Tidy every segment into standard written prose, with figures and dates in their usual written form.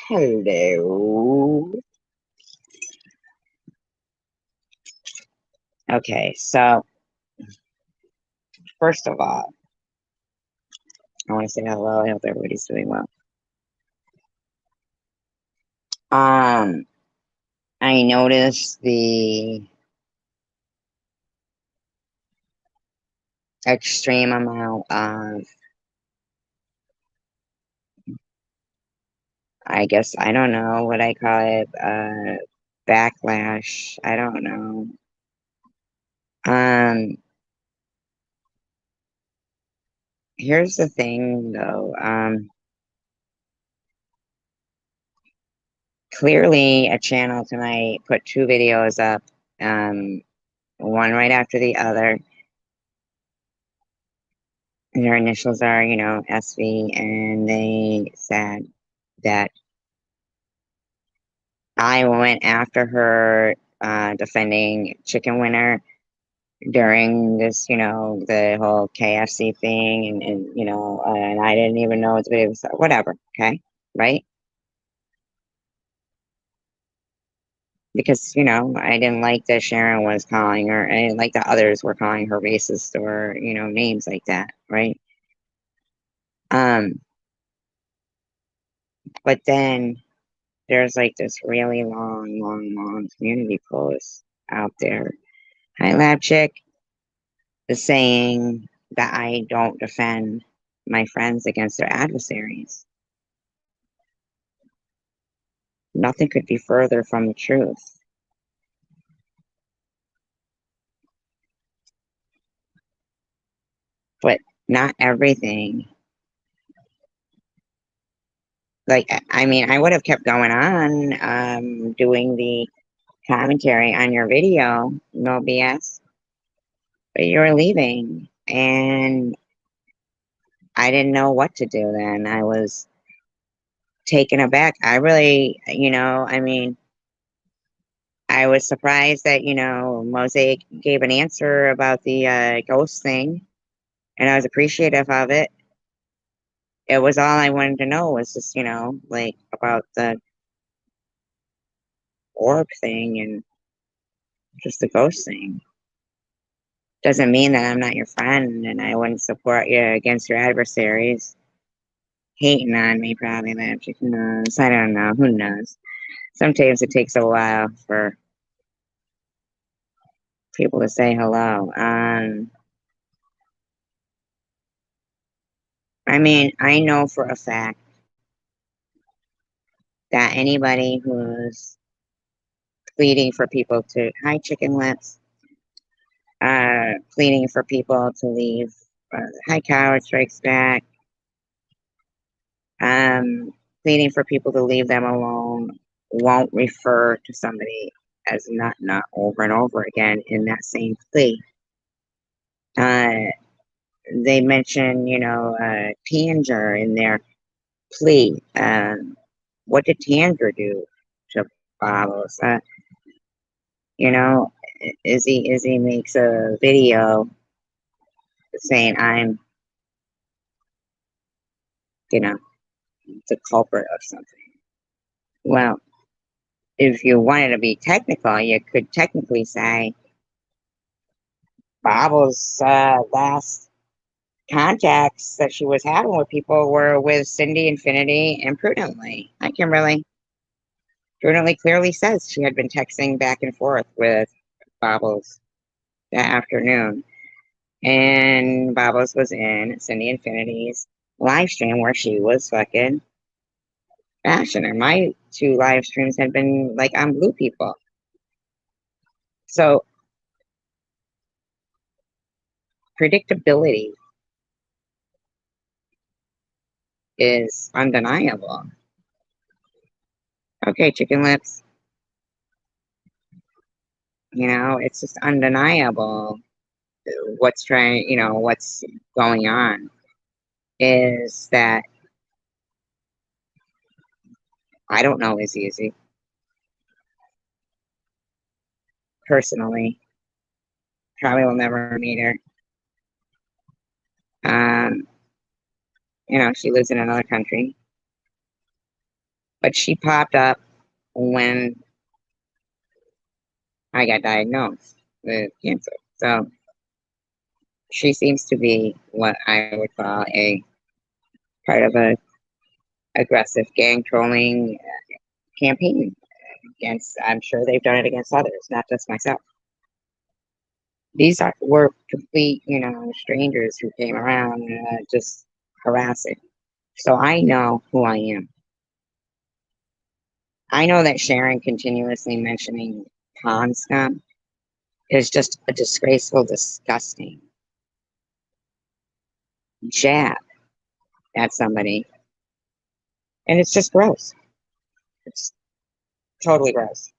Hello. Okay, so first of all, I want to say hello. I hope everybody's doing well. Um, I noticed the extreme amount of, I guess, I don't know what I call it, backlash. I don't know. Um, Here's the thing though. Clearly a channel tonight put two videos up, one right after the other. Their initials are, SV, and they said that I went after her defending Chicken Winner during this, the whole KFC thing, and I didn't even know it's video, so whatever, okay, right? Because, I didn't like that Sharon was calling her, and I didn't like that others were calling her racist or, names like that, right? Um, but then there's like this really long community post out there. Hi, Lab Chick, is saying that I don't defend my friends against their adversaries. Nothing could be further from the truth. But not everything. Like, I mean, I would have kept going on doing the commentary on your video, no BS, but you were leaving. And I didn't know what to do then. I was taken aback. I really, I mean, I was surprised that, Mosaic gave an answer about the ghost thing, and I was appreciative of it. It was all I wanted to know was just, like about the orb thing and just the ghost thing. Doesn't mean that I'm not your friend and I wouldn't support you against your adversaries. Hating on me, probably, that who knows? I don't know. Who knows? Sometimes it takes a while for people to say hello. I mean, I know for a fact that anybody who's pleading for people to, hi, Chicken Lips, pleading for people to leave, hi, Coward Strikes Back, um, pleading for people to leave them alone, won't refer to somebody as nut over and over again in that same plea. They mention, Tanger in their plea. What did Tanger do to Bobos? You know, Izzy makes a video saying I'm, the culprit of something. Well, if you wanted to be technical, you could technically say Bob's last contacts that she was having with people were with Cindy Infinity and Prudently. I can really Prudently clearly says she had been texting back and forth with Bobbles that afternoon. And Bobbles was in Cindy Infinity's live stream where she was fucking bashing her. My two live streams had been like on Blue People. So predictability is undeniable. Okay, Chicken Lips. It's just undeniable what's going on is that I don't know is easy personally. Probably will never meet her. She lives in another country. but she popped up when I got diagnosed with cancer. So she seems to be what I would call a part of a aggressive gang trolling campaign against. I'm sure they've done it against others, not just myself. These were complete, strangers who came around just harassing. So I know who I am. I know that Sharon continuously mentioning pond scum is just a disgraceful, disgusting jab at somebody. And it's just gross. It's totally gross.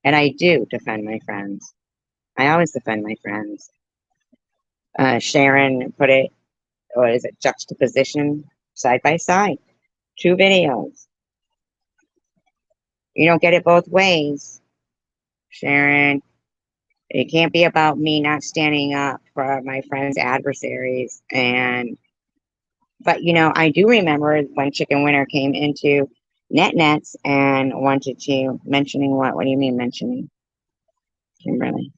And I do defend my friends. I always defend my friends. Sharon put it, what is it, juxtaposition, side by side. Two videos. You don't get it both ways, Sharon. It can't be about me not standing up for my friends' adversaries. But I do remember when Chicken Winter came into nets and wanted to mentioning what? What do you mean mentioning, Kimberly?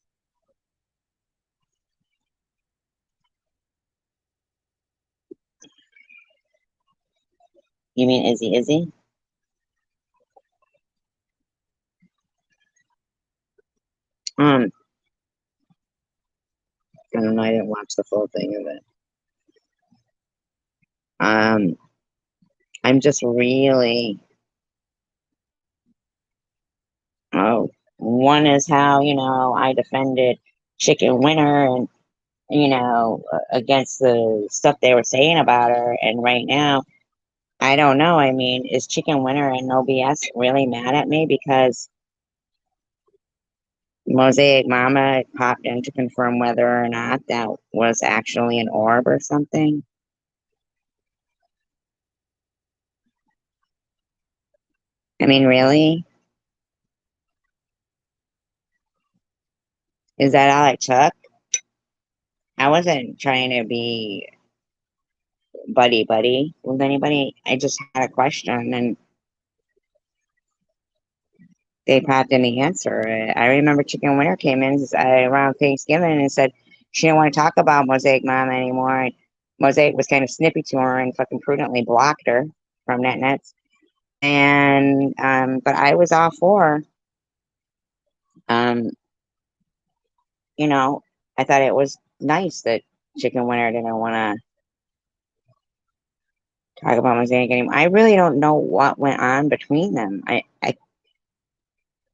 You mean Izzy Izzy? Um, I don't know, I didn't watch the full thing of it. I'm just really, oh, one is how, I defended Chicken Winter and, against the stuff they were saying about her. And right now, I don't know. I mean, is Chicken Winter and No BS really mad at me because Mosaic Mama popped in to confirm whether or not that was actually an orb or something? I mean, really? Is that all it took? I wasn't trying to be buddy buddy with anybody. I just had a question and they popped in the answer. I remember Chicken Winter came in around Thanksgiving and said she didn't want to talk about Mosaic Mama anymore. And Mosaic was kind of snippy to her and fucking prudently blocked her from nets. And but I was all for um, I thought it was nice that Chicken Winter didn't want to talk about Mosaic anymore. I really don't know what went on between them. I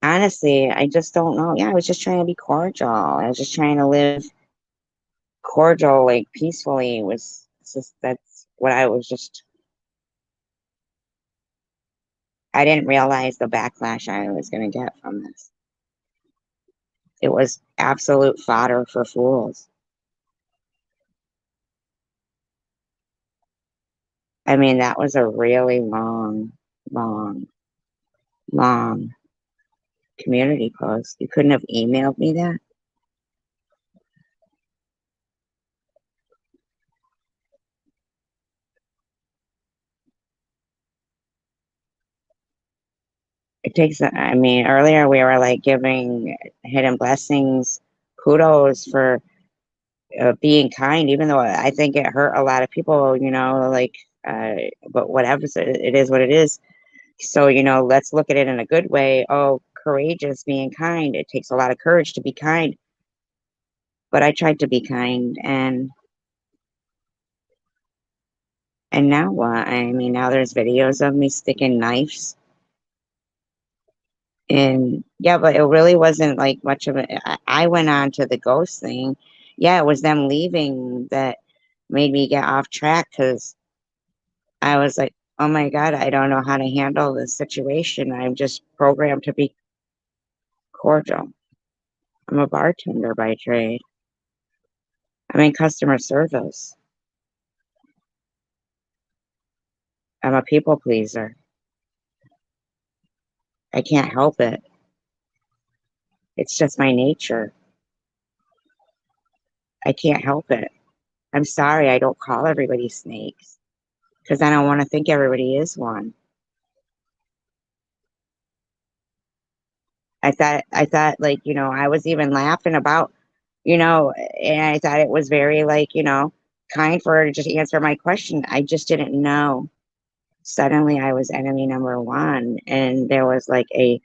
honestly, I just don't know. Yeah, I was just trying to be cordial. I was just trying to live cordial, like peacefully. It was just that's what I was just. I didn't realize the backlash I was going to get from this. It was absolute fodder for fools. I mean, that was a really long, long, long community post. You couldn't have emailed me that. It takes, I mean, earlier we were like giving Hidden Blessings kudos for being kind, even though I think it hurt a lot of people, but whatever, so it is what it is. So, let's look at it in a good way. Oh, courageous, being kind. It takes a lot of courage to be kind. But I tried to be kind and now what? I mean, now there's videos of me sticking knives. And yeah, but it really wasn't like much of it. I went on to the ghost thing. Yeah, it was them leaving that made me get off track because I was like, oh my God, I don't know how to handle this situation. I'm just programmed to be cordial. I'm a bartender by trade. I'm in customer service. I'm a people pleaser. I can't help it. It's just my nature. I can't help it. I'm sorry I don't call everybody snakes because I don't want to think everybody is one. I thought like, I was even laughing about, and I thought it was very like, kind for her to just answer my question. I just didn't know. Suddenly I was enemy number one, and there was like a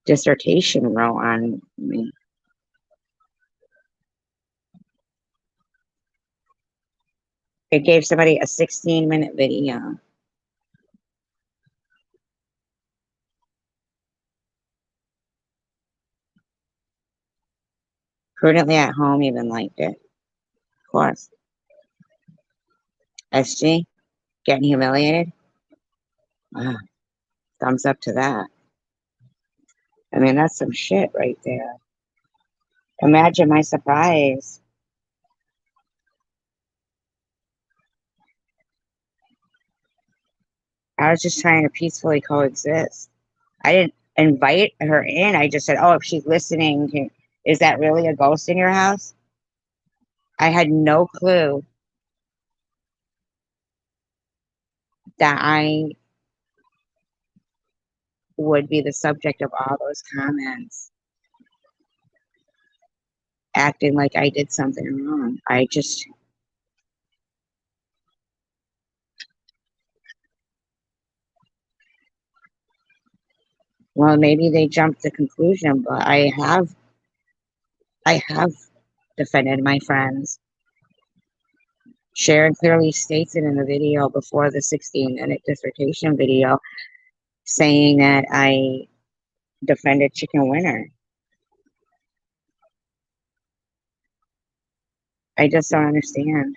dissertation row on me. It gave somebody a 16-minute video. Prudently at home even liked it. Of course. SG, getting humiliated. Wow, thumbs up to that. I mean, that's some shit right there. Imagine my surprise. I was just trying to peacefully coexist. I didn't invite her in. I just said, "Oh, if she's listening, is that really a ghost in your house?" I had no clue that I would be the subject of all those comments, acting like I did something wrong. Well, maybe they jumped to conclusion, but I have defended my friends. Sharon clearly states it in the video before the 16-minute dissertation video, saying that I defended Chicken Winner. I just don't understand.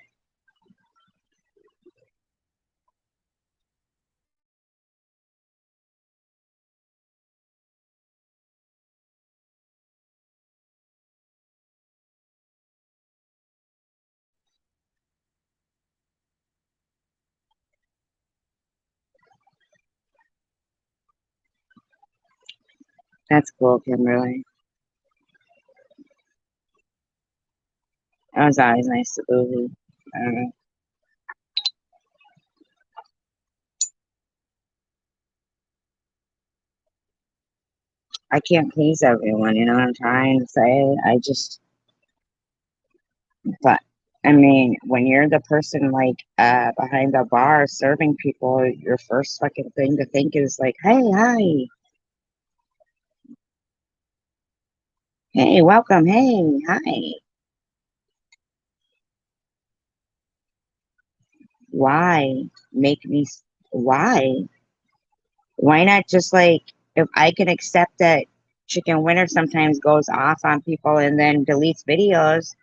That's cool, Kimberly. It was always nice to boo. I don't know. I can't please everyone, you know what I'm trying to say? But I mean, when you're the person like behind the bar serving people, your first fucking thing to think is like, hey, hi, hey, welcome, hey, hi. Why make me? Why? Why not just like, if I can accept that Chicken Winner sometimes goes off on people and then deletes videos,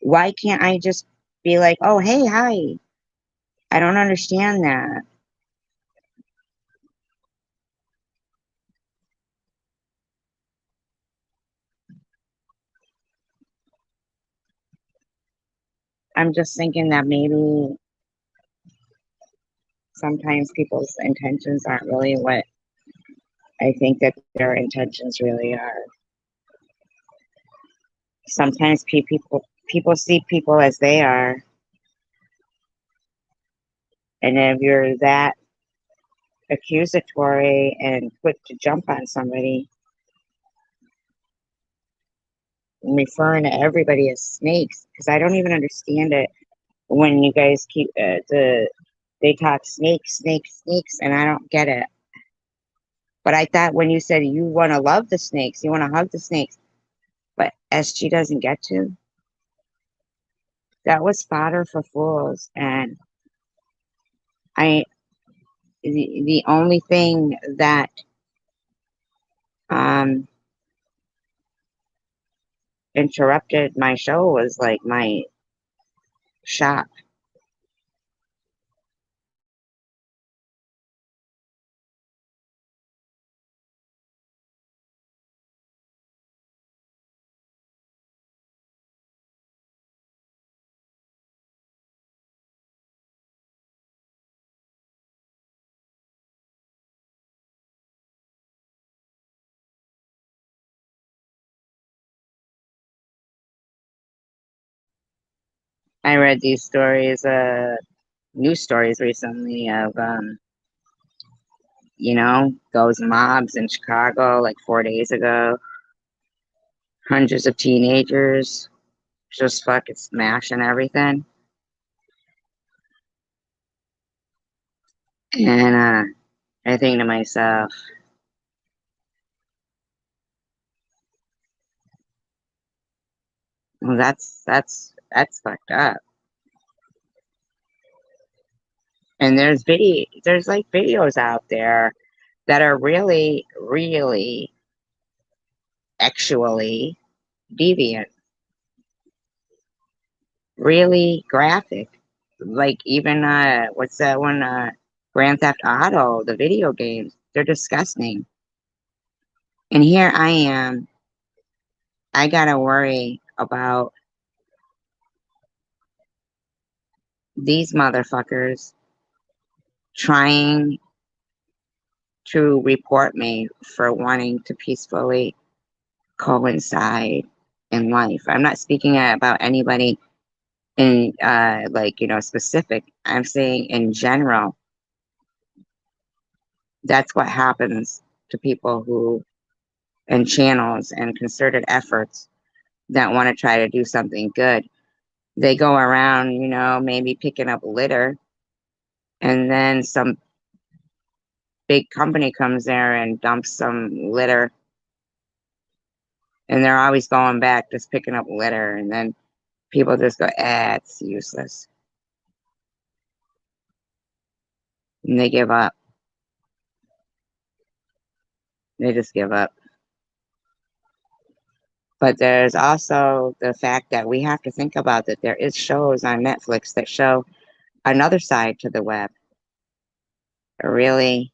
why can't I just be like, oh, hey, hi? I don't understand that. I'm just thinking that maybe sometimes people's intentions aren't really what I think that their intentions really are. Sometimes people see people as they are, and if you're that accusatory and quick to jump on somebody, referring to everybody as snakes, because I don't even understand it when you guys keep they talk snakes, snakes, snakes, and I don't get it. But I thought when you said you want to love the snakes, you want to hug the snakes, but SG doesn't get to. That was fodder for fools, and I the only thing that um interrupted my show was like my shop. I read these stories, news stories recently of you know, those mobs in Chicago like 4 days ago, hundreds of teenagers just fucking smashing everything. And I think to myself, well, that's fucked up. And there's like videos out there that are really, really actually deviant, really graphic. Like even what's that one? Grand Theft Auto, the video games. They're disgusting. And here I am. I gotta worry about these motherfuckers trying to report me for wanting to peacefully coincide in life. I'm not speaking about anybody in like, you know, specific. I'm saying in general, that's what happens to people who and channels and concerted efforts that want to try to do something good. They go around, you know, maybe picking up litter, and then some big company comes there and dumps some litter, and they're always going back just picking up litter, and then people just go, ah, it's useless, and they give up. They just give up. But there's also the fact that we have to think about that there is shows on Netflix that show another side to the web, a really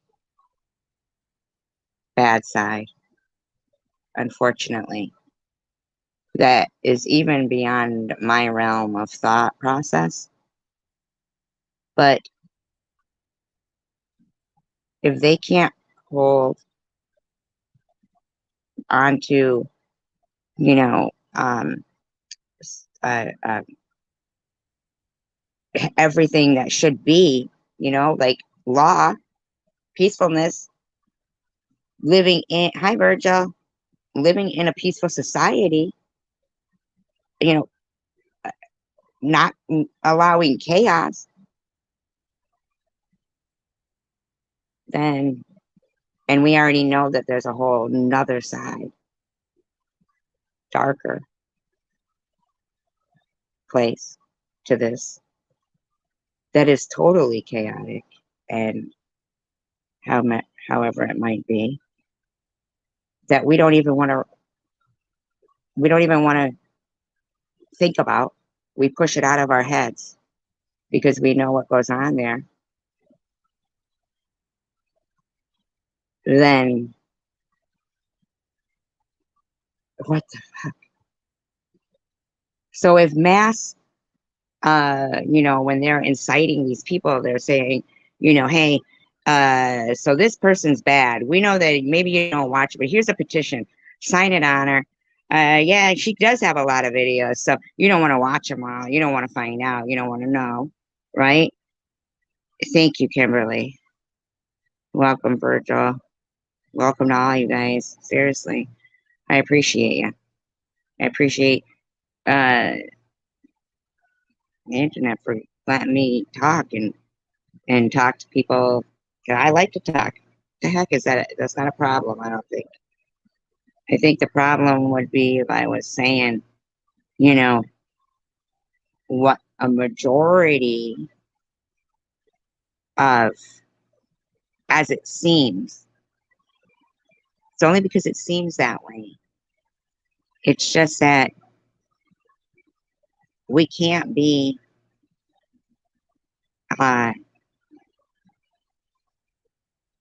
bad side, unfortunately, that is even beyond my realm of thought process. But if they can't hold onto, you know, uh, uh, everything that should be, you know, like law, peacefulness, living in, hi, Virgil, living in a peaceful society, you know, not allowing chaos, then, and we already know that there's a whole nother side, darker place to this that is totally chaotic, and however it might be, that we don't even want to think about. We push it out of our heads because we know what goes on there. Then what the, so if mass you know, when they're inciting these people, they're saying, you know, hey, so this person's bad. We know that maybe you don't watch it, but here's a petition. Sign it on her. Yeah, she does have a lot of videos, so you don't want to watch them all. You don't want to find out. You don't want to know, right? Thank you, Kimberly. Welcome, Virgil. Welcome to all you guys. Seriously, I appreciate you. I appreciate the internet for letting me talk and talk to people. I like to talk. The heck is that? That's not a problem, I don't think. I think the problem would be if I was saying, you know, what a majority of, as it seems, it's only because it seems that way. It's just that we can't be uh,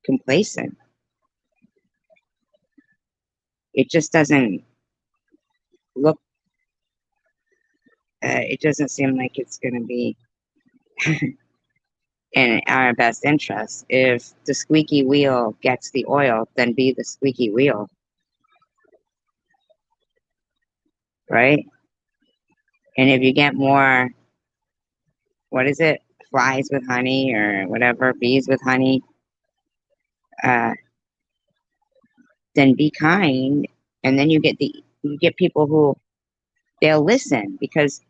complacent. It just doesn't look, it doesn't seem like it's going to be in our best interest. If the squeaky wheel gets the oil, then be the squeaky wheel, right? And if you get more, what is it? Flies with honey or whatever, bees with honey, uh, then be kind, and then you get people who they'll listen because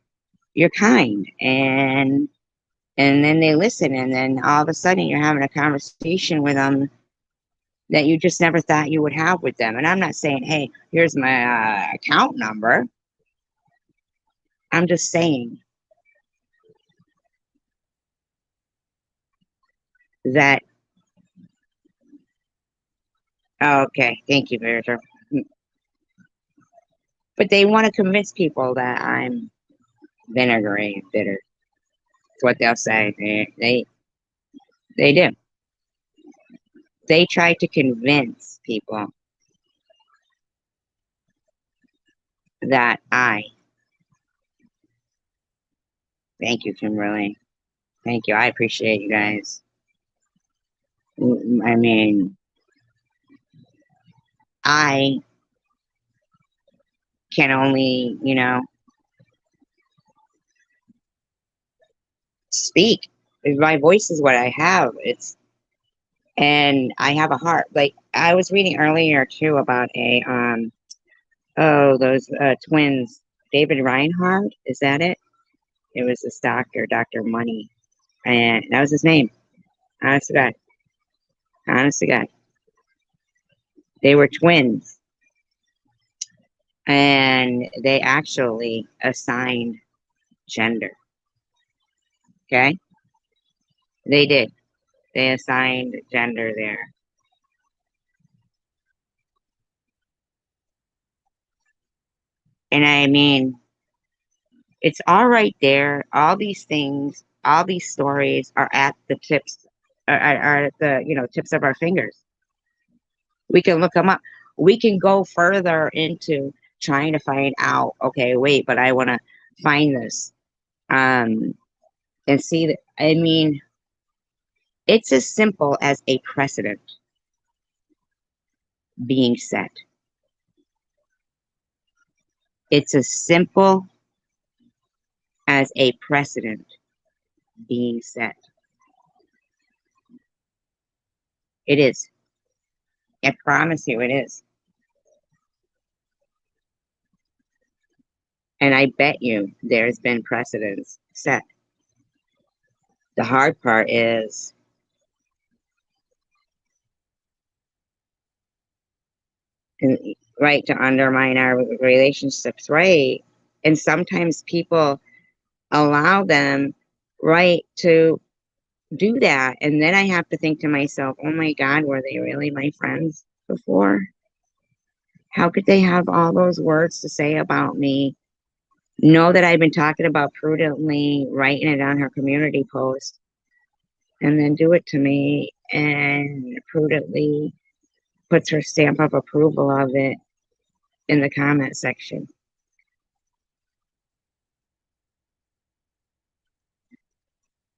you're kind, and then they listen, and then all of a sudden you're having a conversation with them that you just never thought you would have with them. And I'm not saying, hey, here's my account number. I'm just saying that. Okay, thank you, Virgil. But they want to convince people that I'm vinegary and bitter. That's what they'll say. They do. They try to convince people that I. Thank you, Kimberly. Thank you. I appreciate you guys. I mean, I can only, speak. My voice is what I have. And I have a heart. Like I was reading earlier too about those twins, David Reinhardt. Is that it? It was this doctor, Dr. Money. And that was his name. Honest to God. Honest to God. They were twins. And they actually assigned gender. Okay? They did. They assigned gender there. And I mean, it's all right there. All these things, all these stories are at the tips, are at the, tips of our fingers. We can look them up. We can go further into trying to find out, okay, wait, but I want to find this. And see that, I mean, it's as simple as a precedent being set. It's as simple as a precedent being set. It is. I promise you it is. And I bet you there's been precedents set. The hard part is right to undermine our relationships, right? And sometimes people allow them right to do that. And then I have to think to myself, oh my God, were they really my friends before? How could they have all those words to say about me? Know that I've been talking about prudently writing it on her community post, and then do it to me and prudently puts her stamp of approval of it in the comment section.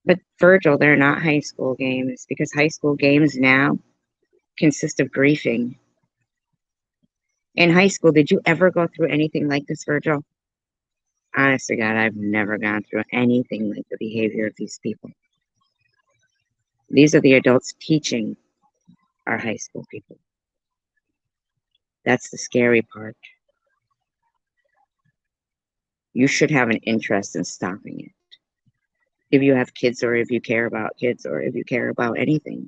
But Virgil, they're not high school games because high school games now consist of griefing. In high school, did you ever go through anything like this, Virgil? Honest to God, I've never gone through anything like the behavior of these people. These are the adults teaching our high school people. That's the scary part. You should have an interest in stopping it. If you have kids, or if you care about kids, or if you care about anything.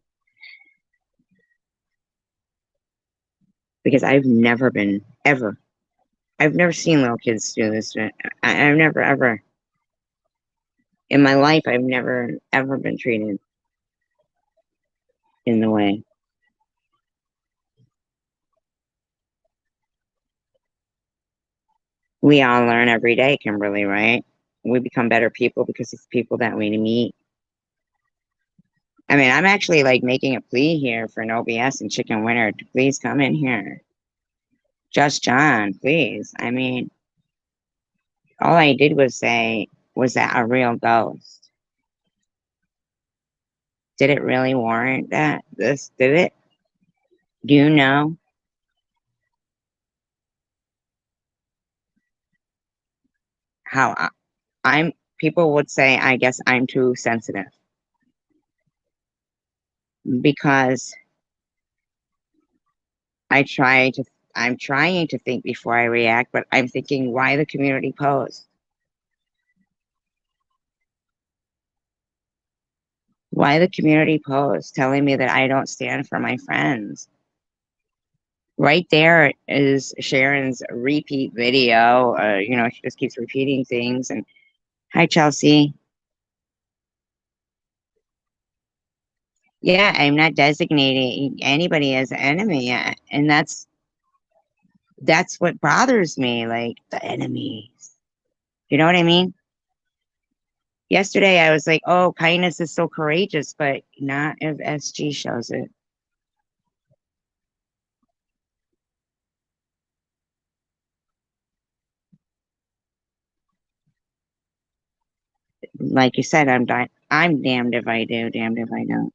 Because I've never been, ever, I've never seen little kids do this. I've never, ever, in my life, I've never, ever been treated in the way. We all learn every day, Kimberly, right? We become better people because it's people that we meet. I mean, I'm actually like making a plea here for an OBS and Chicken Winter to please come in here. Just John, please. I mean, all I did was say, was that a real ghost? Did it really warrant that? Did it? Do you know how I'm, people would say, I guess I'm too sensitive because I try to, I'm trying to think before I react, but I'm thinking, why the community post? Why the community post telling me that I don't stand for my friends? Right there is Sharon's repeat video. She just keeps repeating things. And hi, Chelsea. Yeah, I'm not designating anybody as an enemy, and that's what bothers me, like the enemies. You know what I mean? Yesterday, I was like, "Oh, kindness is so courageous," but not if SG shows it. Like you said, I'm damned if I do, damned if I don't.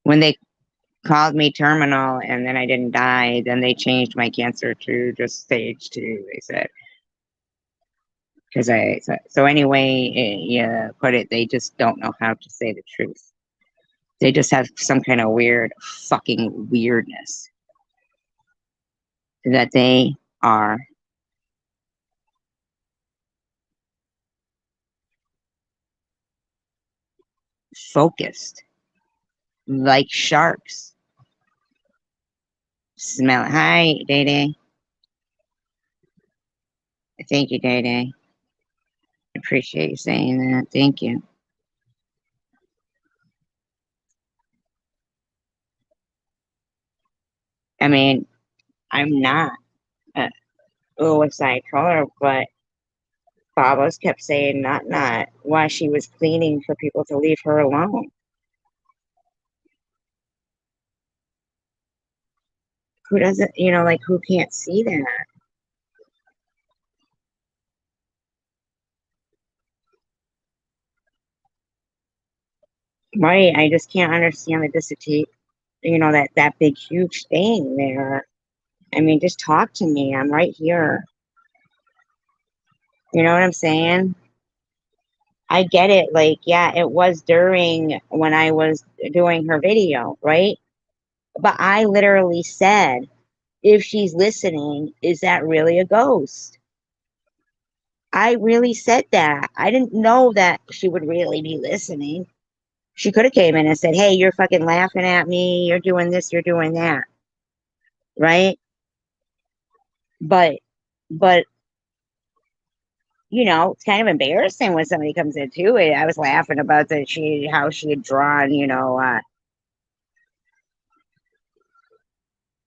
When they called me terminal and then I didn't die, then they changed my cancer to just stage 2. They said because so anyway, you put it, they just don't know how to say the truth. They just have some kind of weird fucking weirdness that they are focused like sharks. Smell it. Hi, Day Day. Thank you, Day Day. Appreciate you saying that. Thank you. I mean, I'm not a suicide killer, but Babas kept saying not while she was cleaning for people to leave her alone. Who doesn't, like who can't see that? Right. I just can't understand the dissertation, that big, huge thing there. I mean, just talk to me. I'm right here. You know what I'm saying? I get it. Like, yeah, it was during when I was doing her video, right? But I literally said, if she's listening, is that really a ghost? I really said that. I didn't know that she would really be listening. She could have came in and said, "Hey, you're fucking laughing at me. You're doing this. You're doing that." Right? But, but it's kind of embarrassing when somebody comes in too. I was laughing about that how she had drawn.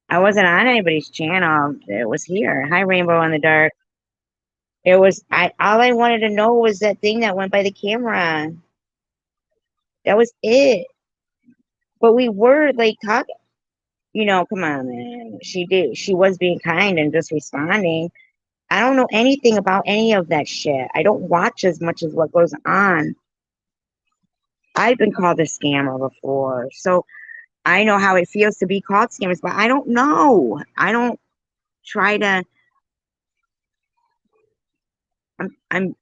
I wasn't on anybody's channel. It was here. Hi, Rainbow in the Dark. It was all I wanted to know was that thing that went by the camera. That was it. But we were like talking, come on, man. She was being kind and just responding. I don't know anything about any of that shit. I don't watch as much as what goes on. I've been called a scammer before. So I know how it feels to be called scammers, but I don't know. I don't try to I'm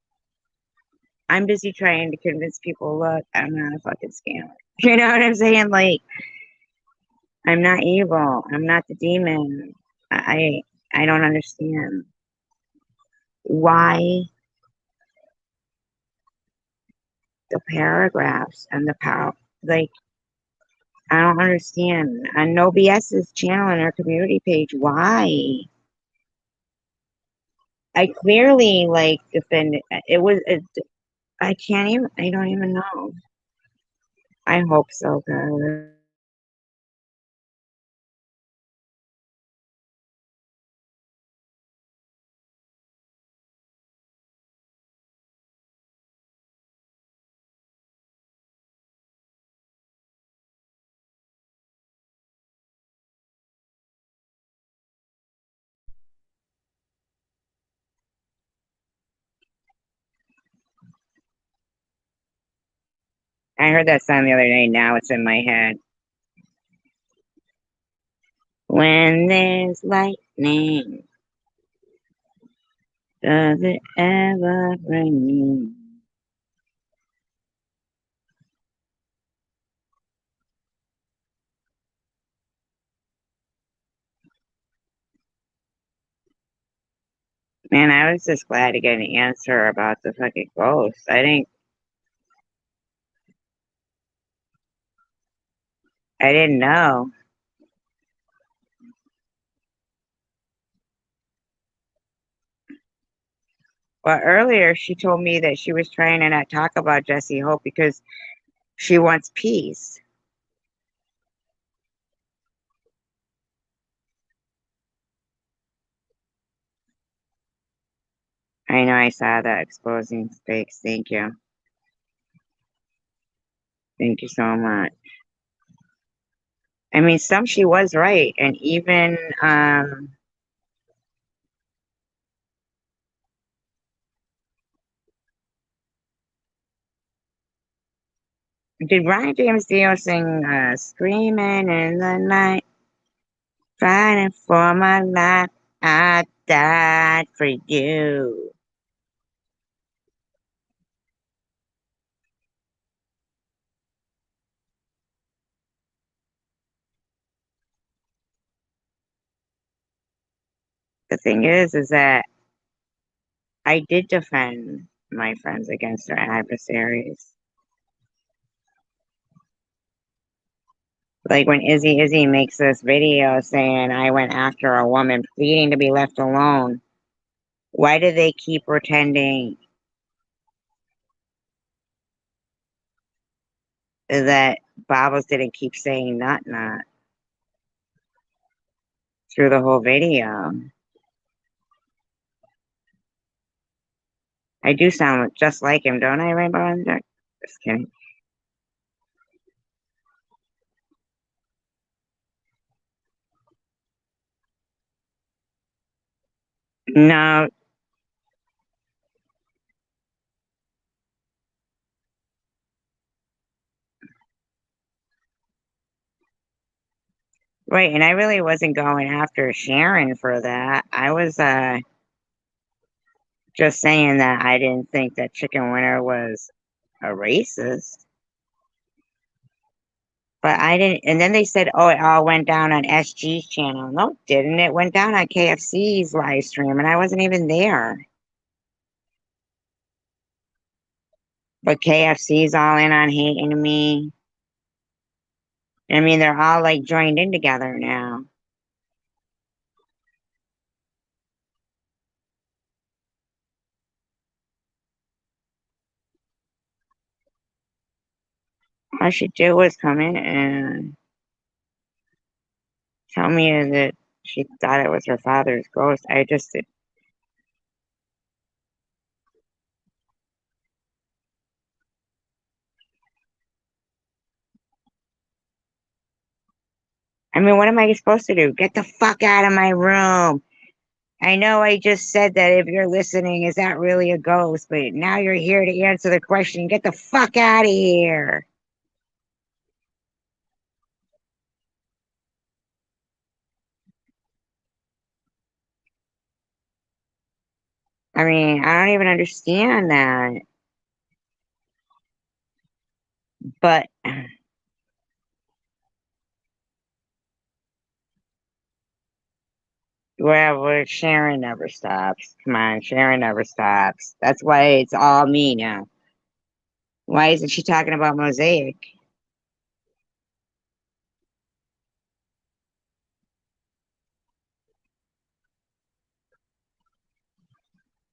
I'm busy trying to convince people, look, I'm not a fucking scammer. You know what I'm saying? Like, I'm not evil. I'm not the demon. I don't understand why the paragraphs and the power, like, I don't understand. On No BS's channel and our community page, why? I clearly like defended I can't even, I don't even know. I hope so, God. I heard that song the other day. Now it's in my head. When there's lightning, does it ever rain? Man, I was just glad to get an answer about the fucking ghost. I didn't know. Well, earlier she told me that she was trying to not talk about Jesse Hope because she wants peace. I know I saw that exposing fakes. Thank you. Thank you so much. I mean, some she was right, and even did Ryan James Dio sing "Screaming in the Night"? Fighting for my life, I died for you. The thing is that I did defend my friends against their adversaries. Like when Izzy makes this video saying I went after a woman pleading to be left alone. Why do they keep pretending that Bobbles didn't keep saying not through the whole video? I do sound just like him, don't I, Rainbow and Jack? Just kidding. No, right, and I really wasn't going after Sharon for that. I was just saying that I didn't think that Chicken Winter was a racist. But I didn't, and then they said, oh, it all went down on SG's channel. No, it didn't. It went down on KFC's live stream, and I wasn't even there. But KFC's all in on hating me. I mean, they're all like joined in together now. All she did was come in and tell me that she thought it was her father's ghost. I mean, what am I supposed to do? Get the fuck out of my room. I know I just said that if you're listening, is that really a ghost? But now you're here to answer the question. Get the fuck out of here. I mean, I don't even understand that. But well, Sharon never stops. Come on, Sharon never stops. That's why it's all me now. Why isn't she talking about Mosaic?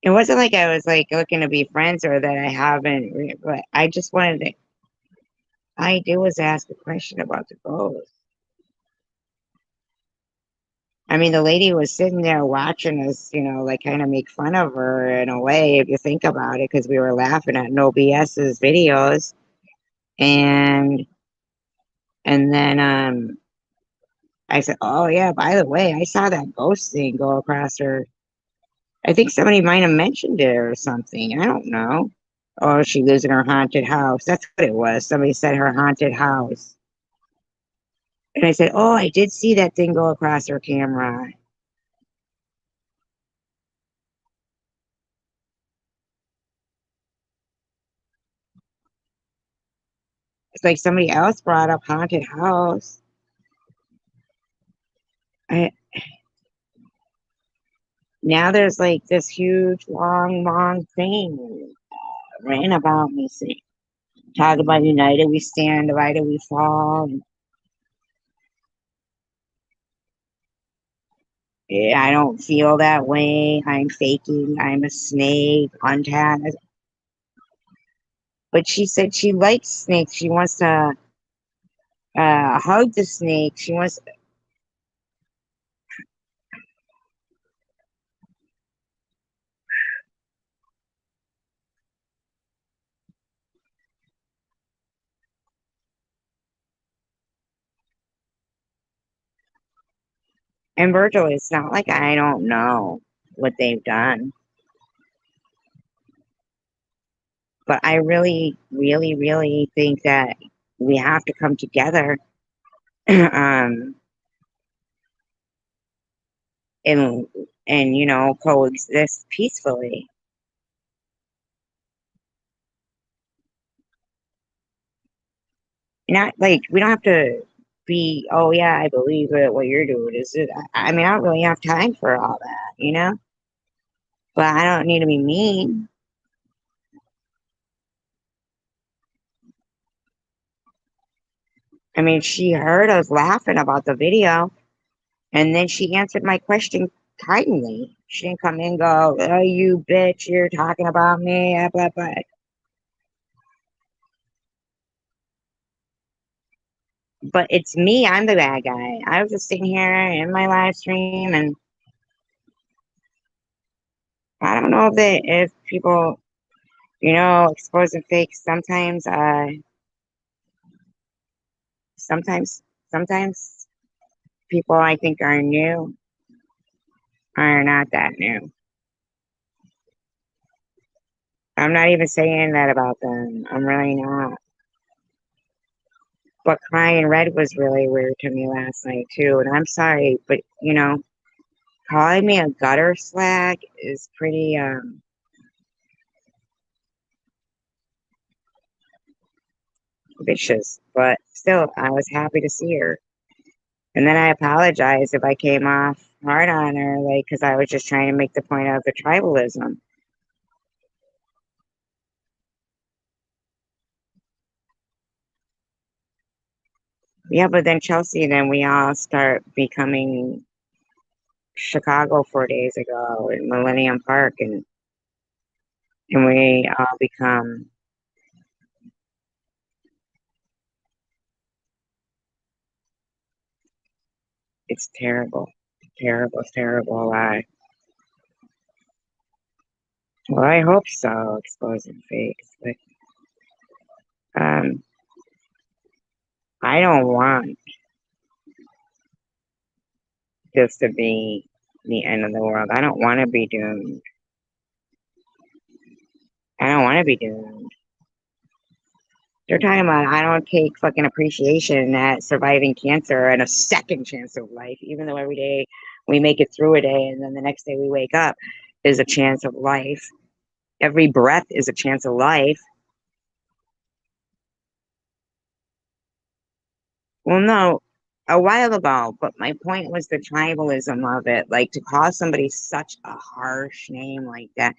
It wasn't like I was like looking to be friends or that I haven't, but I just wanted to. I did was ask a question about the ghost. I mean, the lady was sitting there watching us, like kind of make fun of her in a way, if you think about it, because we were laughing at No BS's videos, and then I said, "Oh yeah, by the way, I saw that ghost thing go across her. I think somebody might have mentioned it or something. I don't know. Oh, she lives in her haunted house. That's what it was. Somebody said her haunted house." And I said, "Oh, I did see that thing go across her camera." It's like somebody else brought up haunted house. I Now there's like this huge, long thing written about me saying, talk about united we stand, divided we fall. Yeah, I don't feel that way. I'm faking. I'm a snake. Untagged. But she said she likes snakes. She wants to hug the snake. She wants and Virgil, it's not like I don't know what they've done, but I really, really, really think that we have to come together um and you know coexist peacefully. Not like we don't have to be, oh yeah, I believe it, what you're doing is it. I mean, I don't really have time for all that, you know? But I don't need to be mean. I mean, she heard us laughing about the video and then she answered my question kindly. She didn't come in and go, oh, you bitch, you're talking about me, blah, blah, blah. But it's me, I'm the bad guy. I was just sitting here in my live stream and I don't know if people, you know, exposing fakes sometimes sometimes people I think are new are not that new. I'm not even saying that about them. I'm really not. But crying red was really weird to me last night too. And I'm sorry, but you know, calling me a gutter slag is pretty vicious. But still, I was happy to see her. And then I apologized if I came off hard on her, like, because I was just trying to make the point of the tribalism. Yeah, but then Chelsea, then we all start becoming Chicago 4 days ago in Millennium Park, and we all become. It's terrible, terrible, terrible. Well, I hope so. Exposing fakes, but um, I don't want this to be the end of the world. I don't want to be doomed. I don't want to be doomed. They're talking about I don't take fucking appreciation at surviving cancer and a second chance of life, even though every day we make it through a day and then the next day we wake up is a chance of life. Every breath is a chance of life. Well, no, a while ago, but my point was the tribalism of it. Like to call somebody such a harsh name like that.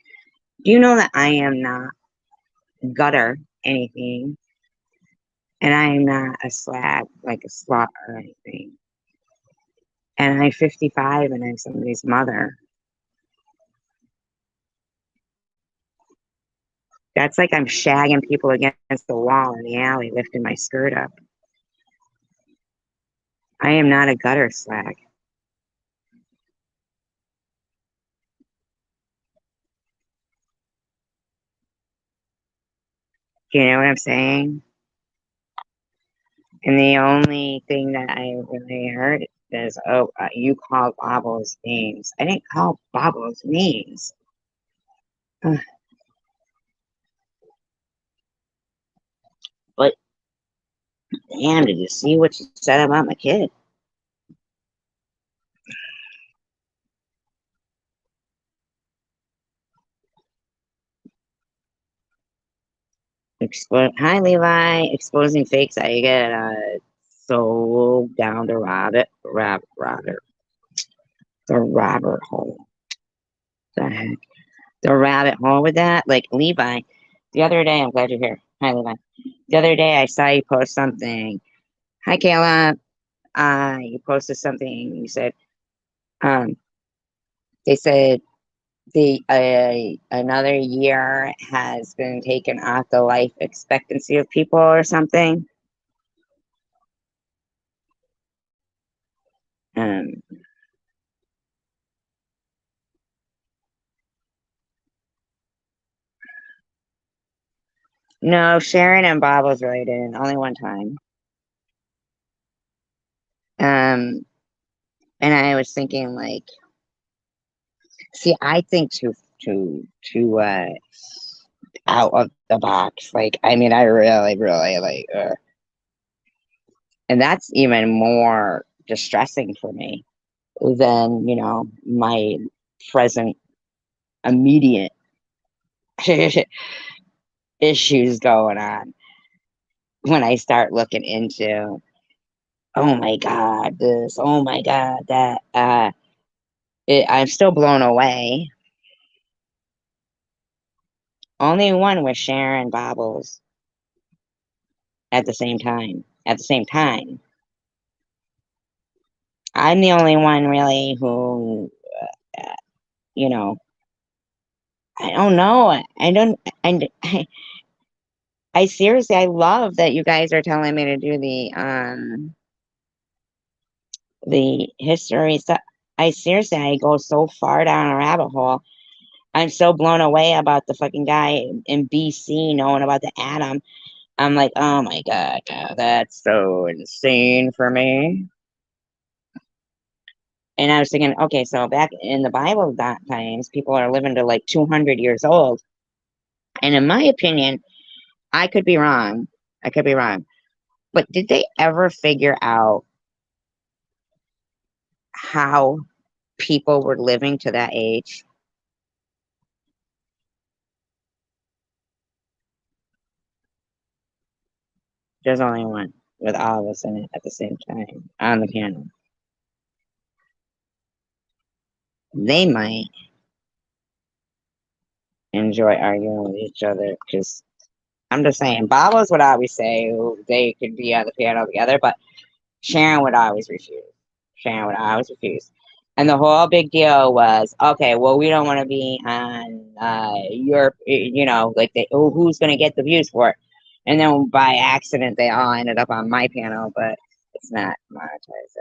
Do you know that I am not gutter anything? And I am not a slab, like a slut or anything. And I'm 55 and I'm somebody's mother. That's like I'm shagging people against the wall in the alley, lifting my skirt up. I am not a gutter slag. Do you know what I'm saying? And the only thing that I really heard is, oh, you called Bobbles names. I didn't call Bobbles names. Ugh. But damn, did you see what you said about my kid? Hi, Levi. Exposing fakes. I get so down the rabbit hole. The heck? The rabbit hole with that? Like Levi, the other day, I'm glad you're here. Hi, Levi. The other day, I saw you post something. Hi, Kayla. You posted something. You said, um, they said the another year has been taken off the life expectancy of people or something. Um, no, Sharon and Bob was right in only one time. And I was thinking like, see, I think too out of the box. Like, I mean, I really, really like, and that's even more distressing for me than my present immediate issues going on when I start looking into, oh my God, this, oh my God, that. I'm still blown away. Only one was Sharon Bobbles at the same time. At the same time, I'm the only one really who, uh, you know, I don't know. I don't. I seriously, I love that you guys are telling me to do the history stuff. I seriously, I go so far down a rabbit hole. I'm so blown away about the fucking guy in BC knowing about the atom. I'm like, oh my God, that's so insane for me. And I was thinking, okay, so back in the Bible times, people are living to like 200 years old. And in my opinion, I could be wrong. I could be wrong. But did they ever figure out how people were living to that age? There's only one with all of us in it at the same time on the panel. They might enjoy arguing with each other because I'm just saying, Babas would always say they could be on the piano together, but Sharon would always refuse. Sharon would always refuse. And the whole big deal was, okay, well, we don't want to be on your, like, who's going to get the views for it? And then by accident, they all ended up on my panel, but it's not monetized.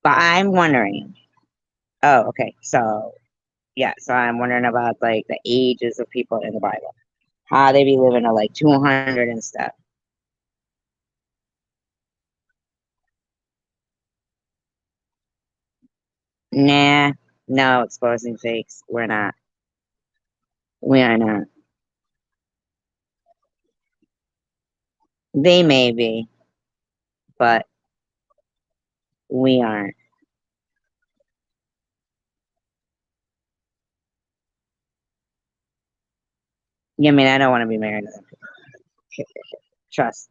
But I'm wondering, oh, okay, so, yeah, so I'm wondering about, like, the ages of people in the Bible. How they be living to, like, 200 and stuff. Nah, no exposing fakes. We're not. We are not. They may be, but we aren't. Yeah, I mean, I don't want to be married to them. Trust.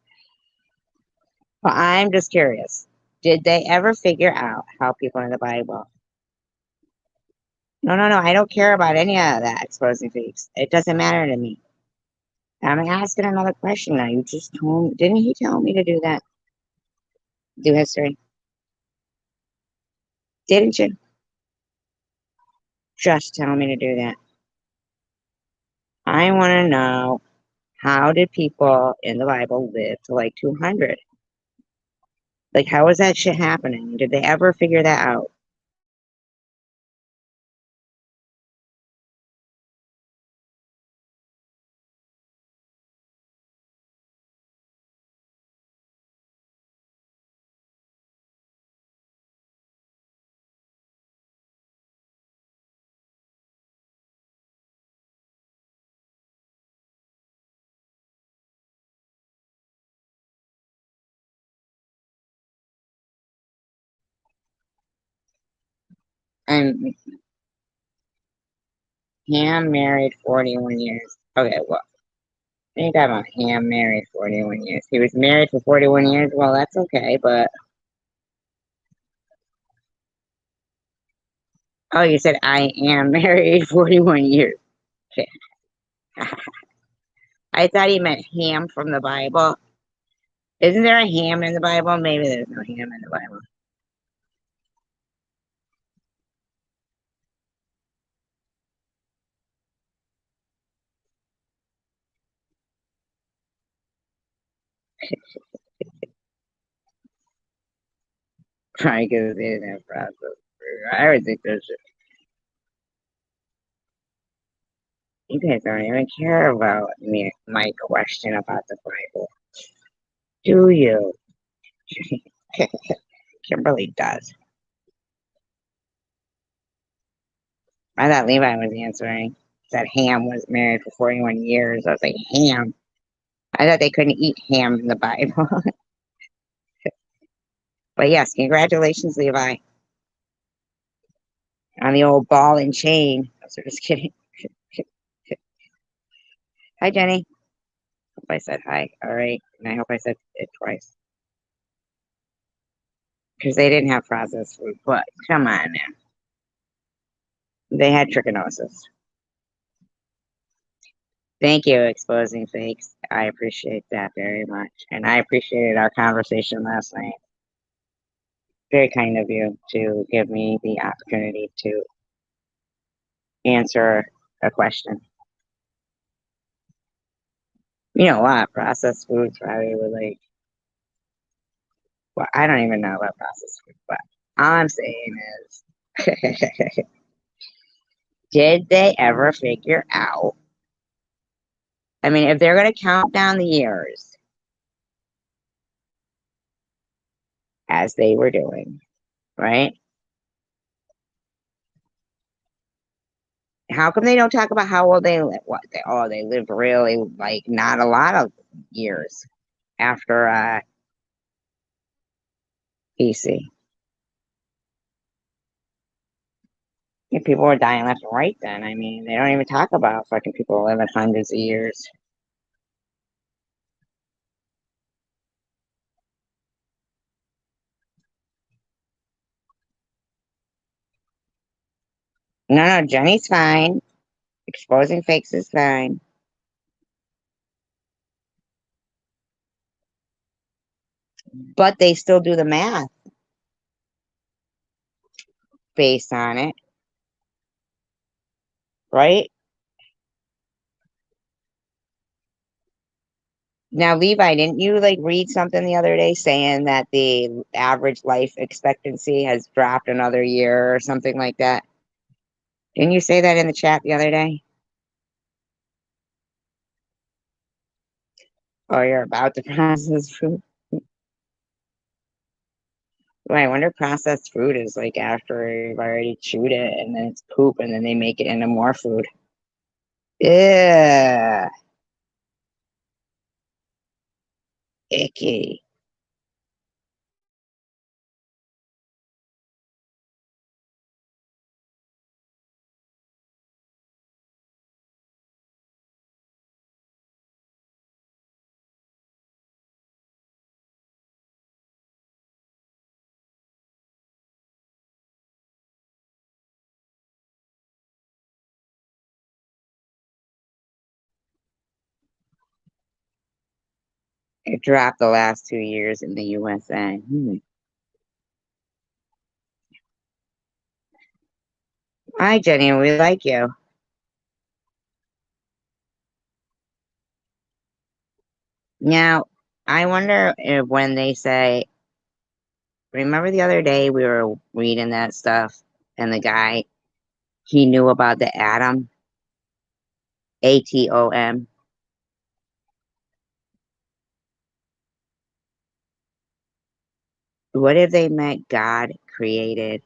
But I'm just curious. Did they ever figure out how people in the Bible? No, no, no. I don't care about any of that exposing fakes. It doesn't matter to me. I'm asking another question now. You just told, didn't he tell me to do that? Do history. Didn't you just tell me to do that? I want to know, how did people in the Bible live to like 200? Like, how is that shit happening? Did they ever figure that out? And Ham married 41 years. Okay, well, what are you talking about? Ham married 41 years. He was married for 41 years? Well, that's okay, but Oh, you said I am married 41 years. Okay. I thought he meant ham from the Bible. Isn't there a ham in the Bible? Maybe there's no ham in the Bible. Probably because they didn't have processed food. I would think there's just, you guys don't even care about me, my question about the Bible. Do you? Kimberly does. I thought Levi was answering. Said Ham was married for 41 years. I was like, Ham? I thought they couldn't eat ham in the Bible. But yes, congratulations, Levi, on the old ball and chain. I was just kidding. Hi, Jenny. Hope I said hi. All right. And I hope I said it twice. Because they didn't have processed food. But come on now. They had trichinosis. Thank you, Exposing Fakes. I appreciate that very much. And I appreciated our conversation last night. Very kind of you to give me the opportunity to answer a question. You know what? Processed foods probably were like, well, I don't even know about processed food, but all I'm saying is, did they ever figure out? I mean, if they're going to count down the years as they were doing, right? How come they don't talk about how old they live? What they lived really like not a lot of years after BC. Yeah, people were dying left and right then. I mean, they don't even talk about fucking people living hundreds of years. No, no, Jenny's fine. Exposing fakes is fine. But they still do the math based on it, right? Now, Levi, didn't you like read something the other day saying that the average life expectancy has dropped another year or something like that? Didn't you say that in the chat the other day? Oh, you're about to process food. Well, I wonder if processed food is like after you've already chewed it and then it's poop and then they make it into more food. Yeah, icky. It dropped the last 2 years in the USA. Hi, Jenny. We like you. Now, I wonder if when they say, remember the other day we were reading that stuff and the guy, he knew about the atom, atom. What if they meant God created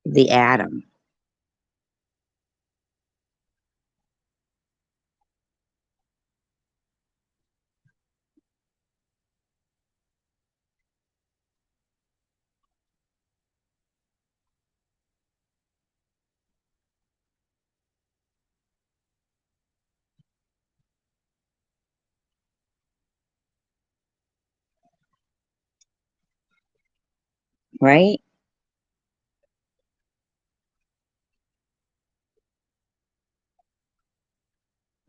the atom, right?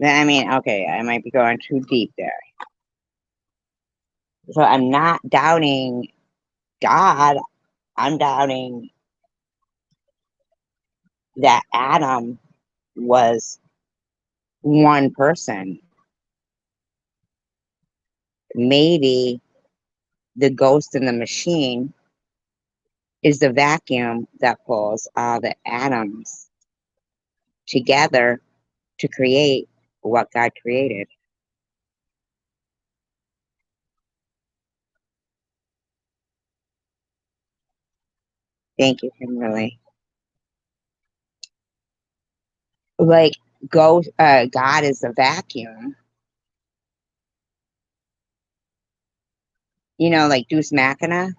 I mean, okay, I might be going too deep there. So I'm not doubting God. I'm doubting that Adam was one person. Maybe the ghost in the machine is the vacuum that pulls all the atoms together to create what God created. Thank you, Kimberly. Like, God is the vacuum, like Deus Machina.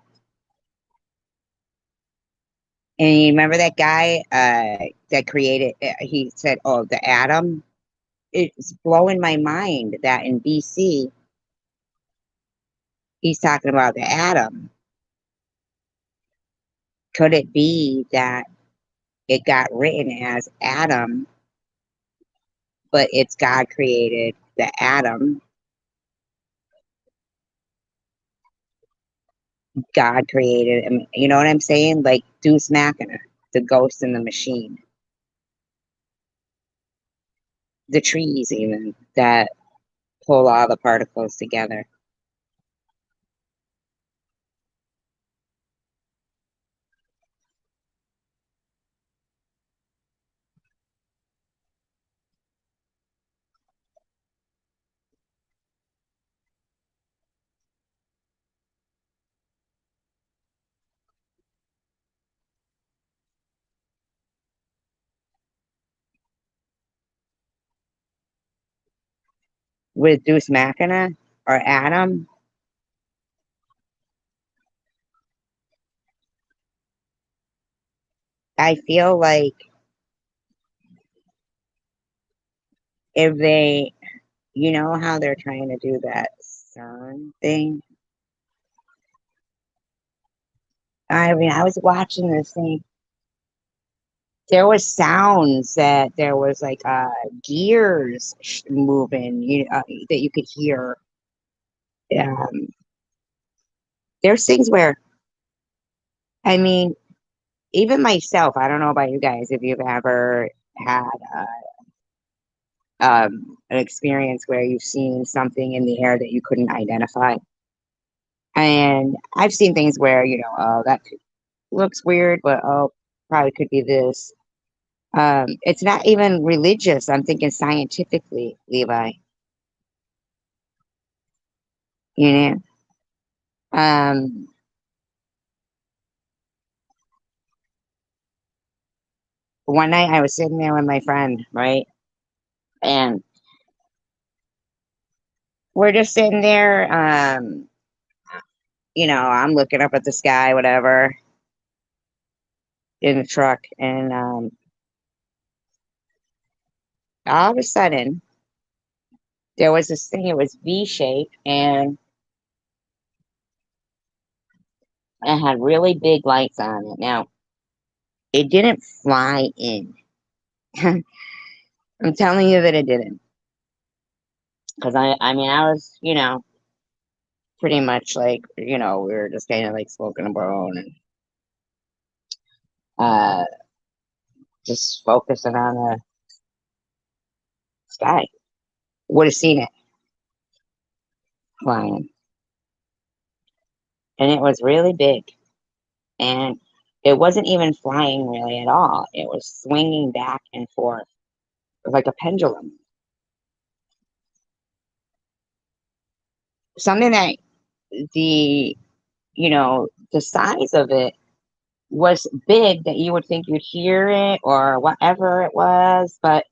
And you remember that guy that created, he said, oh, the atom? It's blowing my mind that in BC, he's talking about the atom. Could it be that it got written as Adam, but it's God created the atom? God created, you know what I'm saying? Like Deus Machina, the ghost in the machine, the trees, even that pull all the particles together. With Deus Machina or Adam, I feel like if they, you know how they're trying to do that CERN thing? I mean, I was watching this thing. There was sounds that there was like gears moving, that you could hear. Um, there's things where, I mean, even myself, I don't know about you guys, if you've ever had an experience where you've seen something in the air that you couldn't identify. And I've seen things where, oh, that looks weird, but oh, probably could be this. It's not even religious. I'm thinking scientifically, Levi. You know, um, one night I was sitting there with my friend, right, and we're just sitting there. I'm looking up at the sky, whatever, in the truck, and all of a sudden there was this thing. It was V shaped, and it had really big lights on it. Now it didn't fly in. I'm telling you that it didn't, because I mean, I was, pretty much like, we were just kind of like smoking a bone and uh, just focusing on the sky. Would have seen it flying, and it was really big, and it wasn't even flying really at all. It was swinging back and forth like a pendulum. Something that the the size of it was big that you would think you'd hear it or whatever it was, but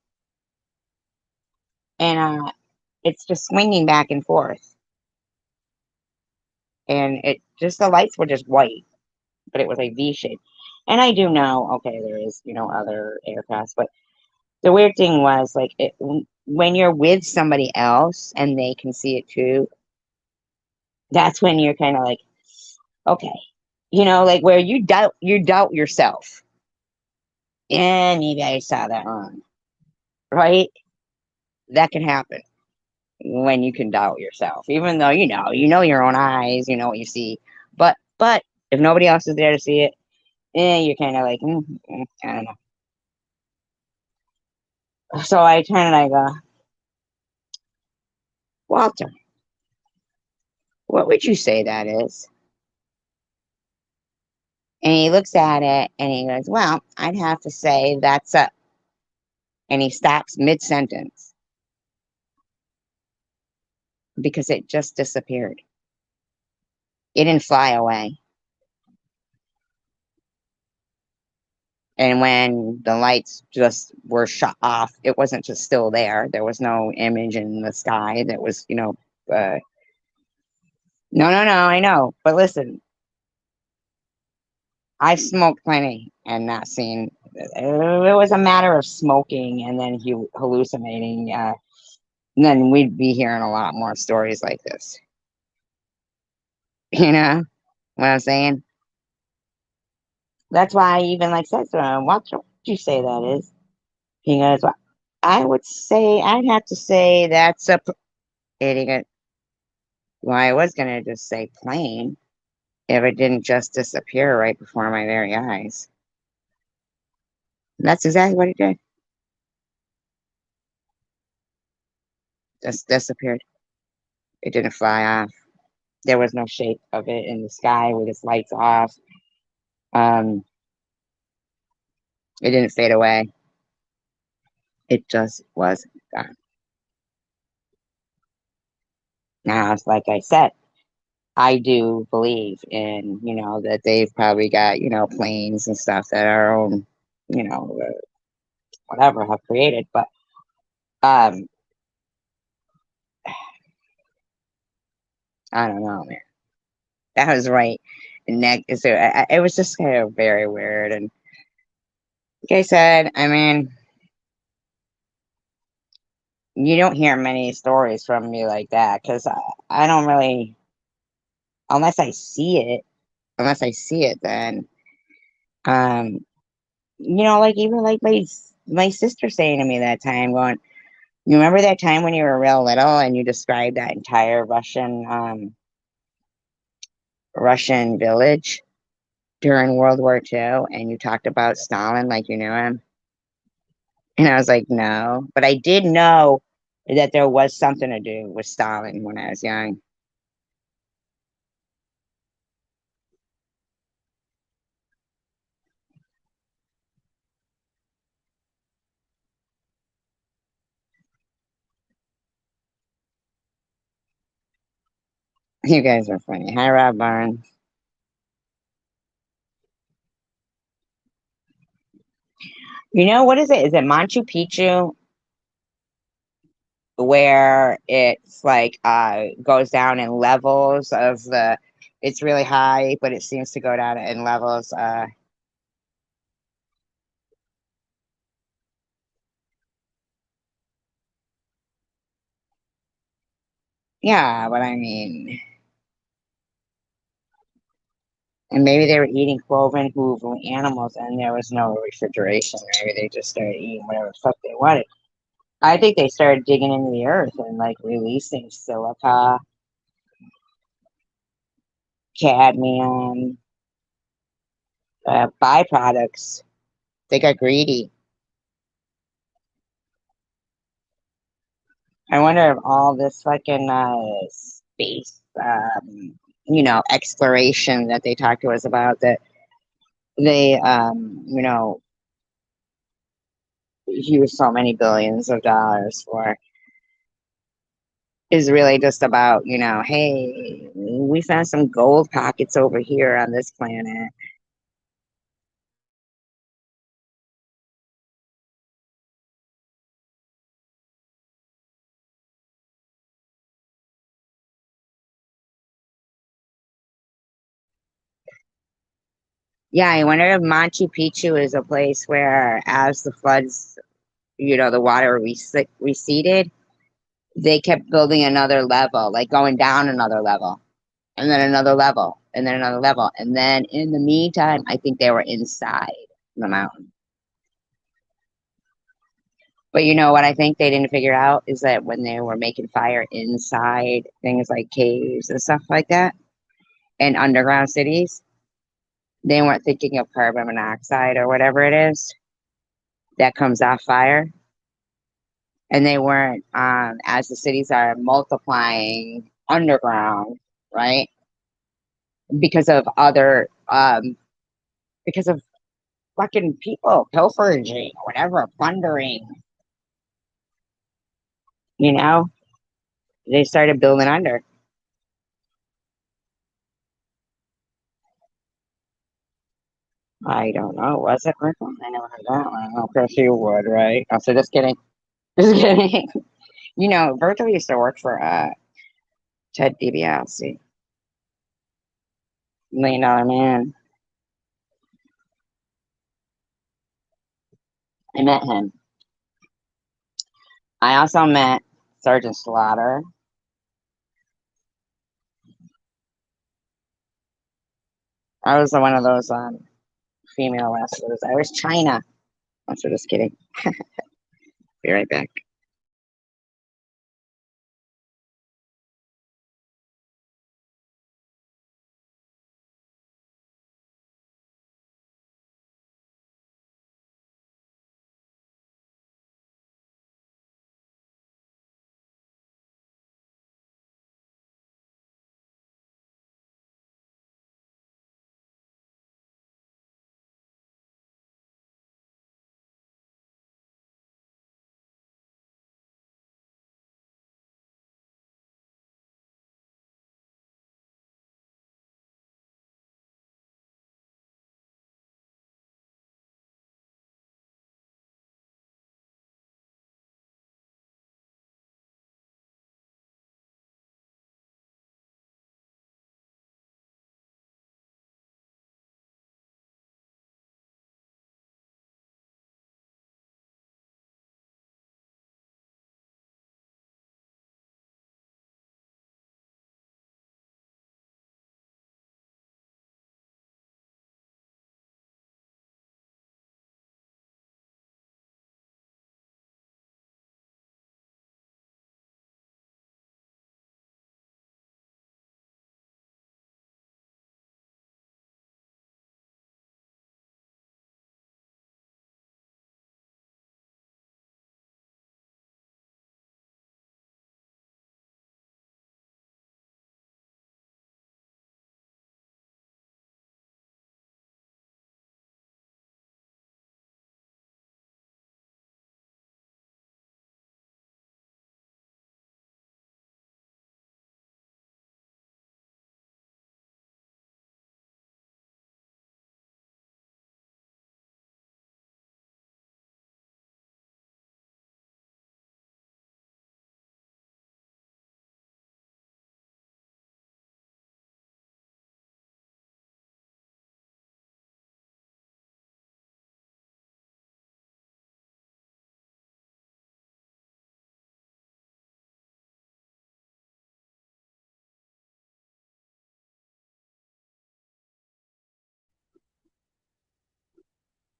and it's just swinging back and forth, and it just the lights were just white, but it was like V shaped. And I do know, okay, there is other aircrafts, but the weird thing was like when you're with somebody else and they can see it too, that's when you're kind of like, okay, like where you doubt yourself. Yeah, maybe I saw that wrong, right? That can happen when you can doubt yourself, even though you know your own eyes, you know what you see. But if nobody else is there to see it, you're kind of like, I don't know. So I kind of like, Walter, what would you say that is? And he looks at it and he goes, well, I'd have to say that's a, and he stops mid sentence because it just disappeared. It didn't fly away. And when the lights just were shut off, it wasn't just still there. There was no image in the sky that was, no, no, no, I know. But listen, I've smoked plenty and not seen. It was a matter of smoking and then hallucinating. Then we'd be hearing a lot more stories like this. You know what I'm saying? That's why I even like said to him, what would you say that is? He goes, well, I'd have to say that's a, and he goes, well, I was going to just say plane if it didn't just disappear right before my very eyes. And that's exactly what it did. Just disappeared. It didn't fly off. There was no shape of it in the sky with its lights off. Um, it didn't fade away. It just was gone. Now, it's like I said, I do believe in, that they've probably got, planes and stuff that our own, whatever have created. But um, I don't know, man. That was right. So it was just kind of very weird. And like I said, I mean, you don't hear many stories from me like that because I don't really, unless I see it, then, um, like even like my sister saying to me that time, going, you remember that time when you were real little and you described that entire Russian village during World War II, and you talked about Stalin like you knew him? And I was like, no, but I did know that there was something to do with Stalin when I was young. You guys are funny. Hi, Rob Barnes. You know, what is it? Is it Machu Picchu where it's like goes down in levels of the, it's really high, but it seems to go down in levels. Yeah, but I mean, and maybe they were eating cloven hoof animals and there was no refrigeration. Maybe they just started eating whatever the fuck they wanted. I think they started digging into the earth and like releasing silica, cadmium, byproducts. They got greedy. I wonder if all this fucking space, exploration that they talked to us about, that they, use so many billions of dollars for, is really just about, hey, we found some gold pockets over here on this planet. Yeah, I wonder if Machu Picchu is a place where, as the floods, the water receded, they kept building another level, like going down another level, and then another level, and then another level. And then in the meantime, I think they were inside the mountain. But you know what I think they didn't figure out is that when they were making fire inside things like caves and stuff like that and underground cities, they weren't thinking of carbon monoxide or whatever it is that comes off fire. And they weren't, as the cities are multiplying underground, right? Because of other, because of fucking people pilfering or whatever, plundering, you know, they started building under. I don't know. Was it Brooklyn? I never heard that one. Oh, Chris, you would, right? Oh, so just kidding. Just kidding. You know, Virgil used to work for Ted DiBiase, Million Dollar Man. I met him. I also met Sergeant Slaughter. I was one of those female wrestlers. I was China. I'm so just kidding. Be right back.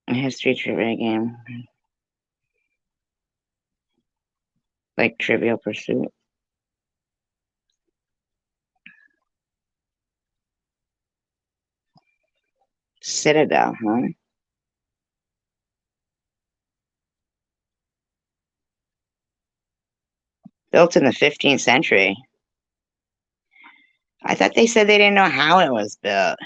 A history trivia game, like Trivial Pursuit. Citadel, huh? Built in the 15th century. I thought they said they didn't know how it was built.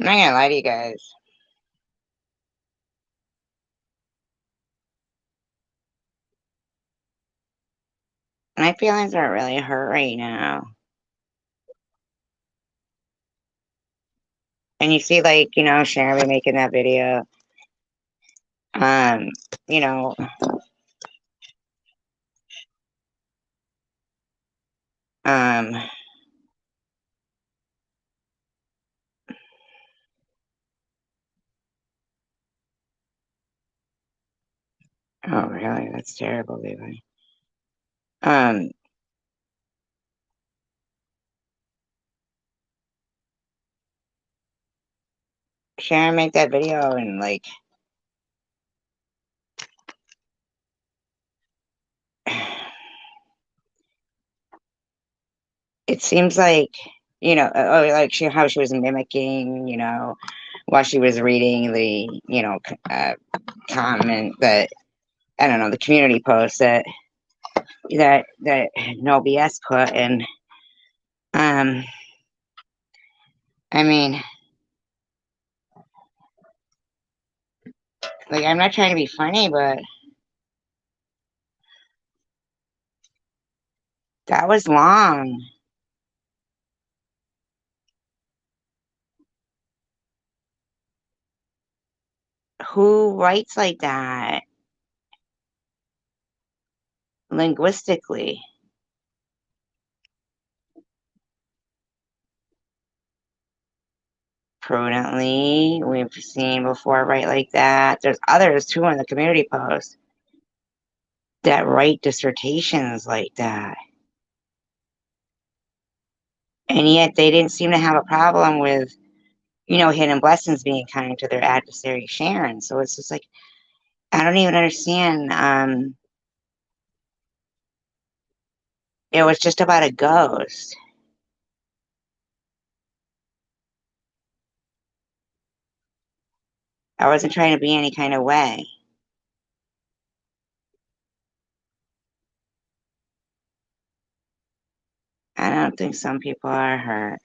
I'm not gonna lie to you guys. My feelings are really hurt right now. And you see, like, you know, Sharon making that video. Um, you know, um, Oh, really? That's terrible, Levi. Um, Sharon, make that video and like, it seems like, like how she was mimicking, while she was reading the, comment that, I don't know, the community post that No BS put. And, um, I mean, like, I'm not trying to be funny, but that was long. Who writes like that linguistically? Prudently, we've seen before write like that. There's others too in the community post that write dissertations like that. And yet they didn't seem to have a problem with, hidden blessings being kind to their adversary Sharon. So it's just like, I don't even understand. It was just about a ghost. I wasn't trying to be any kind of way. I don't think some people are hurt.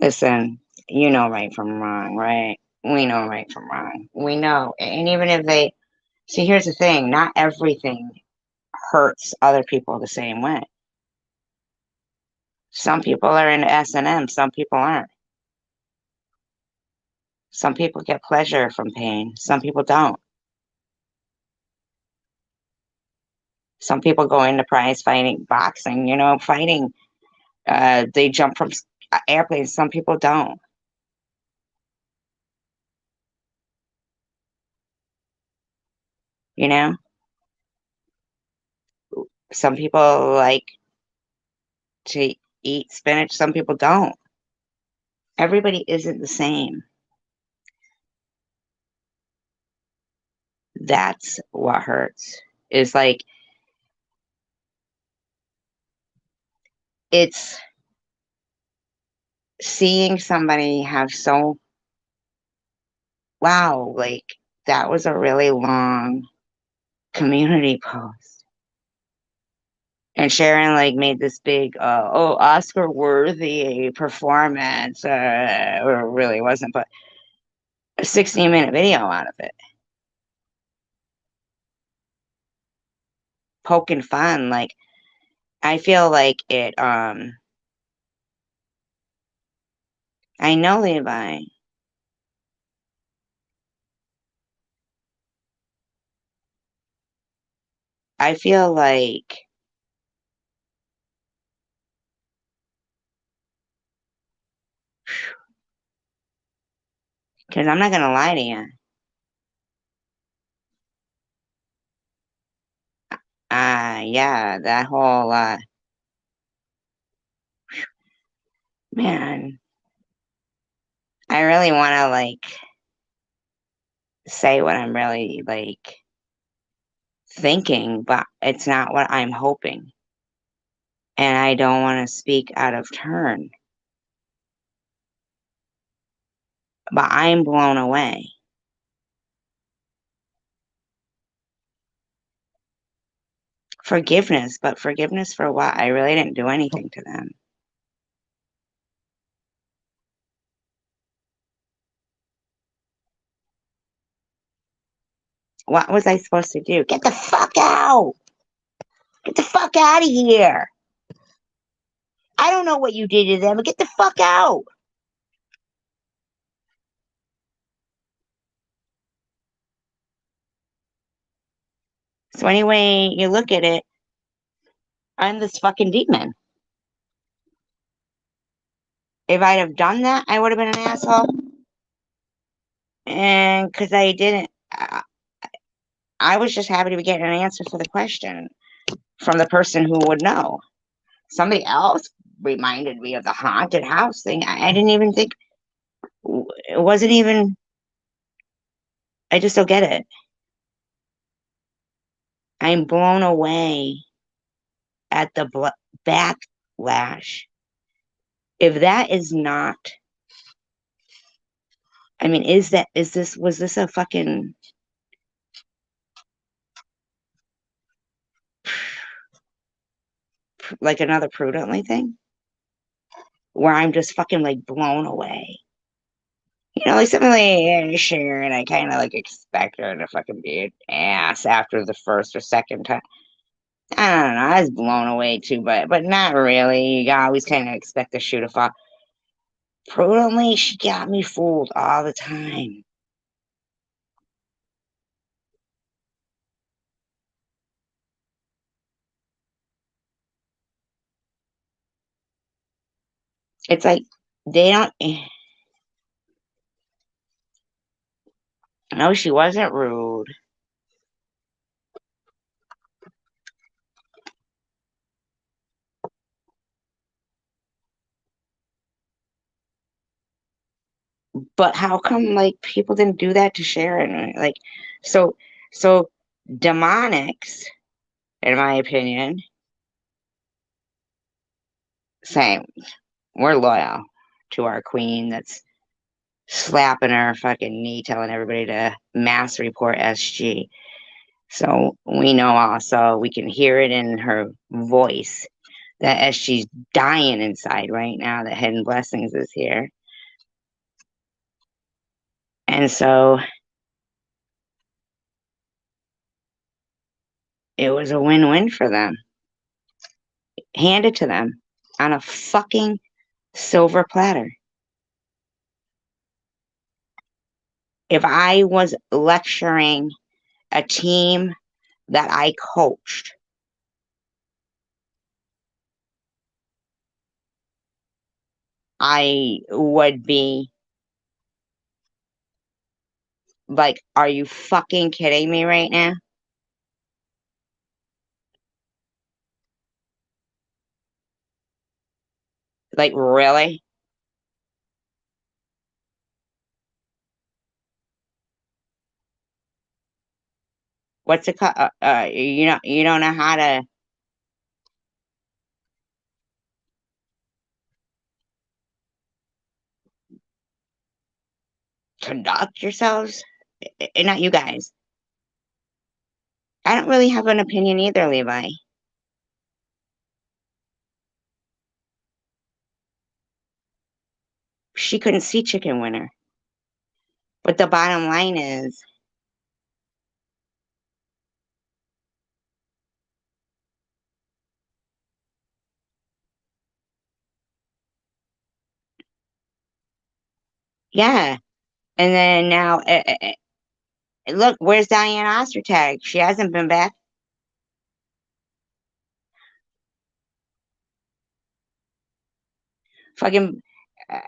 Listen, you know right from wrong, right? We know right from wrong. We know. And even if they see, here's the thing, not everything hurts other people the same way. Some people are into S&M, some people aren't. Some people get pleasure from pain, some people don't. Some people go into prize fighting, boxing, fighting. They jump from airplanes, some people don't. You know, some people like to eat spinach, some people don't. Everybody isn't the same. That's what hurts. Is like, it's seeing somebody have so, wow, like that was a really long community post. And Sharon like made this big, Oscar worthy performance, or it really wasn't, but a 16-minute video out of it. Poking fun. Like, I feel like it, I know, Levi. I feel like, because I'm not going to lie to you. Yeah, that whole, man, I really want to like say what I'm really like thinking, but it's not what I'm hoping. And I don't want to speak out of turn, but I'm blown away. Forgiveness, but forgiveness for what? I really didn't do anything to them. What was I supposed to do? Get the fuck out! Get the fuck out of here! I don't know what you did to them, but get the fuck out! So anyway, you look at it, I'm this fucking demon. If I'd have done that, I would have been an asshole. And because I didn't, I was just happy to be getting an answer for the question from the person who would know. Somebody else reminded me of the haunted house thing. I didn't even think, it wasn't even, I just don't get it. I'm blown away at the backlash. If that is not, I mean, was this a fucking, like another Prudently thing? Where I'm just fucking like blown away. You know, like something like Sharon, I kind of like expect her to fucking be an ass after the first or second time. I don't know. I was blown away too, but not really. You always kind of expect the shoe to fall. Prudently, she got me fooled all the time. It's like they don't. No, she wasn't rude, but how come like people didn't do that to Sharon? Like, so so demonics, in my opinion, same. We're loyal to our queen that's slapping her fucking knee, telling everybody to mass report SG. So we know also, we can hear it in her voice that SG's dying inside right now, that Hidden Blessings is here. And so it was a win-win for them. Hand it to them on a fucking silver platter. If I was lecturing a team that I coached, I would be like, are you fucking kidding me right now? Like, really? What's it called? You don't know how to conduct yourselves? Not you guys. I don't really have an opinion either, Levi. She couldn't see Chicken Winner. But the bottom line is, yeah. And then now, look, where's Diane Ostertag? She hasn't been back. Fucking, uh,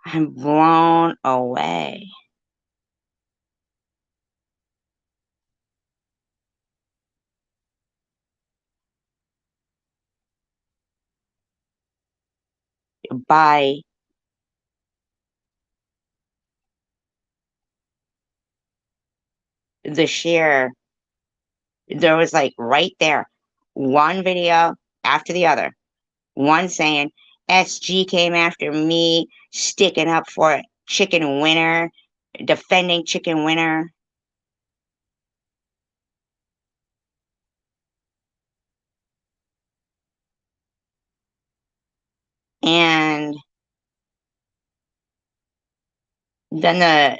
I'm blown away by the sheer. There was like right there, one video after the other. One saying, SG came after me, sticking up for Chicken Winner, defending Chicken Winner. And then the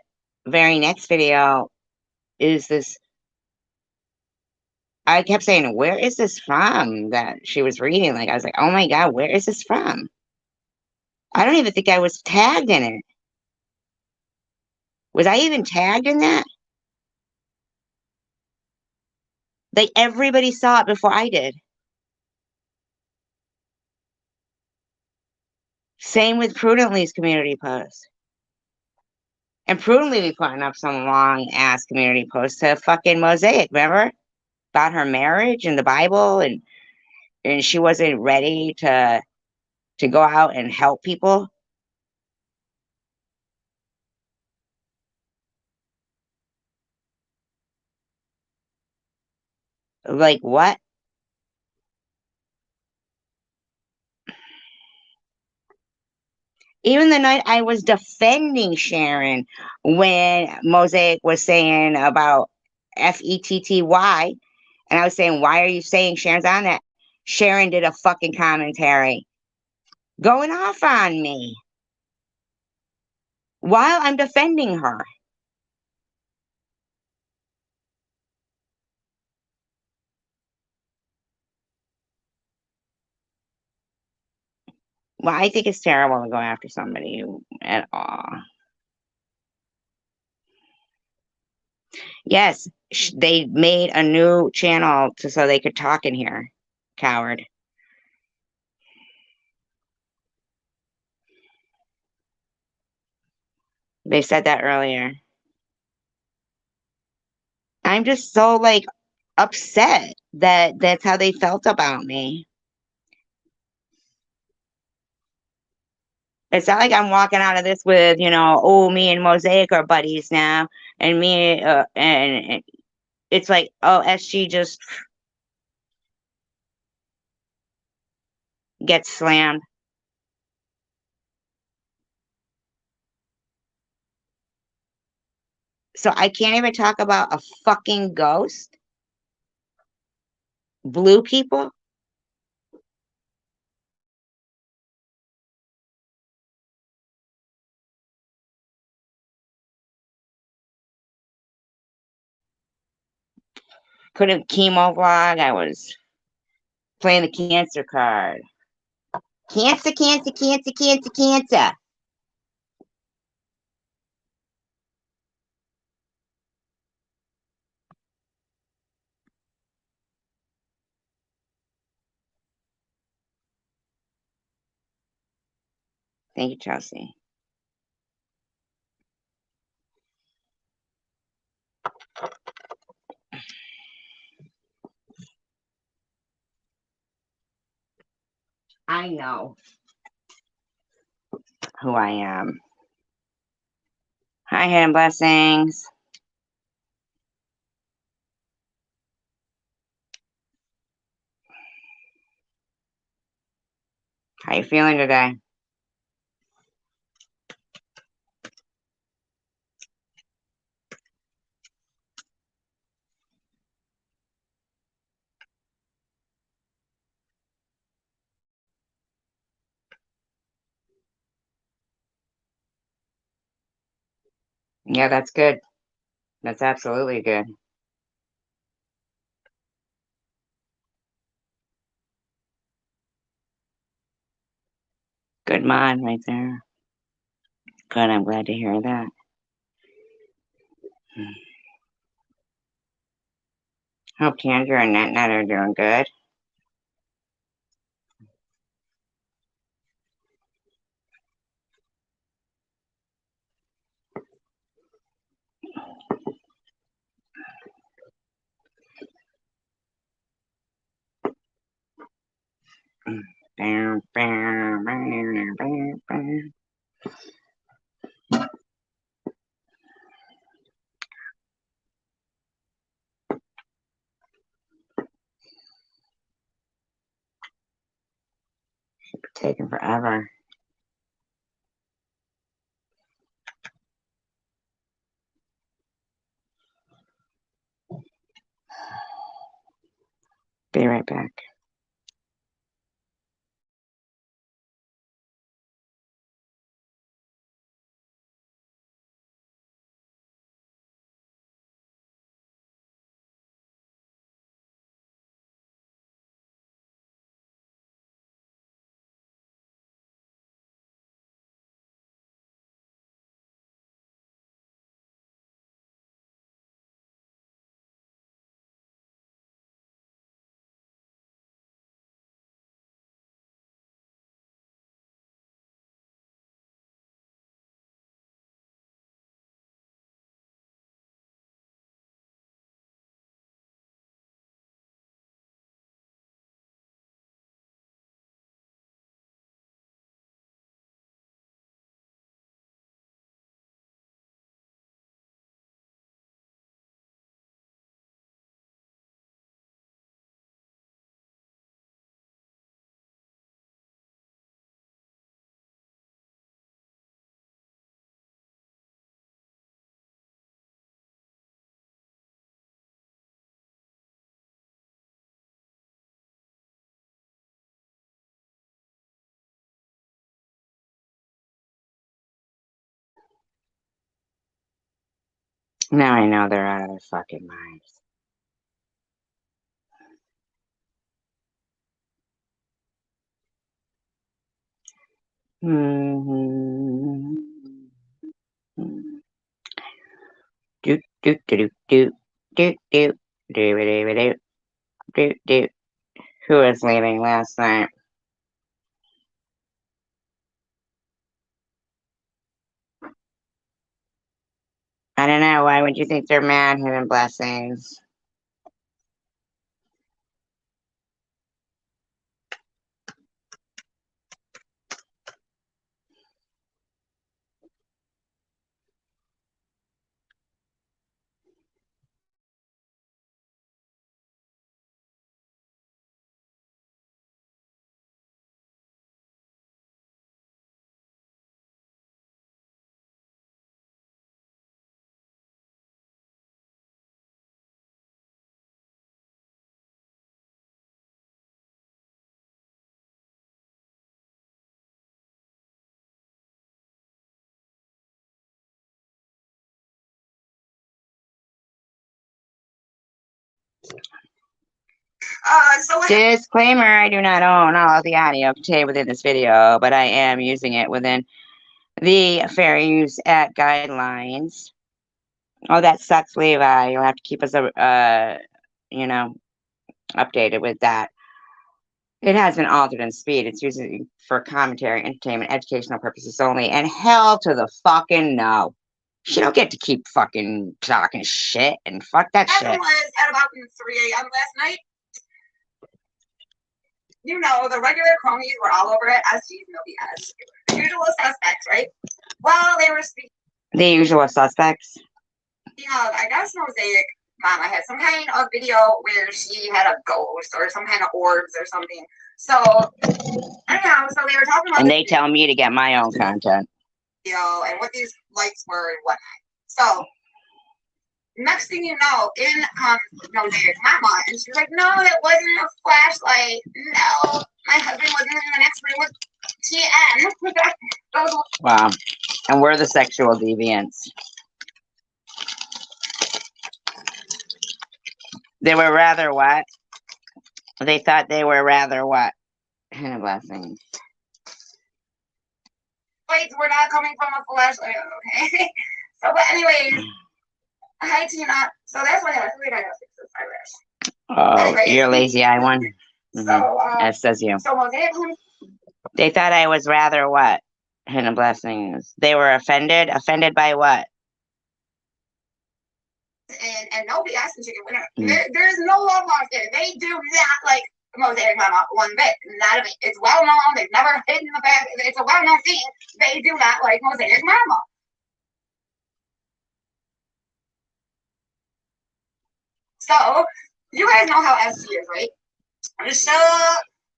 very next video is this. I kept saying, where is this from that she was reading? Like, I was like, oh my God, where is this from? I don't even think I was tagged in it. Was I even tagged in that? Like, everybody saw it before I did. Same with Prudently's community post. And prudently be putting up some long ass community posts to fucking Mosaic, remember? About her marriage and the Bible, and she wasn't ready to go out and help people. Like what? Even the night I was defending Sharon when Mosaic was saying about FETTY, and I was saying, why are you saying Sharon's on that? Sharon did a fucking commentary going off on me while I'm defending her. Well, I think it's terrible to go after somebody at all. Yes, they made a new channel so they could talk in here. Coward. They said that earlier. I'm just so like upset that that's how they felt about me. It's not like I'm walking out of this with, oh, me and Mosaic are buddies now, and me, and it's like, oh, SG just gets slammed. So I can't even talk about a fucking ghost. Blue people. Couldn't chemo vlog. I was playing the cancer card. Cancer, cancer, cancer, cancer, cancer. Thank you, Chelsea. I know who I am. Hi, Hidden Blessings. How you feeling today? Yeah, that's good. That's absolutely good. Good mod right there. Good, I'm glad to hear that. Hope Kendra and NetNet are doing good. Taking forever. Be right back. Now I know they're out of their fucking minds. Do do do do do do do do do do do. Who was leaving last night? I don't know. Why would you think they're mad? Hidden blessings. Disclaimer, I do not own all of the audio contained within this video, but I am using it within the fair use act guidelines. Oh, that sucks, Levi. You'll have to keep us, you know, updated with that. It has been altered in speed. It's used for commentary, entertainment, educational purposes only, and hell to the fucking no. She don't get to keep fucking talking shit and fuck that shit. It was at about 3 a.m. last night. You know, the regular cronies were all over it, as she's no BS. The usual suspects, right? Well, they were speaking. The usual suspects? I guess Mosaic Mama had some kind of video where she had a ghost or some kind of orbs or something. So, anyhow, so they were talking about. And they tell me to get my own content. And what these lights were and whatnot. So, next thing you know, in Mosaic Mama, and she's like, no, it wasn't a flashlight. No, my husband wasn't in the next room with TN. Wow. And we're the sexual deviants. They were rather what? They thought they were rather what? Blessings. Lights were not coming from a flashlight, okay? So, but anyways, hi Tina. So that's what I feel like I gotta fix this eyelash. Oh, anyway, you're lazy eye one. So, as says you. So Mosaic. They thought I was rather what? Hidden blessings. They were offended. Offended by what? And nobody asked the chicken winner. There's no love lost there. They do not like Mosaic Mama one bit. Not a bit. It's well known. They've never hidden the fact. It's a well known thing. They do not like Mosaic Mama. So you guys know how SC is, right?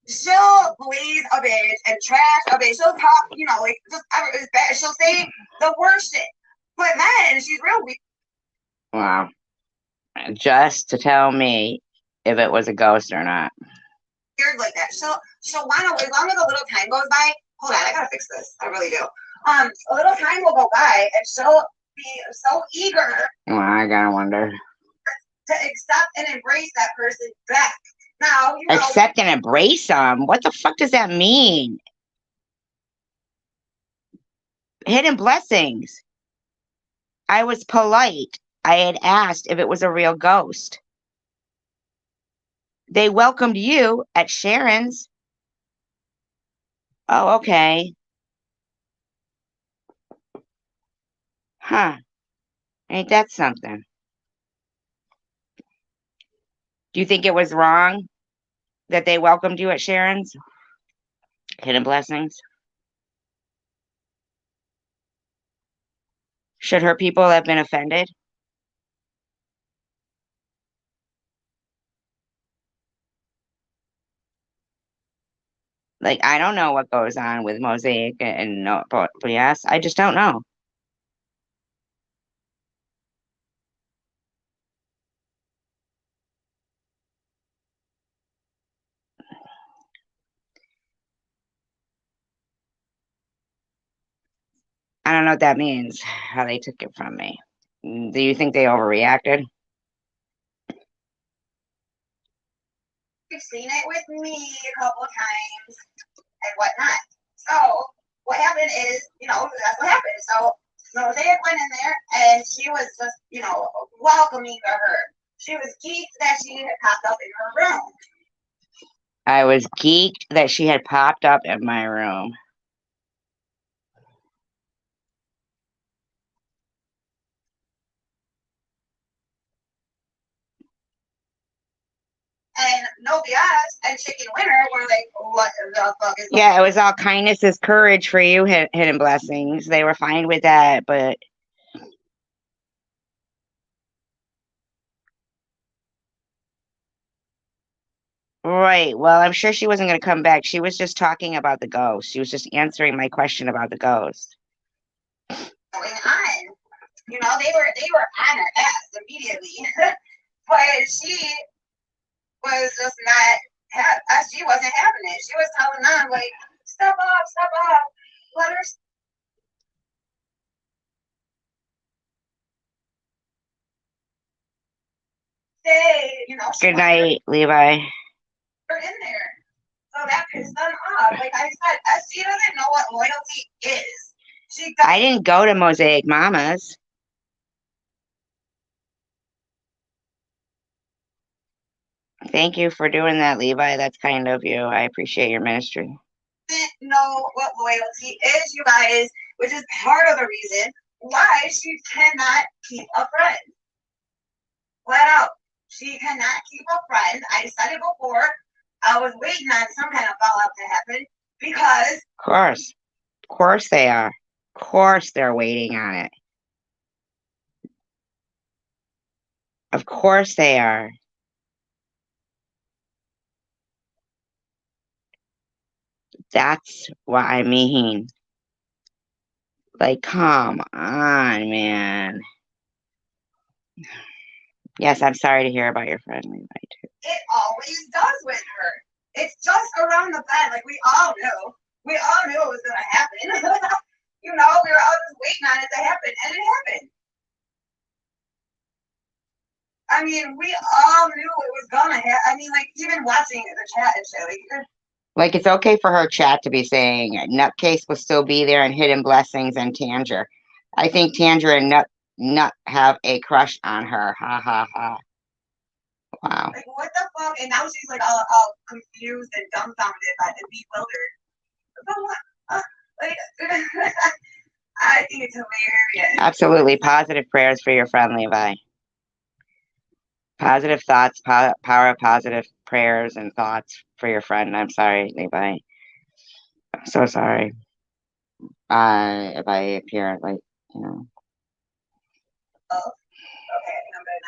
She'll blaze a bitch and trash a bitch. She'll talk, like just it's bad. She'll say the worst shit. But then she's real weak. Wow. Just to tell me if it was a ghost or not. Weird like that. She'll want to, as long as a little time goes by. Hold on, I gotta fix this. I really do. A little time will go by, and she'll be so eager. Well, I gotta wonder. To accept and embrace that person back. Now, accept and embrace them? What the fuck does that mean? Hidden blessings. I was polite. I had asked if it was a real ghost. They welcomed you at Sharon's. Oh, okay. Huh. Ain't that something? Do you think it was wrong that they welcomed you at Sharon's? Hidden blessings. Should her people have been offended? Like, I don't know what goes on with Mosaic and Plea. I just don't know. I don't know what that means, how they took it from me. Do you think they overreacted? You've seen it with me a couple times and whatnot. So what happened is, that's what happened. So Mosaic went in there and she was just, welcoming to her. She was geeked that she had popped up in her room. I was geeked that she had popped up in my room. And no BS and Chicken Winner were like, what the fuck is Yeah, it was all kindness is courage for you, hidden blessings. They were fine with that, but right. Well, I'm sure she wasn't going to come back. She was just talking about the ghost. She was just answering my question about the ghost. going on? They were on her ass immediately. But she was just not, she wasn't having it. She was telling them, like, step up, let her stay, Good night, Levi. in there. So that pissed them off. Like I said, she doesn't know what loyalty is. I didn't go to Mosaic Mamas. Thank you for doing that, Levi. That's kind of you. I appreciate your ministry. Doesn't know what loyalty is, you guys, which is part of the reason why she cannot keep a friend. Flat out. She cannot keep a friend. I said it before. I was waiting on some kind of fallout to happen because. Of course they are. Of course they're waiting on it. Of course they are. That's what I mean. Like, come on, man. Yes, I'm sorry to hear about your friend, Levi, too. It always does with her. It's just around the bend. Like, we all knew. We all knew it was going to happen. We were all just waiting on it to happen, and it happened. I mean, we all knew it was going to happen. I mean, like, even watching the chat and shit, like, it's okay for her chat to be saying Nutcase will still be there and Hidden Blessings and Tanger. I think Tanger and Nut have a crush on her. Ha ha ha. Wow. Like, what the fuck? And now she's like all confused and dumbfounded and bewildered. But what? Like, I think it's hilarious. Absolutely. Positive prayers for your friend, Levi. Positive thoughts, power of positive prayers and thoughts for your friend. I'm sorry, Levi. I'm so sorry. If I appear like, Oh, okay, I think I'm better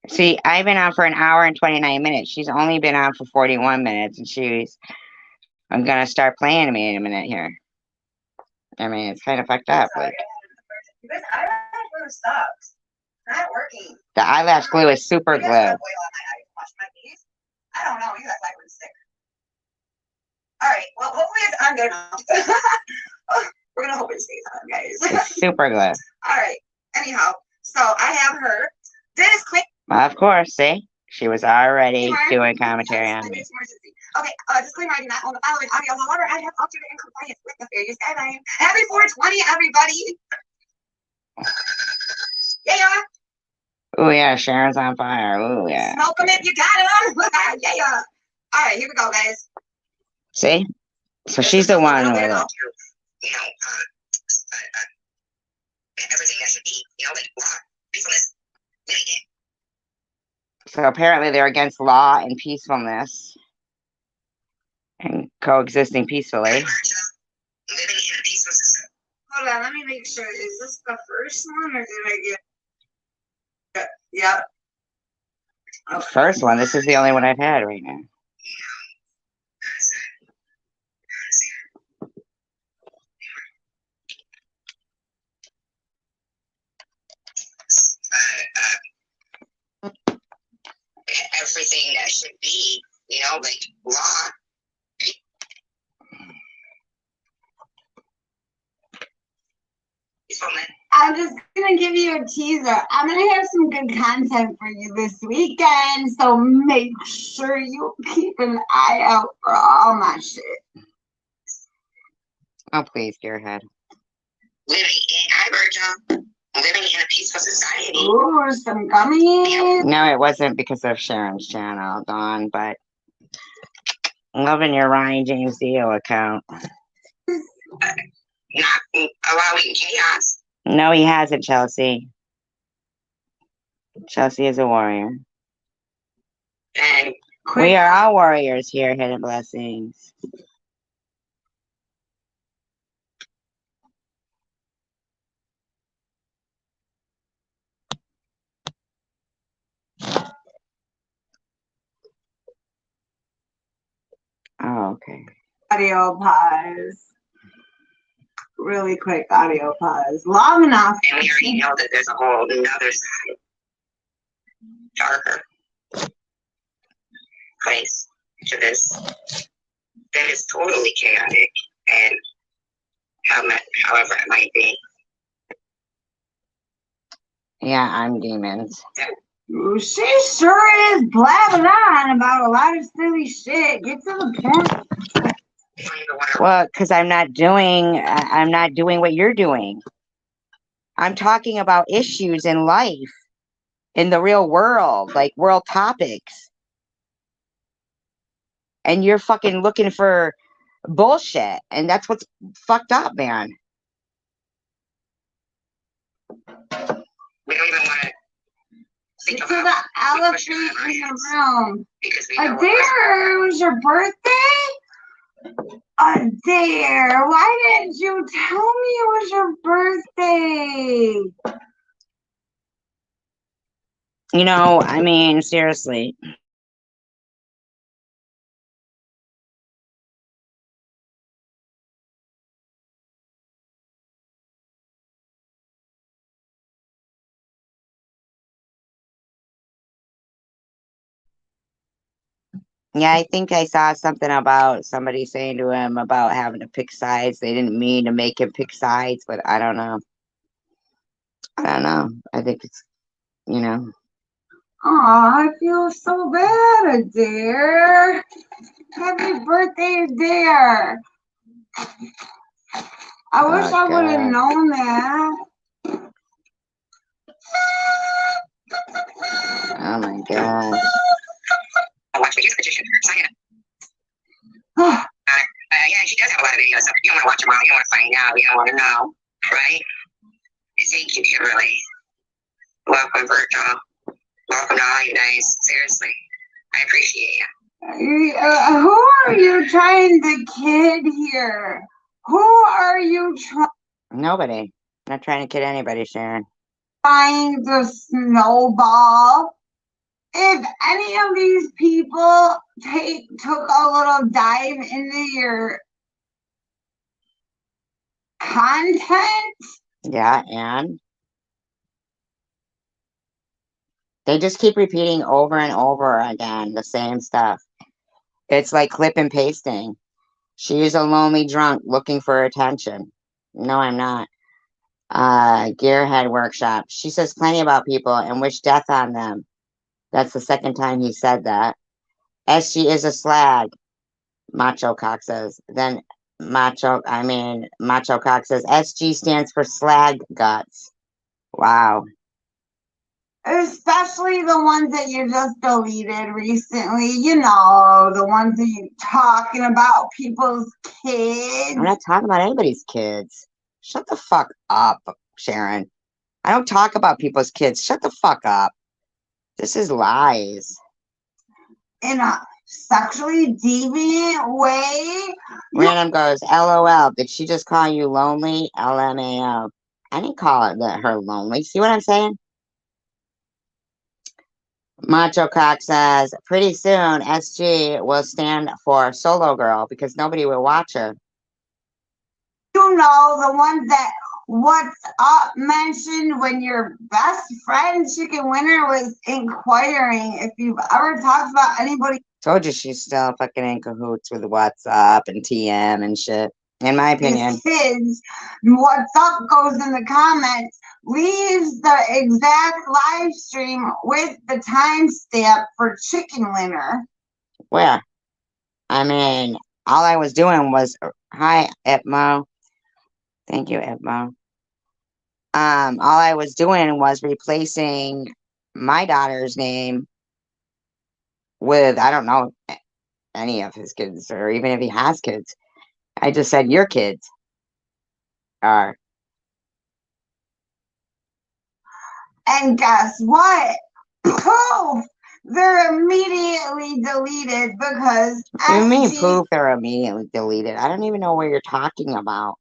now. See, I've been on for an hour and 29 minutes. She's only been on for 41 minutes, and I'm gonna start playing me in a minute here. I mean, it's kind of fucked up. Like, because eyelash glue sucks. Not working. The eyelash glue is super glue. I don't know. You guys like when sick. All right. Well, hopefully it's on good now. We're gonna hope it stays on, guys. It's super glue. All right. Anyhow, so I have her. Dennis Quick. Of course, see? She was already doing commentary on me. Okay, disclaimer, I do not own the following audio. However, I have altered it in compliance with the fair use guidelines. Happy 420, everybody! Yeah! Oh yeah, Sharon's on fire. Oh yeah. Smoke them if you got them! Yeah! Alright, here we go, guys. See? So she's the one with it. Everything that should be, like law, peacefulness, So apparently they're against law and peacefulness and coexisting peacefully. Living in a peaceful system. Hold on, let me make sure. Is this the first one or did I get? Yeah. The first one. This is the only one I've had right now. Everything that should be, like law. I'm just gonna give you a teaser. I'm gonna have some good content for you this weekend, so make sure you keep an eye out for all my shit. Oh, please, Gearhead. Living in a peaceful society. Ooh, some gummies. No, it wasn't because of Sharon's channel, Dawn, but loving your Ryan James Dio account. Not allowing chaos. No, he hasn't, Chelsea. Chelsea is a warrior. And we are all warriors here, Hidden Blessings. Oh, okay. Audio pause. Really quick audio pause. Long enough. And we already know that there's a whole another side. Darker place to this that is totally chaotic and however it might be. Yeah, I'm demons. She sure is blabbing on about a lot of silly shit. Get to the point. Well, because I'm not doing what you're doing. I'm talking about issues in life, in the real world, like world topics. And you're fucking looking for bullshit, and that's what's fucked up, man. We don't even want to think about the elephant in the room. Adair, it was your birthday? Adair, why didn't you tell me it was your birthday? You know, I mean, seriously. Yeah, I think I saw something about somebody saying to him about having to pick sides. They didn't mean to make him pick sides, but I don't know. I think it's, you know. Oh, I feel so bad, Adair. Happy birthday, Adair. I wish I would have known that. Oh my god. Watch me use magician. Yeah, she does have a lot of videos. So you don't want to watch them all. You don't want to find out. You don't want to know. Right? Thank you, Kimberly. Welcome, Virgil. Welcome to all you guys. Seriously. I appreciate you. Who are you trying to kid here? Who are you trying? Nobody. I'm not trying to kid anybody, Sharon. Trying to snowball. If any of these people took a little dive into your content. Yeah, and they just keep repeating over and over again the same stuff. It's like clip and pasting. She is a lonely drunk looking for attention. No, I'm not. Gearhead Workshop. She says plenty about people and wish death on them. That's the second time he said that. SG is a slag, Macho Cock says. Then Macho Cock says SG stands for slag guts. Wow. Especially the ones that you just deleted recently. You know, the ones that you talking about people's kids. I'm not talking about anybody's kids. Shut the fuck up, Sharon. I don't talk about people's kids. Shut the fuck up. This is lies. In a sexually deviant way. Random goes, LOL. Did she just call you lonely? LMAO. I didn't call her lonely. See what I'm saying? Macho Cock says, pretty soon SG will stand for solo girl because nobody will watch her. You know, the ones that What's Up mentioned when your best friend Chicken Winner was inquiring if you've ever talked about anybody. Told you she's still fucking in cahoots with What's Up and TM and shit. In my opinion. Kids, what's up goes in the comments, leaves the exact live stream with the timestamp for chicken winner. Where? I mean, all I was doing was, hi, Ipmo. Thank you, Ipmo. All I was doing was replacing my daughter's name with, I don't know any of his kids, or even if he has kids. I just said your kids are. And guess what? Poof! They're immediately deleted because What do you mean poof, they're immediately deleted? I don't even know what you're talking about.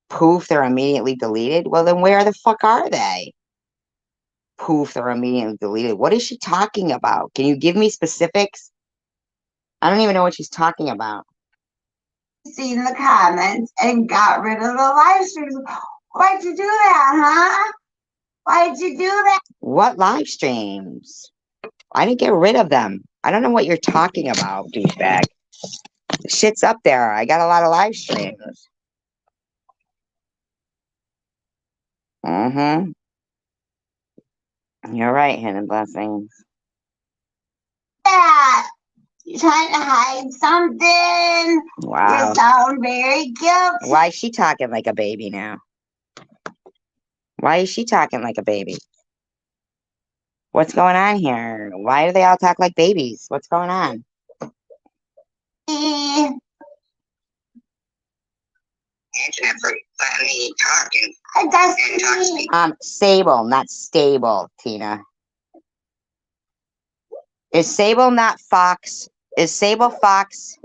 Poof, they're immediately deleted? Well, then where the fuck are they? Poof, they're immediately deleted. What is she talking about? Can you give me specifics? I don't even know what she's talking about. Seen the comments and got rid of the live streams. Why'd you do that, huh? Why'd you do that? What live streams? I didn't get rid of them. I don't know what you're talking about, douchebag. Shit's up there. I got a lot of live streams. Mm-hmm. You're right, Hidden Blessings. Yeah. You're trying to hide something. Wow. You sound very guilty. Why is she talking like a baby now? Why is she talking like a baby? What's going on here? Why do they all talk like babies? What's going on? Internet for letting me talk and talk to me. Sable, not stable, Tina. Is Sable not Fox? Is Sable Fox?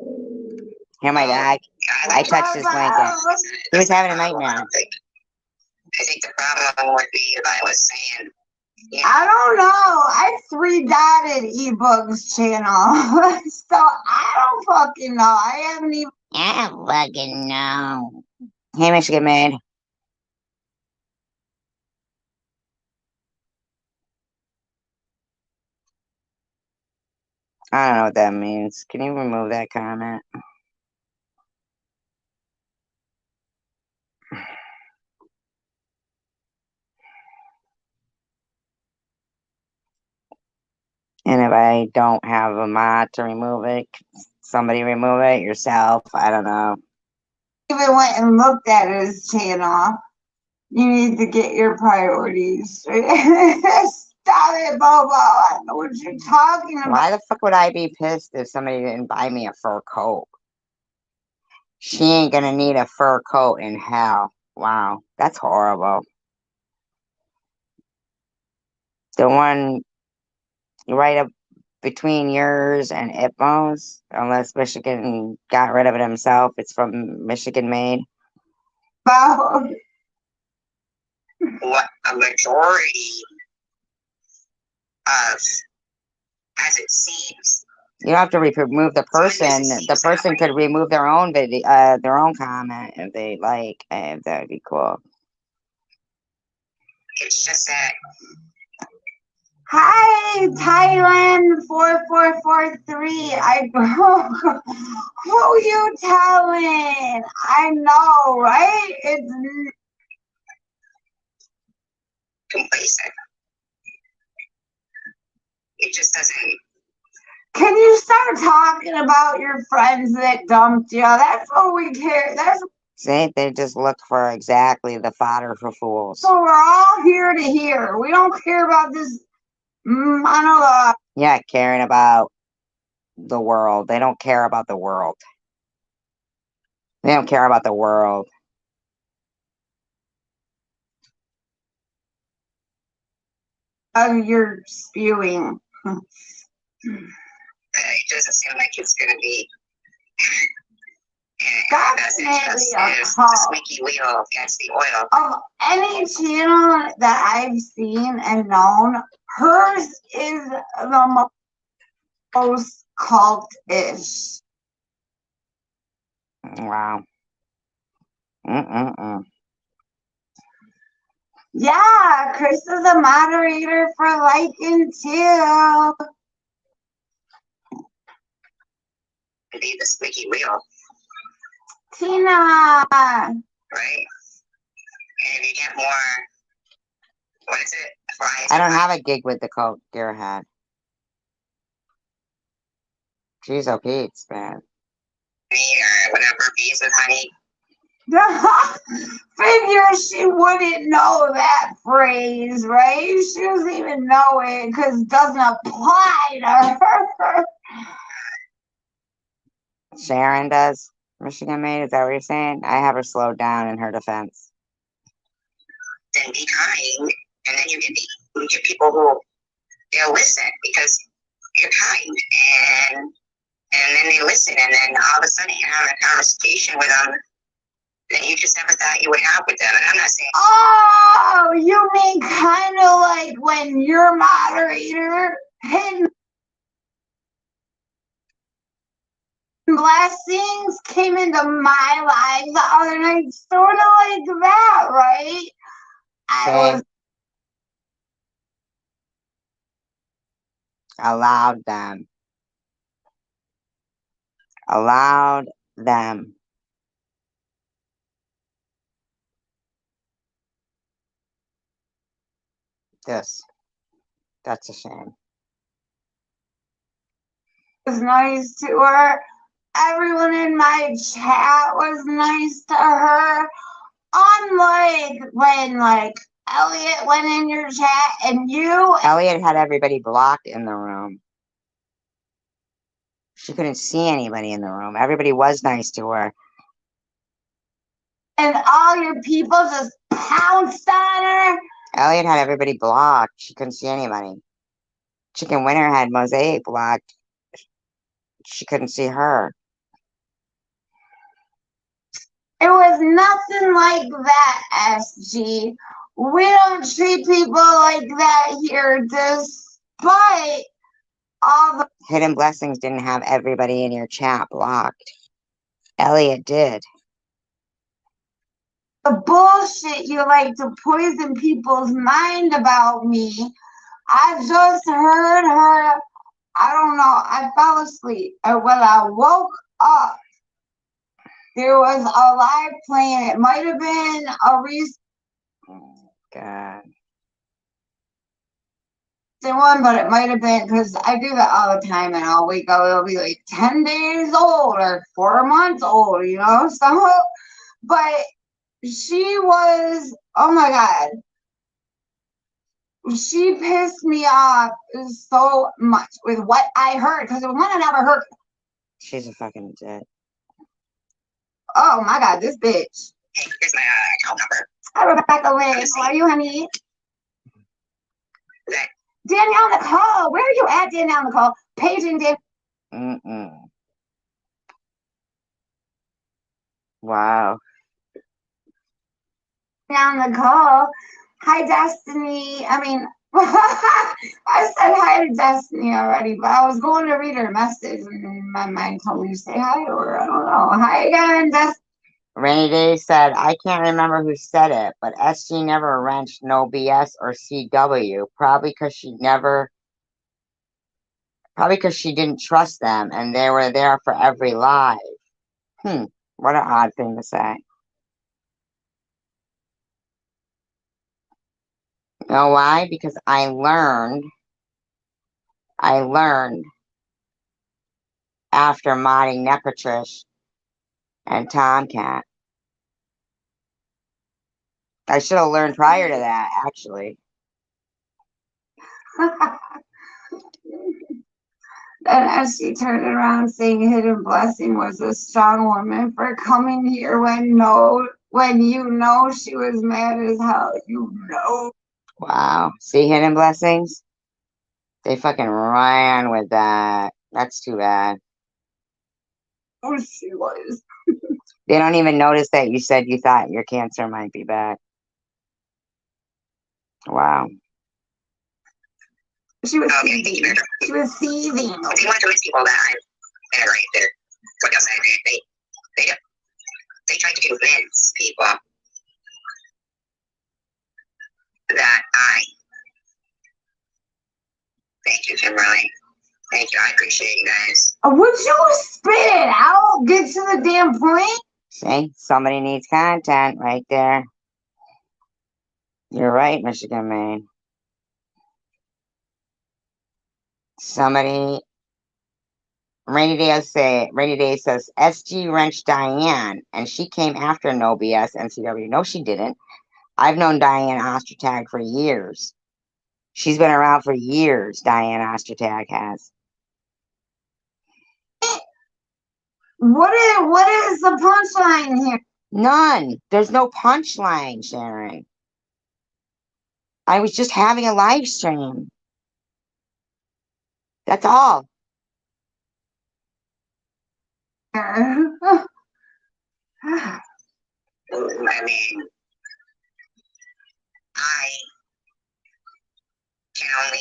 Here, my dog. I touched his blanket. He was having a nightmare. I think the problem would be if I was saying, you know, I don't know. I 3-dotted ebooks channel. So I don't fucking know. I haven't even. I don't fucking know. Hey, Michigan Maid. I don't know what that means. Can you remove that comment? And if I don't have a mod to remove it, somebody remove it yourself. I don't know. Even went and looked at his channel. You need to get your priorities straight. Stop it, Bobo. I know what you're talking about. Why the fuck would I be pissed if somebody didn't buy me a fur coat? She ain't gonna need a fur coat in hell. Wow, that's horrible. The one right up between yours and Ipmo's, unless Michigan got rid of it himself, it's from Michigan Made. Bobo. what a majority of, as it seems, You don't have to remove the person. The person could remove their own video, their own comment if they like. If that would be cool. it's just that Hi, Thailand 4443. Who you telling? I know, right? It's complacent. It just doesn't. Can you start talking about your friends that dumped you? That's what we care. That's See, they just look for exactly the fodder for fools. so we're all here to hear. We don't care about this monologue. Yeah, caring about the world. They don't care about the world. They don't care about the world. You're spewing. It doesn't seem like it's going to be. Definitely a is call. the squeaky wheel against the oil. Of any channel that I've seen and known, hers is the most cult-ish. Wow. Yeah, Chris is a moderator for liking too. Be the squeaky wheel. Tina. right? And if you get more, what is it? I don't have a gig with the coke, Gearhead. Jeez, oh Pete's, man. Or whatever, bees with honey. Figure she wouldn't know that phrase, right? She doesn't even know it because it doesn't apply to her. Sharon does. Michigan made, is that what you're saying? I have her slowed down in her defense. Then be kind, and then you get people who they'll listen because you're kind, and then they listen, and then all of a sudden you have a conversation with them that you just never thought you would have with them. And I'm not saying. Oh, you mean kind of like when your moderator hidden blessings came into my life the other night, sort of like that, right? I was allowed them. Allowed them. This. That's a shame. Was nice to her. Everyone in my chat was nice to her. Unlike when Elliot went in your chat and you. Elliot had everybody blocked in the room. She couldn't see anybody in the room. Everybody was nice to her. And all your people just pounced on her. Elliot had everybody blocked. She couldn't see anybody. Chicken Winner had Mosaic blocked. She couldn't see her. It was nothing like that, SG. We don't treat people like that here, despite all the Hidden Blessings didn't have everybody in your chat blocked. Elliot did. the bullshit you like to poison people's mind about me. I just heard her. I don't know. I fell asleep. And when I woke up, there was a live playing. It might have been a recent God. one, but it might have been because I do that all the time, and I'll wake up. It'll be like 10 days old or 4 months old, you know. So, but she was. Oh my God. She pissed me off so much with what I heard because it was one I never heard. She's a fucking jet. Oh my God, this bitch. Here's my account number. Hi, Rebecca Lynn. How are you, honey? That Danielle Nicole. Where are you at, Danielle Nicole? Paging Dan. Wow. Danielle Nicole. Hi, Destiny. I mean, I said hi to Destiny already, but I was going to read her message, and my mind told me to say hi to her. I don't know. Hi again, Destiny. Rainy Day said, I can't remember who said it, but SG never wrenched No BS or CW, probably because she didn't trust them and they were there for every live. What an odd thing to say. You know why? Because I learned after modding Nepatrish and Tomcat. I should have learned prior to that, actually. And as she turned around saying Hidden Blessing was a strong woman for coming here when you know she was mad as hell, you know. Wow. See Hidden Blessings? They fucking ran with that. That's too bad. Oh, she was. They don't even notice that you said you thought your cancer might be back. Wow. She was seething. She was seething. They want to convince people that I'm right there. What else they try to convince people that thank you, Kimberly. Thank you. I appreciate you guys. Would you spit it out? Get to the damn point. See, somebody needs content right there. You're right, Michigan Maine. Somebody, Rainy Day says, SG wrenched Diane, and she came after No BS NCW. No, she didn't. I've known Diane Ostertag for years. She's been around for years, Diane Ostertag has. What is the punchline here? None. There's no punchline, Sharon. I was just having a live stream. That's all. I mean, I can only,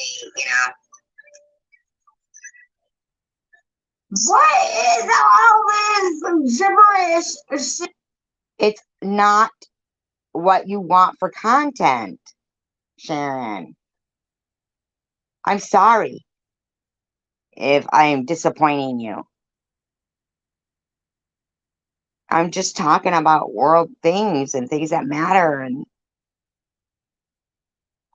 What is all this gibberish? It's not what you want for content, Sharon. I'm sorry if I am disappointing you. I'm just talking about world things and things that matter and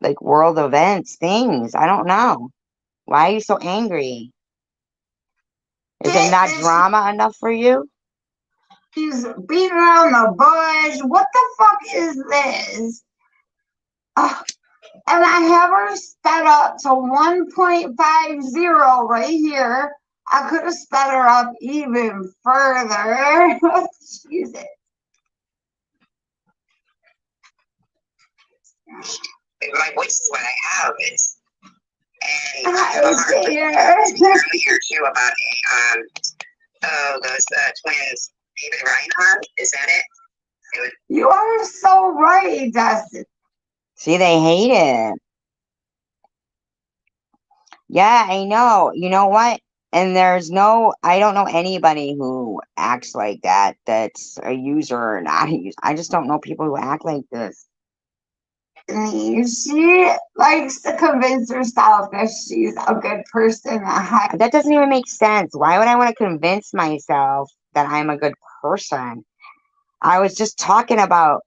like world events, things. I don't know. Why are you so angry? Is it not drama enough for you? He's beating around the bush. What the fuck is this? And I have her sped up to 1.50 right here. I could have sped her up even further. Jesus. my voice is what I have. And earlier too about those twins, David Reinhardt. Is that it? You are so right, Dustin. See, they hate it. Yeah, I know. You know what? And I don't know anybody who acts like that, that's a user or not a user. I just don't know people who act like this. She likes to convince herself that she's a good person. That doesn't even make sense. Why would I want to convince myself that I'm a good person? I was just talking about,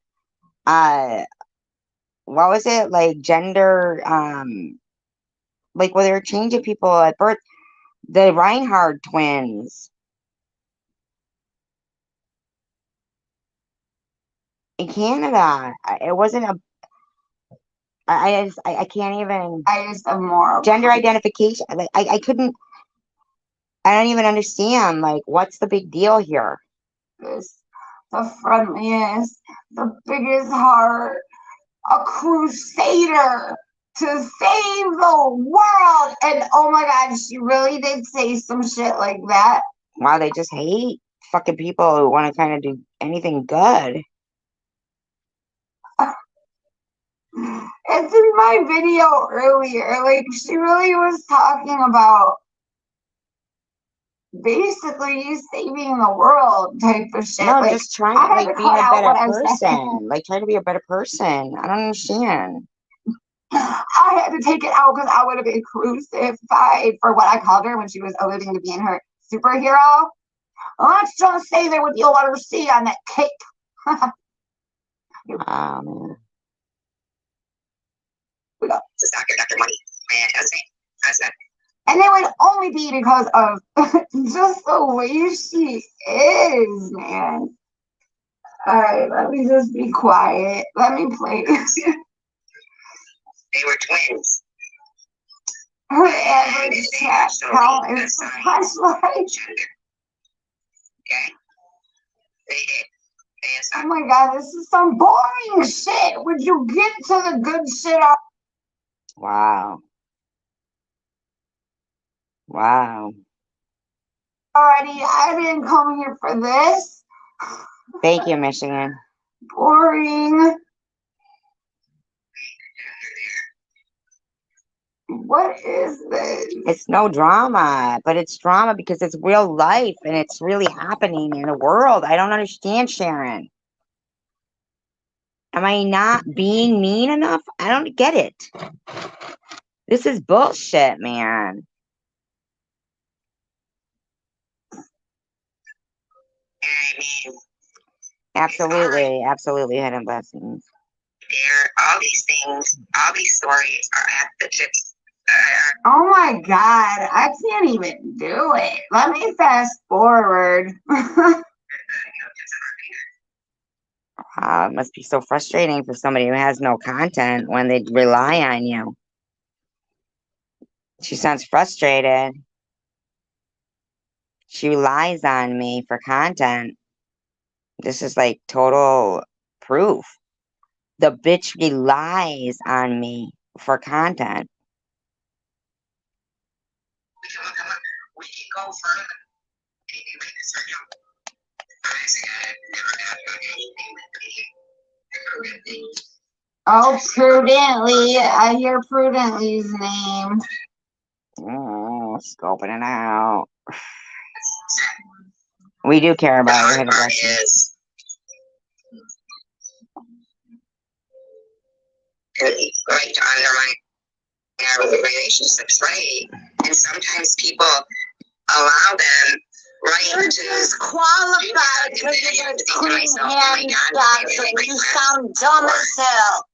what was it? Like gender, like where they're changing people at birth. The Reinhardt twins. In Canada. It wasn't a. I can't even. I just have more gender identification. I couldn't. I don't even understand. Like, what's the big deal here? The friendliest, the biggest heart, a crusader to save the world. And oh my God, she really did say some shit like that. Wow, they just hate fucking people who want to kind of do anything good. It's in my video earlier. Like, she really was talking about basically saving the world type of shit. No, like, just trying to like be a better person. Like, trying to be a better person. I don't understand. I had to take it out because I would have been crucified for what I called her when she was alluding to being her superhero. Let's just say there would be a letter C on that cape. Man. We go. Just Dr. Money. Man, that's that. And it would only be because of just the way she is, man. All right, let me just be quiet. Let me play. They were twins. Her average cat count is flashlight. Okay. They did. Oh my God, this is some boring shit. Would you get to the good shit? Wow. Wow. Alrighty, I didn't come here for this. Thank you, Michigan. Boring. What is this? It's no drama, but it's drama because it's real life and it's really happening in the world. I don't understand, Sharon. Am I not being mean enough? I don't get it. This is bullshit, man. I mean, Absolutely, absolutely hidden blessings. There, all these things, all these stories are at the tips. Oh my God, I can't even do it. Let me fast forward. Wow, it must be so frustrating for somebody who has no content when they rely on you. She sounds frustrated. She relies on me for content. This is like total proof. The bitch relies on me for content. We can go further. Anyway, this I know. I said I never got anything with me. Oh, prudently. I hear prudently's name. Oh, scoping it out. We do care about your hidden blessings. Like to undermine our relationships, right? And sometimes people allow them right to qualified because you're clean hand doctor. You sound dumb as hell.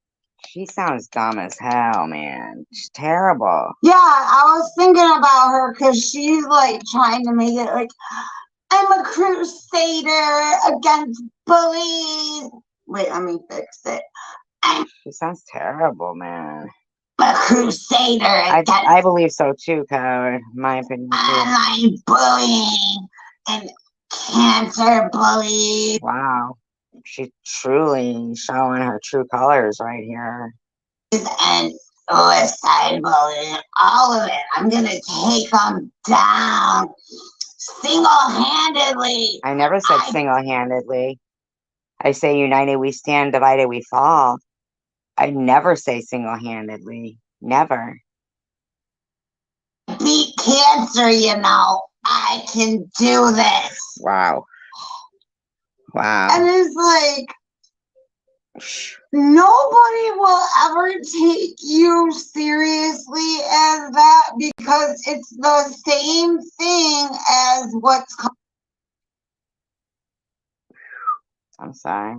She sounds dumb as hell, man. She's terrible. Yeah, I was thinking about her because she's like trying to make it like I'm a crusader against bullies. Wait, let me fix it. She sounds terrible, man. I'm a crusader against I believe so too, Coward. My opinion too. online bullying and cancer bullying. Wow. She's truly showing her true colors right here. And suicide bullying, all of it. I'm gonna take them down single-handedly. I never said single-handedly. I say united we stand, divided we fall. I never say single-handedly. Never. Beat cancer, you know. I can do this. Wow. Wow. And it's like nobody will ever take you seriously as that because it's the same thing as what's I'm sorry.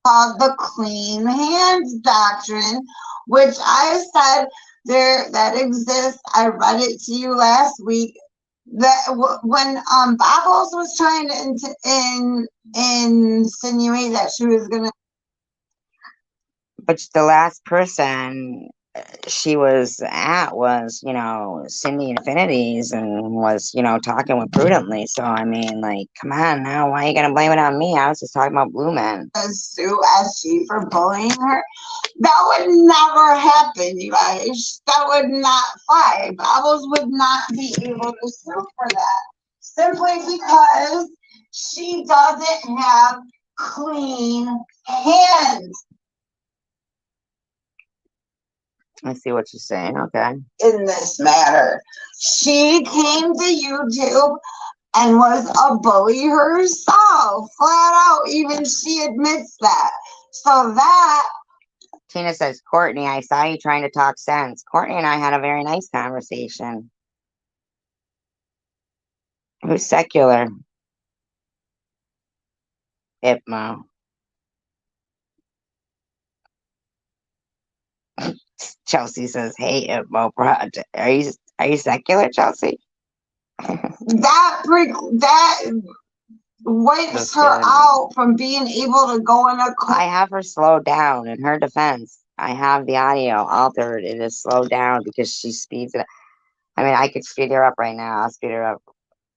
called the clean hands doctrine, which I said that exists. I read it to you last week. That when Babbles was trying to insinuate that she was gonna. But the last person she was at was, Cindy Infinities and was, talking with Prudently. So, I mean, like, come on now. Why are you going to blame it on me? I was just talking about Blue Men. Sue SG for bullying her. That would never happen, you guys. That would not fly. Babbles would not be able to sue for that. Simply because she doesn't have clean hands. I see what you're saying. Okay. In this matter, she came to YouTube and was a bully herself, flat out. Even she admits that. So that. Tina says, Courtney, I saw you trying to talk sense. Courtney and I had a very nice conversation. Who's secular? Ipmo. Chelsea says, "Hey, Ipmo Project. Are you secular, Chelsea?" that wipes her out from being able to go in a I have her slowed down. In her defense, I have the audio altered. It is slowed down because she speeds it up. I mean, I could speed her up right now. I'll speed her up.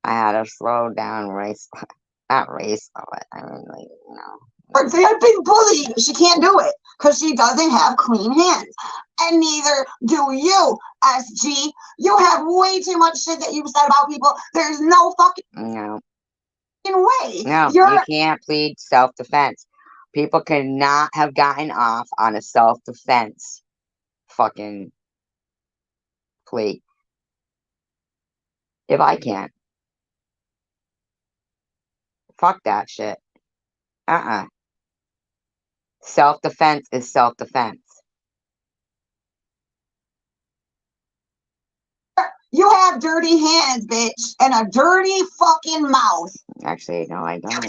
I had her slowed down, not race, but I mean, like, But they have been bullying. She can't do it because she doesn't have clean hands. And neither do you, SG. You have way too much shit that you've said about people. There's no fucking way. No, you can't plead self-defense. People could not have gotten off on a self-defense fucking plea. If I can't. Fuck that shit. Self-defense is self-defense. You have dirty hands, bitch, and a dirty fucking mouth. Actually, no, I don't.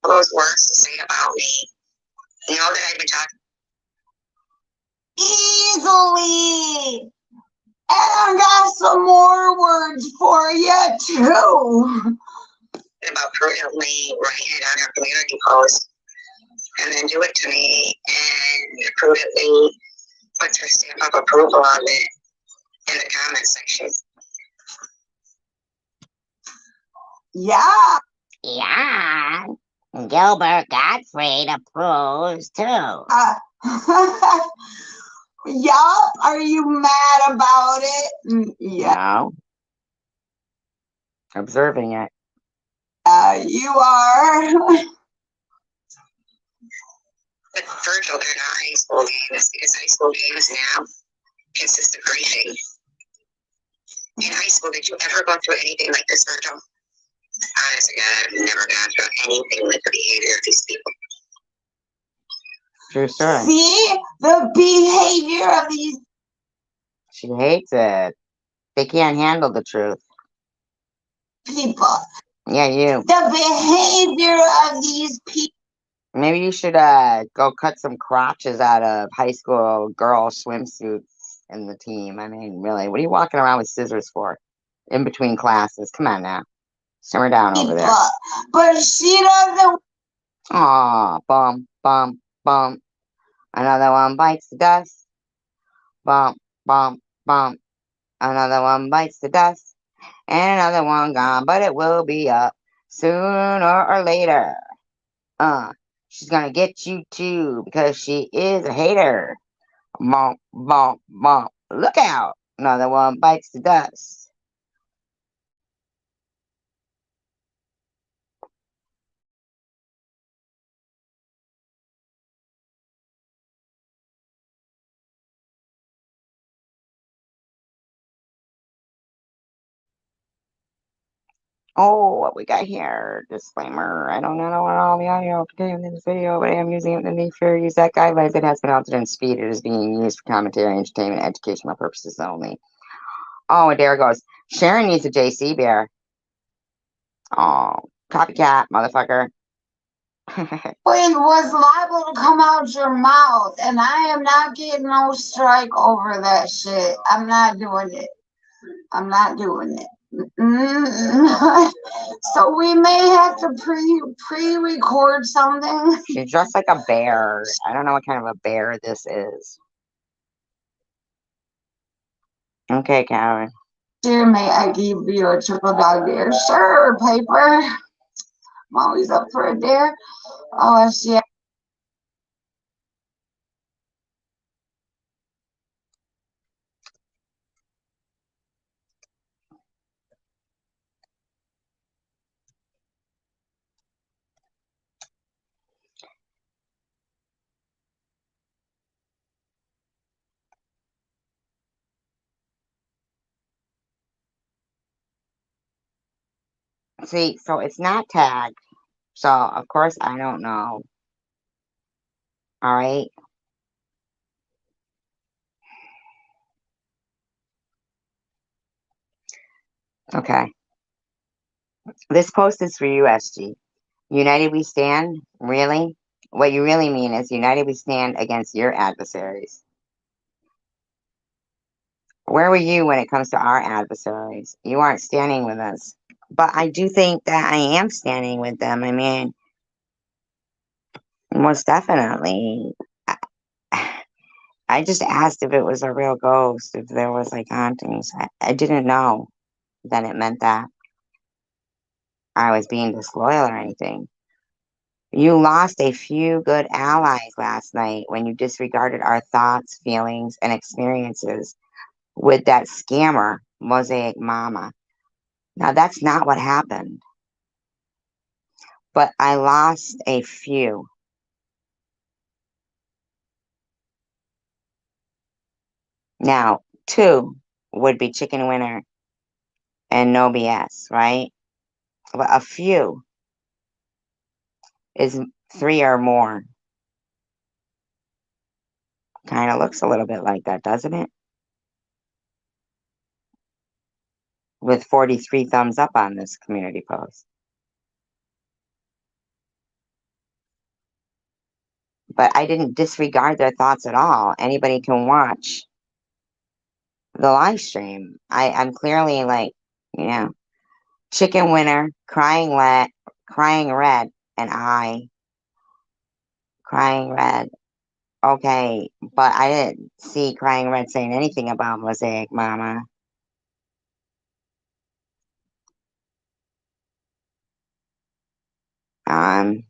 those words to say about me. You know that I've been talking Easily. And I got some more words for you too. about prudently writing it on our community post, and then do it to me, and prudently puts her stamp of approval on it in the comment section. Yeah. Yeah. Gilbert Gottfried approves too. Yup. Are you mad about it? Yeah. No. Observing it. You are. But Virgil, they're not high school games, because high school games now consist of griefing. In high school, did you ever go through anything like this, Virgil? Honestly, God, I've never gone through anything with the behavior of these people. True story. See the behavior of these She hates it. They can't handle the truth. people. Yeah, you. The behavior of these people. Maybe you should go cut some crotches out of high school girl swimsuits in the team. I mean, really, what are you walking around with scissors for? In between classes. Come on now. Simmer down over there. But she doesn't. Aw, bum, bum, bum. Another one bites the dust. Bump, bump, bump. Another one bites the dust. And another one gone, but it will be up sooner or later. She's gonna get you too because she is a hater. Bump, bump, bump. Look out. Another one bites the dust. Oh, what we got here? Disclaimer. I don't know what all the audio contained in this video, but I am using it in the fair use that guidelines. It has been altered in speed. It is being used for commentary, entertainment, educational purposes only. Oh, and there it goes. Sharon needs a JC bear. Oh, copycat, motherfucker. Was liable to come out your mouth, and I am not getting no strike over that shit. I'm not doing it. I'm not doing it. So we may have to pre-record something. She's dressed like a bear. I don't know what kind of a bear this is. Okay, Karen. Dear, may I give you a triple dog dare? Sure, paper. I'm always up for a dare. Oh, shit. See, so it's not tagged. So, of course, I don't know. All right. Okay. This post is for you, SG. United we stand? Really? What you really mean is united we stand against your adversaries. Where were you when it comes to our adversaries? You aren't standing with us. But I do think that I am standing with them. I mean, most definitely. I just asked if it was a real ghost, if there was like hauntings. I didn't know that it meant that I was being disloyal or anything. You lost a few good allies last night when you disregarded our thoughts, feelings, and experiences with that scammer, Mosaic Mama. Now, that's not what happened. But I lost a few. Now, two would be Chicken Winner and No BS, right? But a few is three or more. Kind of looks a little bit like that, doesn't it? With 43 thumbs up on this community post. But I didn't disregard their thoughts at all. Anybody can watch the live stream. I'm clearly like, you know, chicken winner, crying wet, crying red, and I crying red. Okay, but I didn't see crying red saying anything about Mosaic Mama. Um,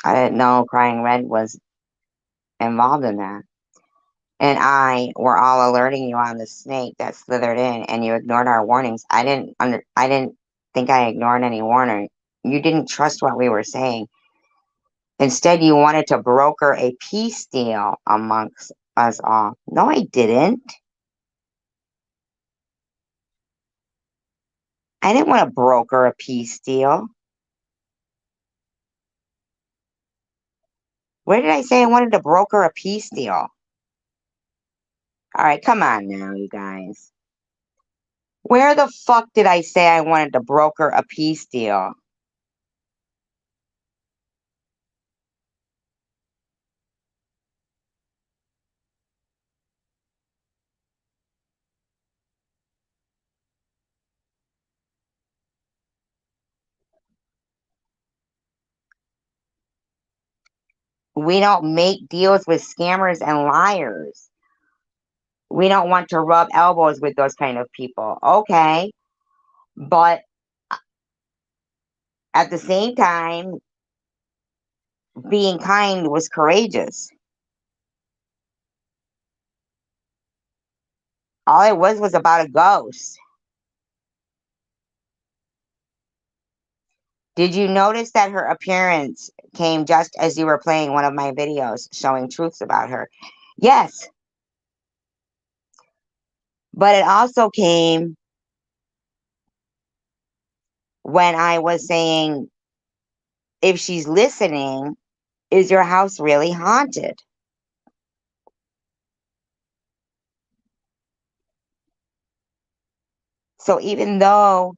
I didn't know crying red was involved in that. And I were all alerting you on the snake that slithered in, and you ignored our warnings. I didn't think I ignored any warning. You didn't trust what we were saying. Instead, you wanted to broker a peace deal amongst us all. No, I didn't. I didn't want to broker a peace deal. Where did I say I wanted to broker a peace deal? All right, come on now, you guys. Where the fuck did I say I wanted to broker a peace deal? We don't make deals with scammers and liars. We don't want to rub elbows with those kind of people. Okay. But at the same time, being kind was courageous. All it was about a ghost. Did you notice that her appearance came just as you were playing one of my videos showing truths about her? Yes. But it also came when I was saying, if she's listening, is your house really haunted? So even though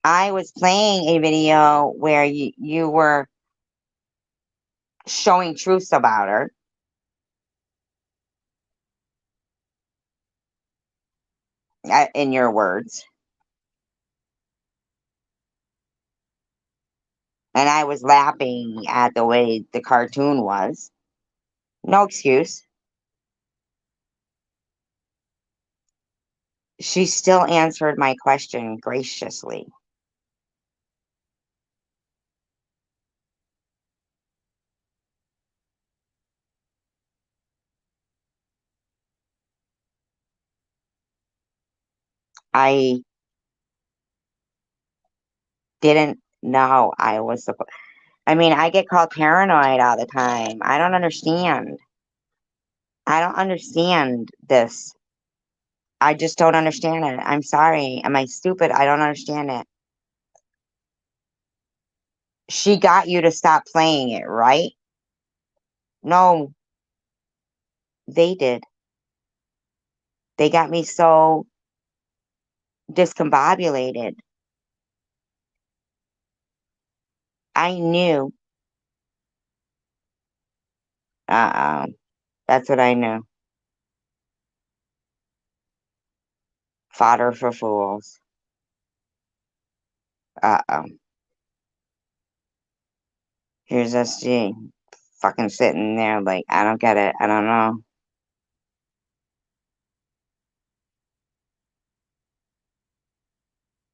I was playing a video where you were showing truths about her, in your words, and I was laughing at the way the cartoon was, no excuse. She still answered my question graciously. I didn't know I was supposed. I mean, I get called paranoid all the time. I don't understand. I don't understand this. I just don't understand it. I'm sorry. Am I stupid? I don't understand it. She got you to stop playing it, right? No, they did. They got me so discombobulated. I knew. That's what I knew. Fodder for fools. Uh-oh. Here's SG. Fucking sitting there like, I don't get it. I don't know.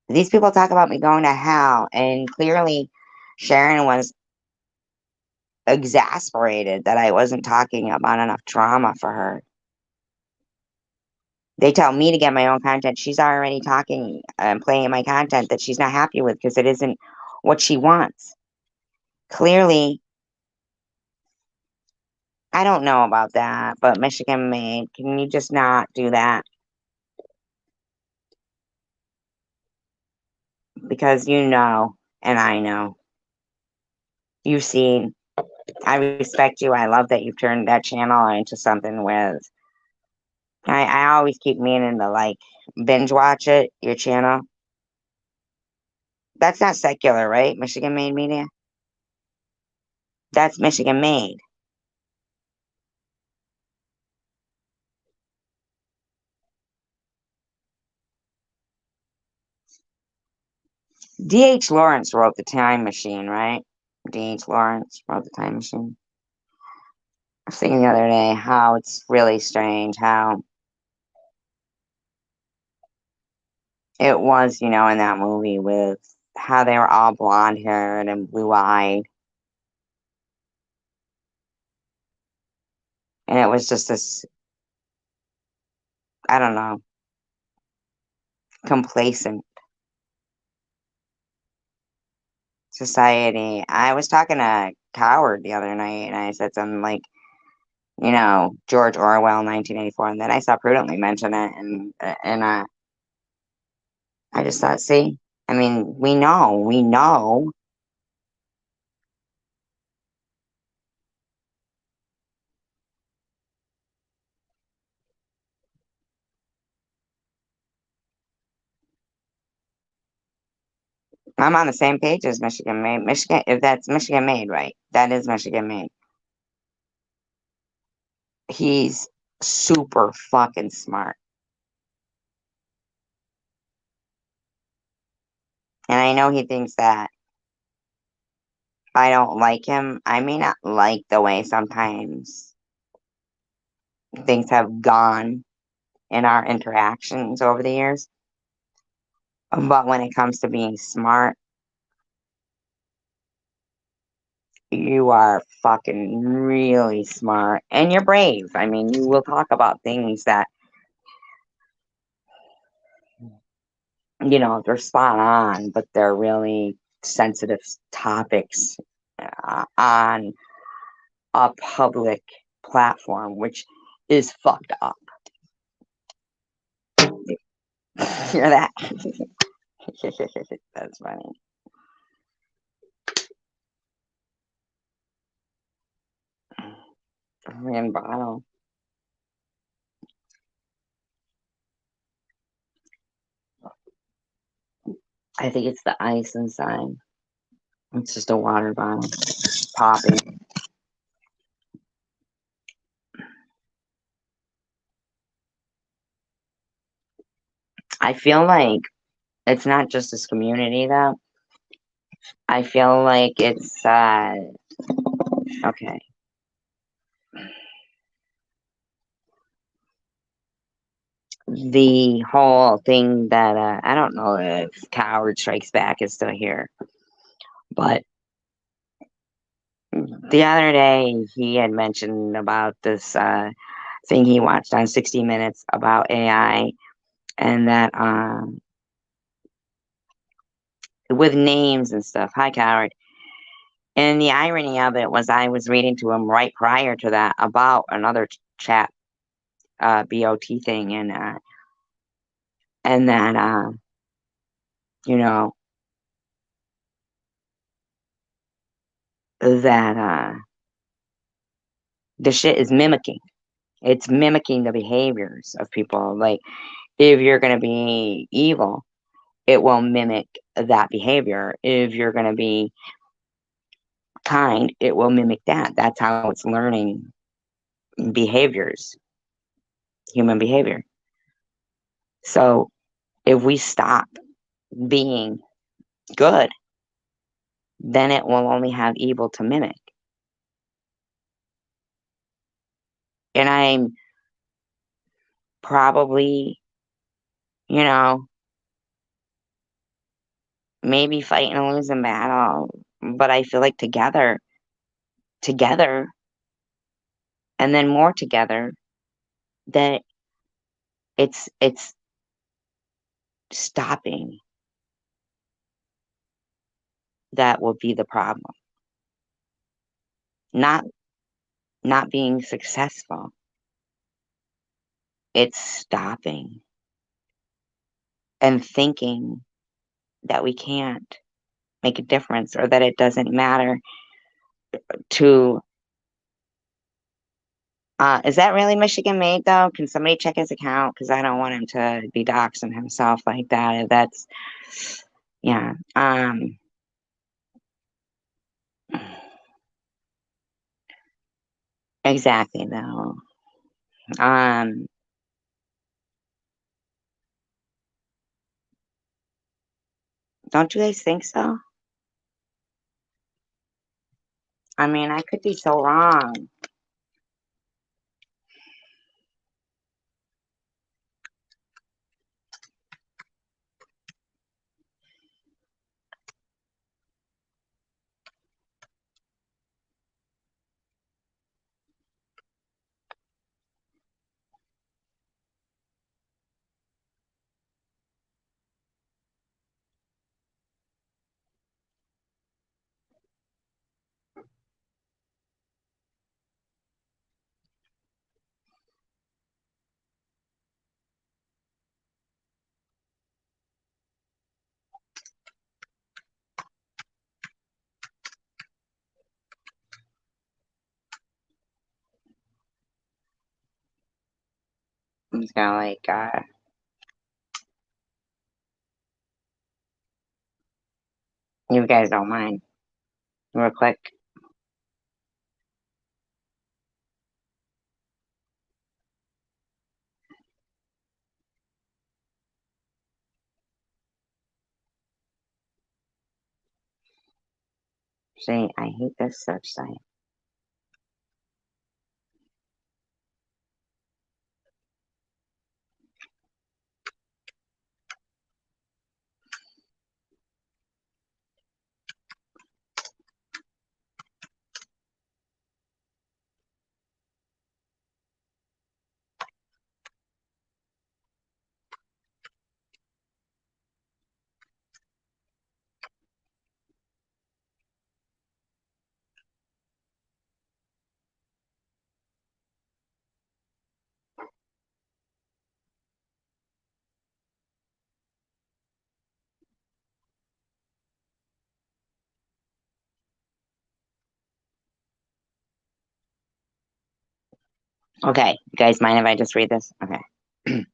These people talk about me going to hell, and clearly Sharon was exasperated that I wasn't talking about enough trauma for her. They tell me to get my own content. She's already talking and playing my content that she's not happy with because it isn't what she wants. Clearly, I don't know about that, but Michigan made, can you just not do that? Because you know, and I know. You've seen. I respect you. I love that you've turned that channel into something with. I always keep meaning to like binge watch it, your channel. That's not secular, right? Michigan Made Media? That's Michigan made. D.H. Lawrence wrote The Time Machine, right? D.H. Lawrence wrote The Time Machine. I was thinking the other day how it's really strange how it was, in that movie with how they were all blonde haired and blue eyed. And it was just this, I don't know, complacent society. I was talking to Coward the other night and I said something like, George Orwell, 1984. And then I saw Prudently mention it. And I just thought, see, I mean, we know. I'm on the same page as Michigan made. Michigan, if that's Michigan made, right? That is Michigan made. He's super fucking smart. And I know he thinks that I don't like him. I may not like the way sometimes things have gone in our interactions over the years. But when it comes to being smart, you are fucking really smart. And you're brave. I mean, you will talk about things that, they're spot on, but they're really sensitive topics on a public platform, which is fucked up. Hear that? That's funny. Korean bottle. I think it's the ice inside. It's just a water bottle. Popping. I feel like it's not just this community though. I feel like it's okay. The whole thing that I don't know if Coward Strikes Back is still here, but the other day he had mentioned about this thing he watched on 60 Minutes about AI and that with names and stuff. Hi, Coward. And the irony of it was I was reading to him right prior to that about another chat BOT thing and that that the shit is mimicking. It's mimicking the behaviors of people. Like if you're gonna be evil, it will mimic that behavior. If you're gonna be kind, it will mimic that. That's how it's learning behaviors, human behavior. So if we stop being good, then it will only have evil to mimic. And I'm probably, maybe fighting a losing battle, but I feel like together, and then more together, that it's stopping that will be the problem. Not being successful. It's stopping and thinking that we can't make a difference or that it doesn't matter to is that really Michigan made though? Can somebody check his account? Because I don't want him to be doxing himself like that. If that's yeah. Exactly, though. Um, don't you guys think so? I mean, I could be so wrong. I'm just gonna you guys don't mind, real quick. See, I hate this search site. Okay, you guys mind if I just read this? Okay.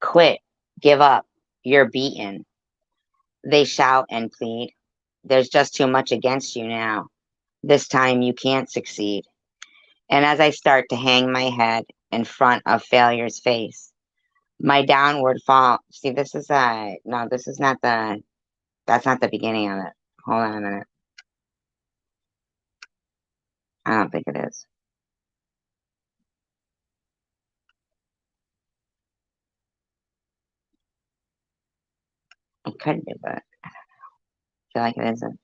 Quit, give up, you're beaten. They shout and plead. There's just too much against you now. This time you can't succeed. And as I start to hang my head in front of failure's face, my downward fall. See, this is no, this is not that's not the beginning of it. Hold on a minute. I don't think it is. It could be, but I feel like it isn't.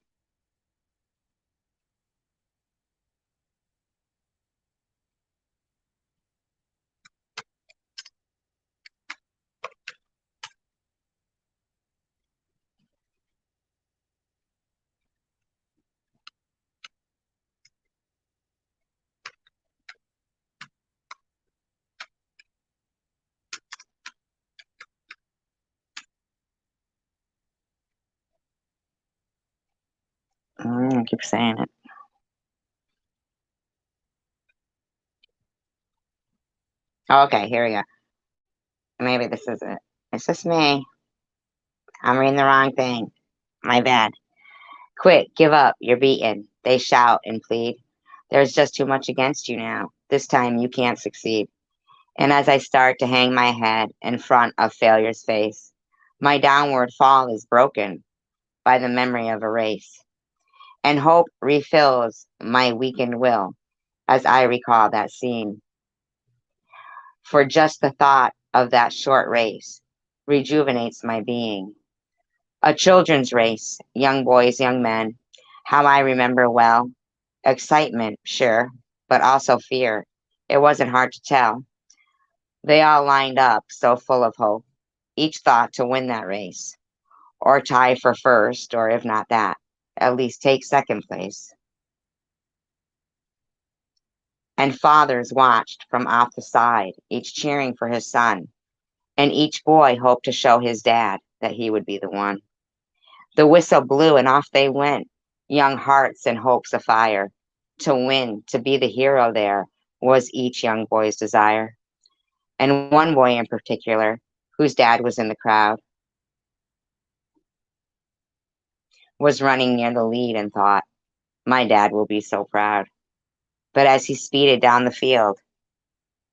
I keep saying it. Okay, here we go. Maybe this is it. It's just me. I'm reading the wrong thing. My bad. Quit, give up, you're beaten. They shout and plead. There's just too much against you now. This time you can't succeed. And as I start to hang my head in front of failure's face, my downward fall is broken by the memory of a race. And hope refills my weakened will as I recall that scene. For just the thought of that short race rejuvenates my being. A children's race, young boys, young men, how I remember well. Excitement, sure, but also fear. It wasn't hard to tell. They all lined up, so full of hope, each thought to win that race, or tie for first, or if not that, at least take second place. And fathers watched from off the side, each cheering for his son, and each boy hoped to show his dad that he would be the one. The whistle blew and off they went, young hearts and hopes afire. To win, to be the hero there, was each young boy's desire. And one boy in particular, whose dad was in the crowd, was running near the lead and thought, my dad will be so proud. But as he speeded down the field,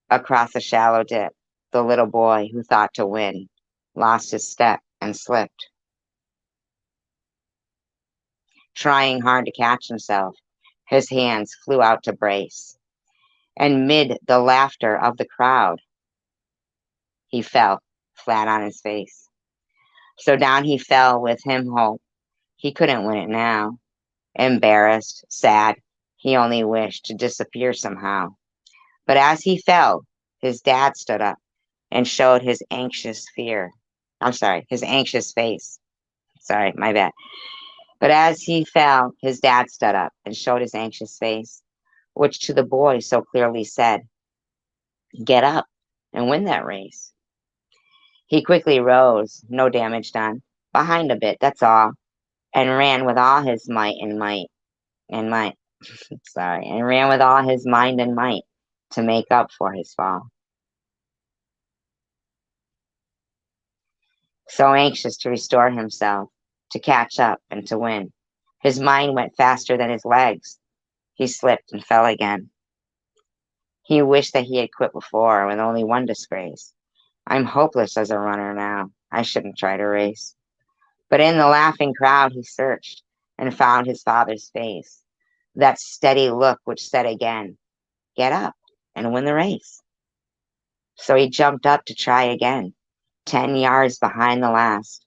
across a shallow dip, the little boy who thought to win lost his step and slipped. Trying hard to catch himself, his hands flew out to brace, and mid the laughter of the crowd, he fell flat on his face. So down he fell with him hope. He couldn't win it now. Embarrassed, sad, he only wished to disappear somehow. But as he fell, his dad stood up and showed his anxious fear. His anxious face. Sorry, my bad. But as he fell, his dad stood up and showed his anxious face, which to the boy so clearly said, "Get up and win that race." He quickly rose, no damage done, behind a bit, that's all, and ran with all his and ran with all his mind and might to make up for his fall. So anxious to restore himself, to catch up and to win, his mind went faster than his legs. He slipped and fell again. He wished that he had quit before with only one disgrace. "I'm hopeless as a runner now. I shouldn't try to race." But in the laughing crowd he searched and found his father's face, that steady look which said again, "Get up and win the race." So he jumped up to try again, 10 yards behind the last.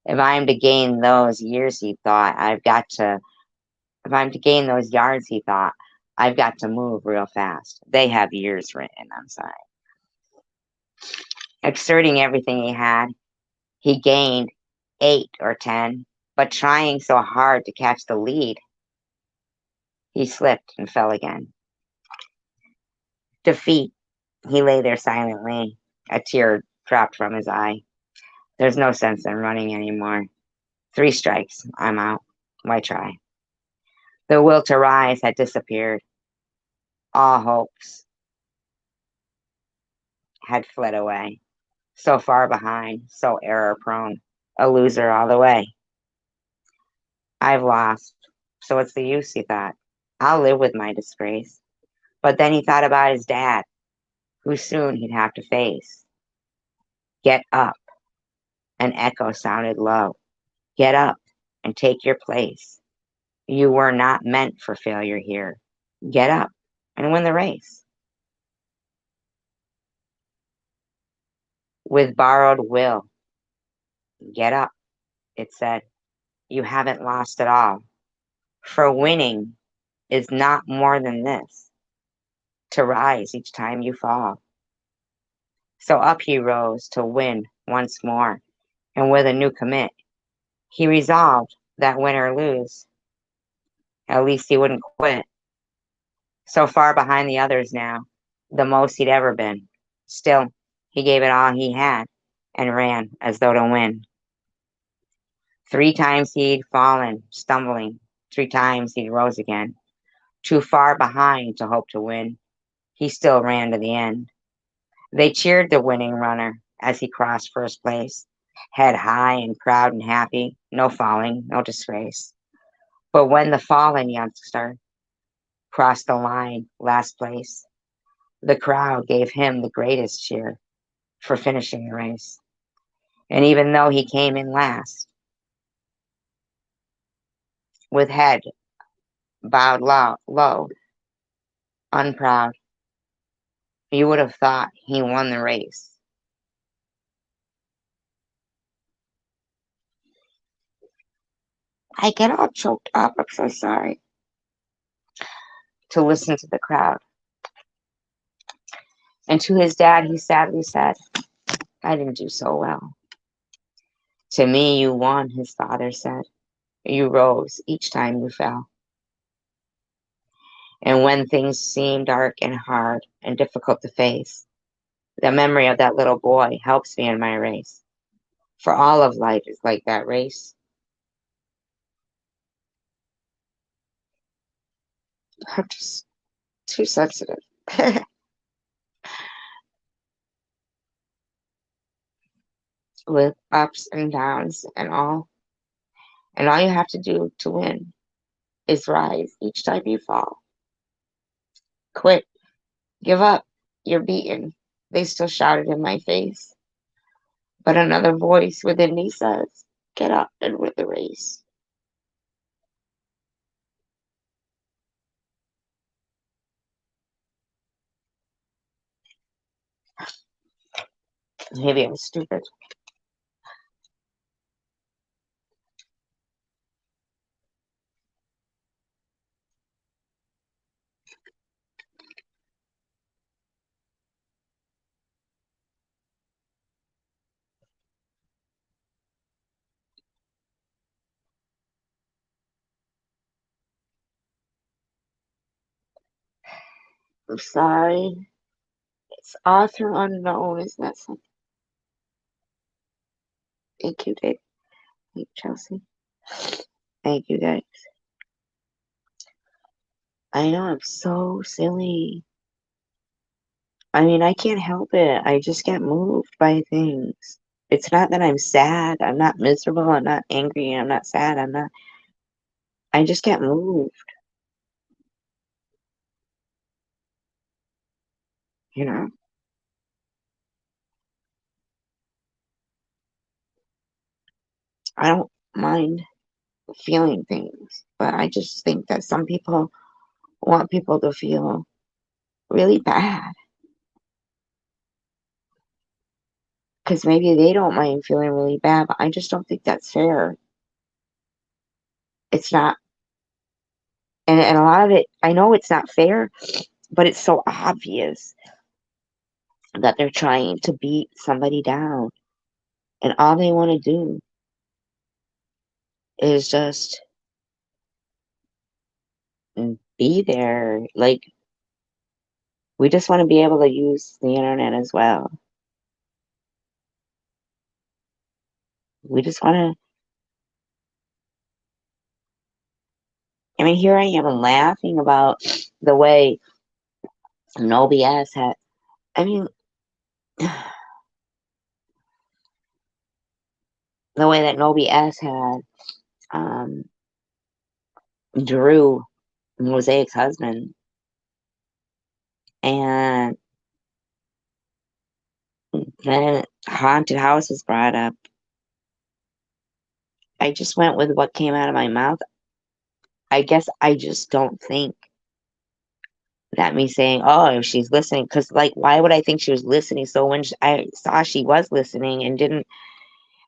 If I'm to gain those years, he thought, if I'm to gain those yards, he thought, I've got to move real fast. They have years written on side. Exerting everything he had, he gained 8 or 10, but trying so hard to catch the lead, he slipped and fell again. Defeat, he lay there silently, a tear dropped from his eye. There's no sense in running anymore. 3 strikes, I'm out. Why try? The will to rise had disappeared. All hopes had fled away. So far behind, so error-prone, a loser all the way. I've lost, so what's the use, he thought. I'll live with my disgrace. But then he thought about his dad, who soon he'd have to face. Get up. An echo sounded low. Get up and take your place. You were not meant for failure here. Get up and win the race. With borrowed will. Get up, it said. You haven't lost at all. For winning is not more than this, to rise each time you fall. So up he rose to win once more, and with a new commit, he resolved that win or lose, at least he wouldn't quit. So far behind the others now, the most he'd ever been. Still, he gave it all he had and ran as though to win. 3 times he'd fallen, stumbling. 3 times he'd rose again. Too far behind to hope to win, he still ran to the end. They cheered the winning runner as he crossed first place, head high and proud and happy, no falling, no disgrace. But when the fallen youngster crossed the line, last place, the crowd gave him the greatest cheer for finishing the race. And even though he came in last, with head bowed low, unproud, you would have thought he won the race. I get all choked up, I'm so sorry. To listen to the crowd. And to his dad, he sadly said, I didn't do so well. To me, you won, his father said. You rose each time you fell. And when things seem dark and hard and difficult to face, the memory of that little boy helps me in my race. For all of life is like that race. I'm just too sensitive. With ups and downs and all. And all you have to do to win is rise each time you fall. Quit. Give up. You're beaten. They still shouted in my face. But another voice within me says, get up and win the race. Maybe I was stupid. I'm sorry. It's author unknown. Isn't that something? Thank you, Dave. Thank you, Chelsea. Thank you, guys. I know I'm so silly. I mean, I can't help it. I just get moved by things. It's not that I'm sad. I'm not miserable. I'm not angry. I'm not sad. I'm not. I just get moved. You know? I don't mind feeling things, but I just think that some people want people to feel really bad because maybe they don't mind feeling really bad, but I just don't think that's fair. It's not, and a lot of it, I know it's not fair, but it's so obvious that they're trying to beat somebody down, and all they want to do is just be there. Like, we just want to be able to use the internet as well. We just want to, I mean, here I am laughing about the way No BS had, I mean, the way that No BS had Drew, Mosaic's husband, and then haunted house was brought up. I just went with what came out of my mouth. I guess I just don't think that me saying, oh, if she's listening, because, like, why would I think she was listening? So when I saw she was listening and didn't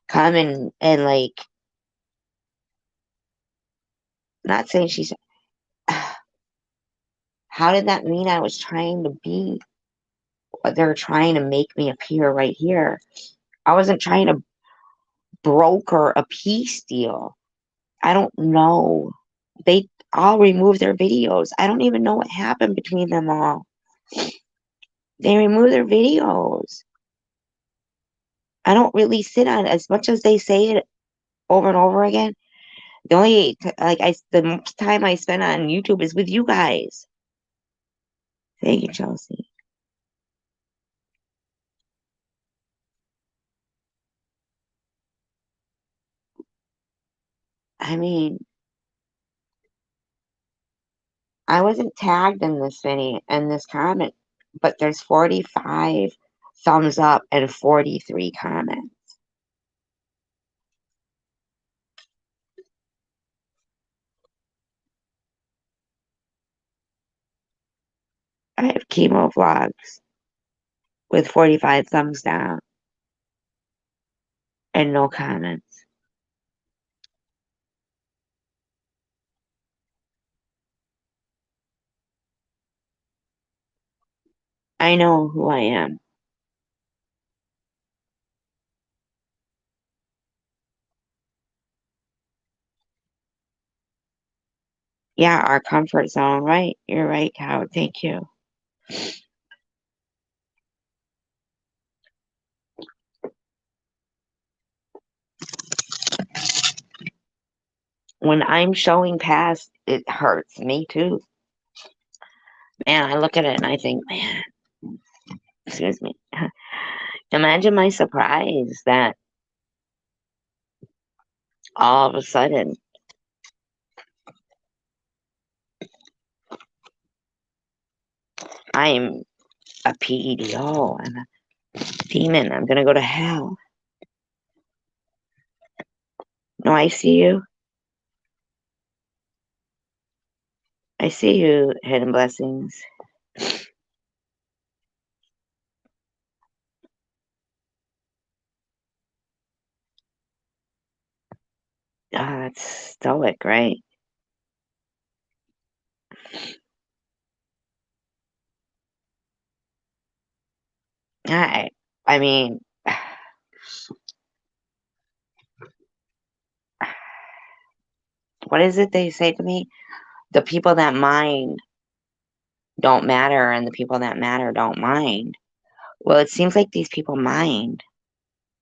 come and like, not saying she's, how did that mean I was trying to be what they're trying to make me appear right here? I wasn't trying to broker a peace deal. I don't know. They all removed their videos. I don't even know what happened between them all. They removed their videos. I don't really sit on it as much as they say it over and over again. The only the most time I spend on YouTube is with you guys. Thank you, Chelsea. I mean, I wasn't tagged in this video in this comment, but there's 45 thumbs up and 43 comments. I have chemo vlogs with 45 thumbs down and no comments. I know who I am. Yeah, our comfort zone, right? You're right, Howard. Thank you. When I'm showing past, it hurts me too. Man, I look at it and I think, man, excuse me. Imagine my surprise that all of a sudden I'm a PEDO. I'm a demon. I'm gonna go to hell. No, I see you. I see you, hidden blessings. That's stoic, right? I mean, what is it they say to me? The people that mind don't matter, and the people that matter don't mind. Well, it seems like these people mind,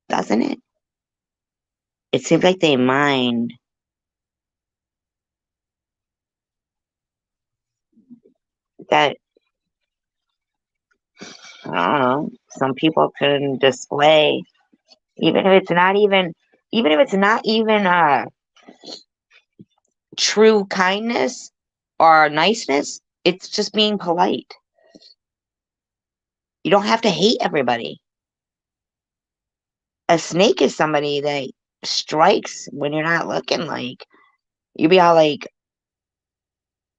doesn't it? It seems like they mind that, I don't know, some people can display, even if it's not even, true kindness or niceness, it's just being polite. You don't have to hate everybody. A snake is somebody that strikes when you're not looking. Like, you be all like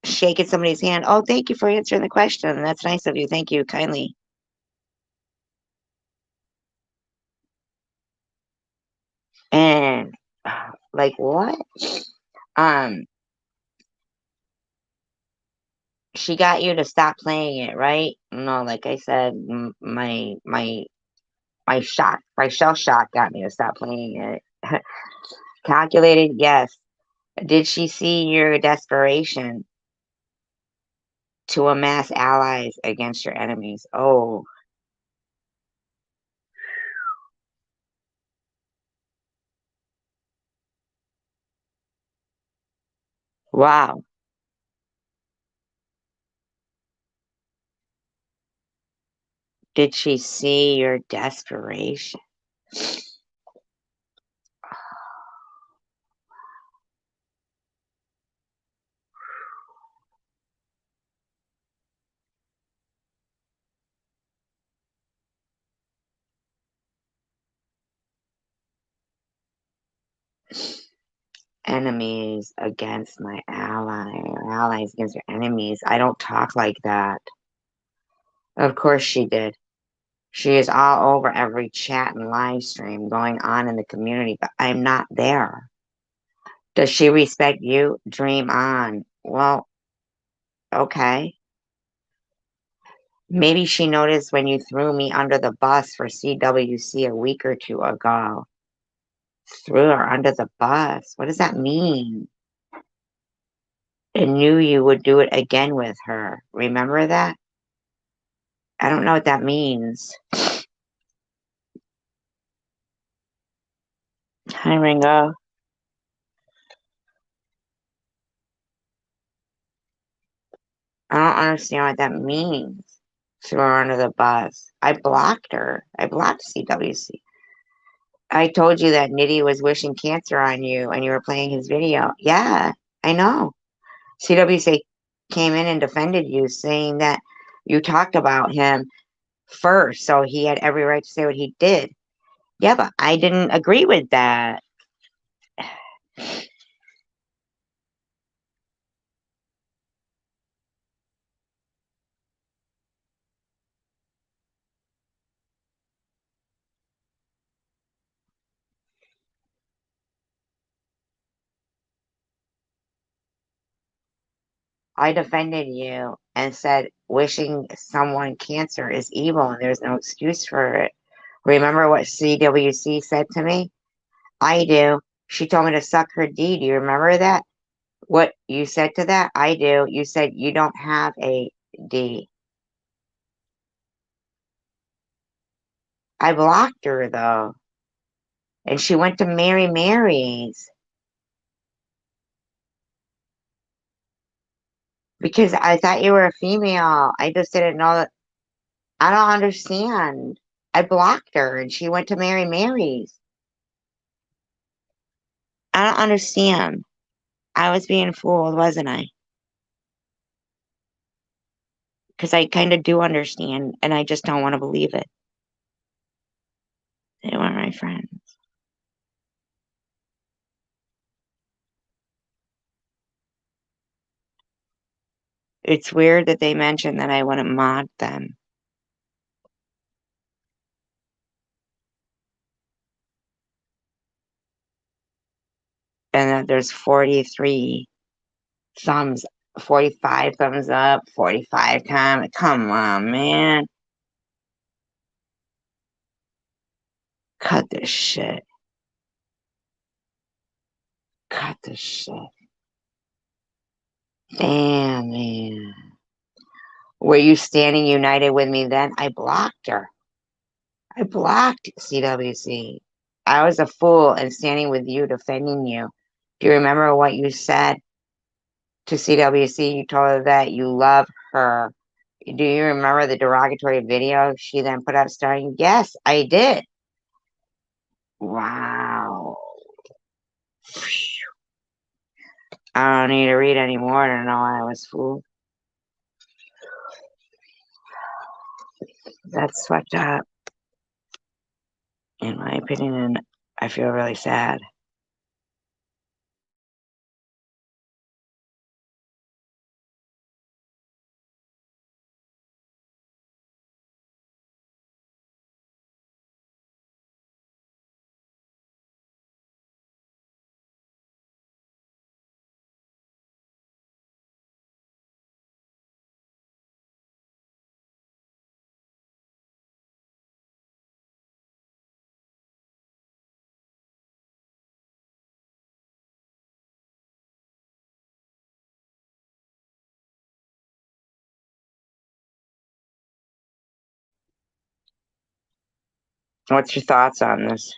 shaking somebody's hand. Oh, thank you for answering the question. That's nice of you. Thank you kindly. And like, what? Um, she got you to stop playing it, right? No, like I said, my shell shock got me to stop playing it. Calculated, yes. Did she see your desperation to amass allies against your enemies? Oh, wow. Did she see your desperation? Enemies against my ally, or allies against your enemies. I don't talk like that. Of course she did. She is all over every chat and live stream going on in the community, but I'm not there. Does she respect you? Dream on. Well, okay. Maybe she noticed when you threw me under the bus for CWC a week or two ago. Threw her under the bus. What does that mean? And knew you would do it again with her. Remember that? I don't know what that means. Hi, Ringo. I don't understand what that means. Threw her under the bus. I blocked her. I blocked CWC. I told you that Nitty was wishing cancer on you and you were playing his video. Yeah, I know. CWC came in and defended you, saying that you talked about him first, so he had every right to say what he did. Yeah, but I didn't agree with that. I defended you and said wishing someone cancer is evil and there's no excuse for it. Remember what CWC said to me? I do. She told me to suck her D. Do you remember that? What you said to that? I do. You said you don't have a D. I blocked her though. And she went to Mary Mary's because I thought you were a female. I just didn't know that. I don't understand. I blocked her and she went to Mary Mary's. I don't understand. I was being fooled, wasn't I? because I kind of do understand, and I just don't want to believe it. They weren't my friends. It's weird that they mentioned that I wouldn't mod them. And that there's 43 thumbs, 45 thumbs up, 45 comments. Come on, man. Cut this shit. Cut this shit. Damn, man. Were you standing united with me then? I blocked her. I blocked CWC. I was a fool and standing with you, defending you. Do you remember what you said to CWC? You told her that you love her. Do you remember the derogatory video she then put up starting? Yes, I did. Wow. I don't need to read any more to know I was fooled. That's fucked up. In my opinion, and I feel really sad. What's your thoughts on this?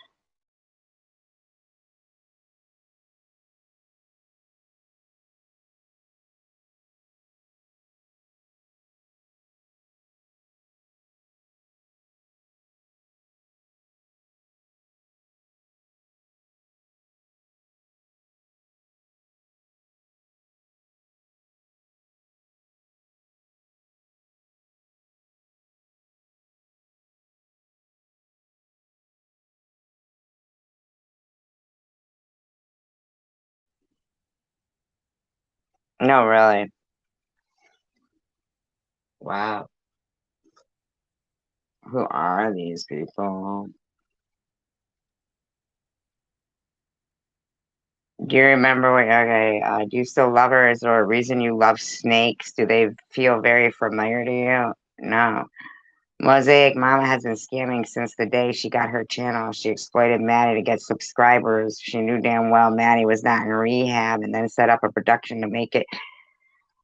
No, really. Wow. Who are these people? Do you remember what, okay, do you still love her? Is there a reason you love snakes? Do they feel very familiar to you? No. Mosaic Mama has been scamming since the day she got her channel. She exploited Maddie to get subscribers. She knew damn well Maddie was not in rehab and then set up a production to make it.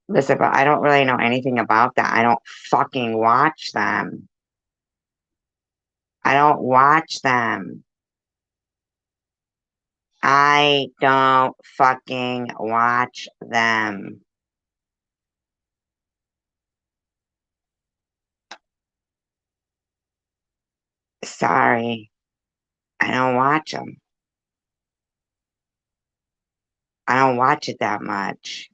Listen, but I don't really know anything about that. I don't fucking watch them. I don't watch them. I don't fucking watch them. Sorry. I don't watch them. I don't watch it that much.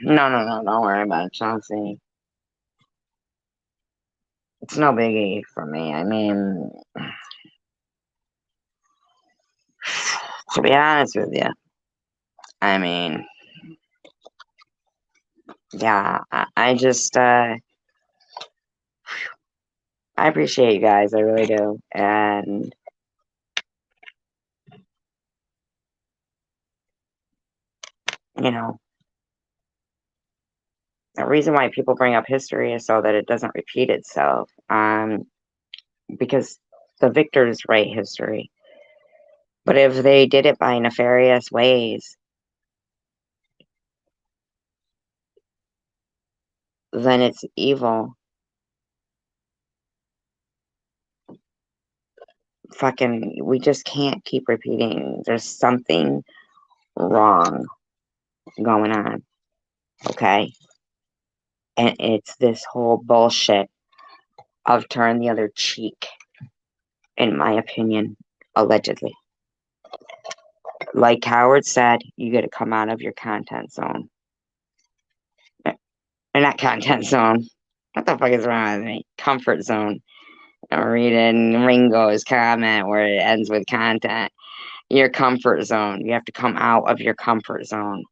No, don't worry about it, Chelsea. It's no biggie for me. I mean, to be honest with you, I mean, yeah, I just, I appreciate you guys. I really do. And, you know, the reason why people bring up history is so that it doesn't repeat itself. Because the victors write history. But if they did it by nefarious ways, then it's evil. Fucking, we just can't keep repeating. There's something wrong going on. Okay? And it's this whole bullshit of turn the other cheek, in my opinion. Allegedly. Like Howard said, you got to come out of your content zone. Or not content zone. What the fuck is wrong with me? Comfort zone. I'm reading Ringo's comment where it ends with content. Your comfort zone. You have to come out of your comfort zone.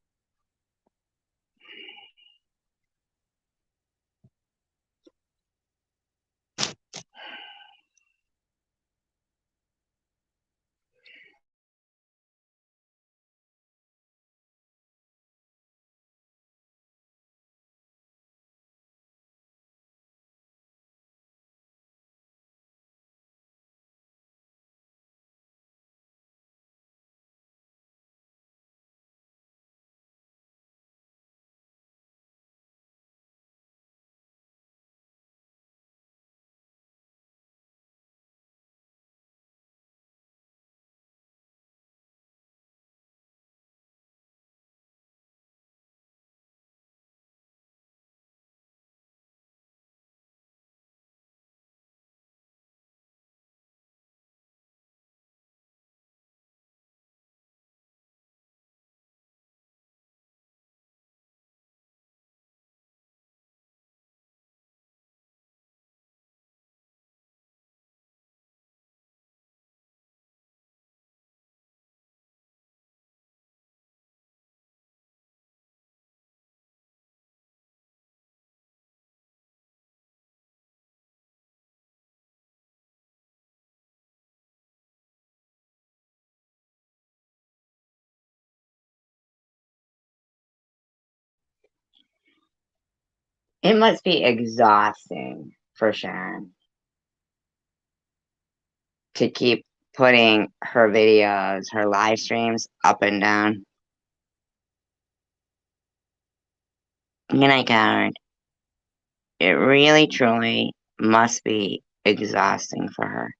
It must be exhausting for Sharon to keep putting her videos, her live streams up and down. Good night, Howard. It really, truly must be exhausting for her.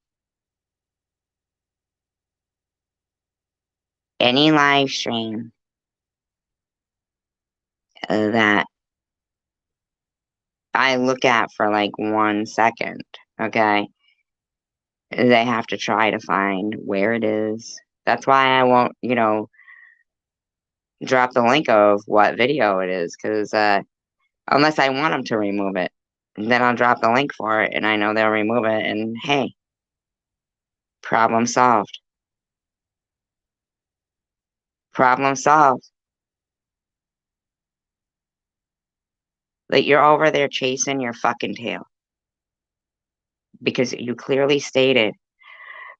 Any live stream that I look at for like 1 second, okay, they have to try to find where it is. That's why I won't, drop the link of what video it is, because unless I want them to remove it, then I'll drop the link for it, and I know they'll remove it, and hey, problem solved. Problem solved. Like, you're over there chasing your fucking tail. Because you clearly stated,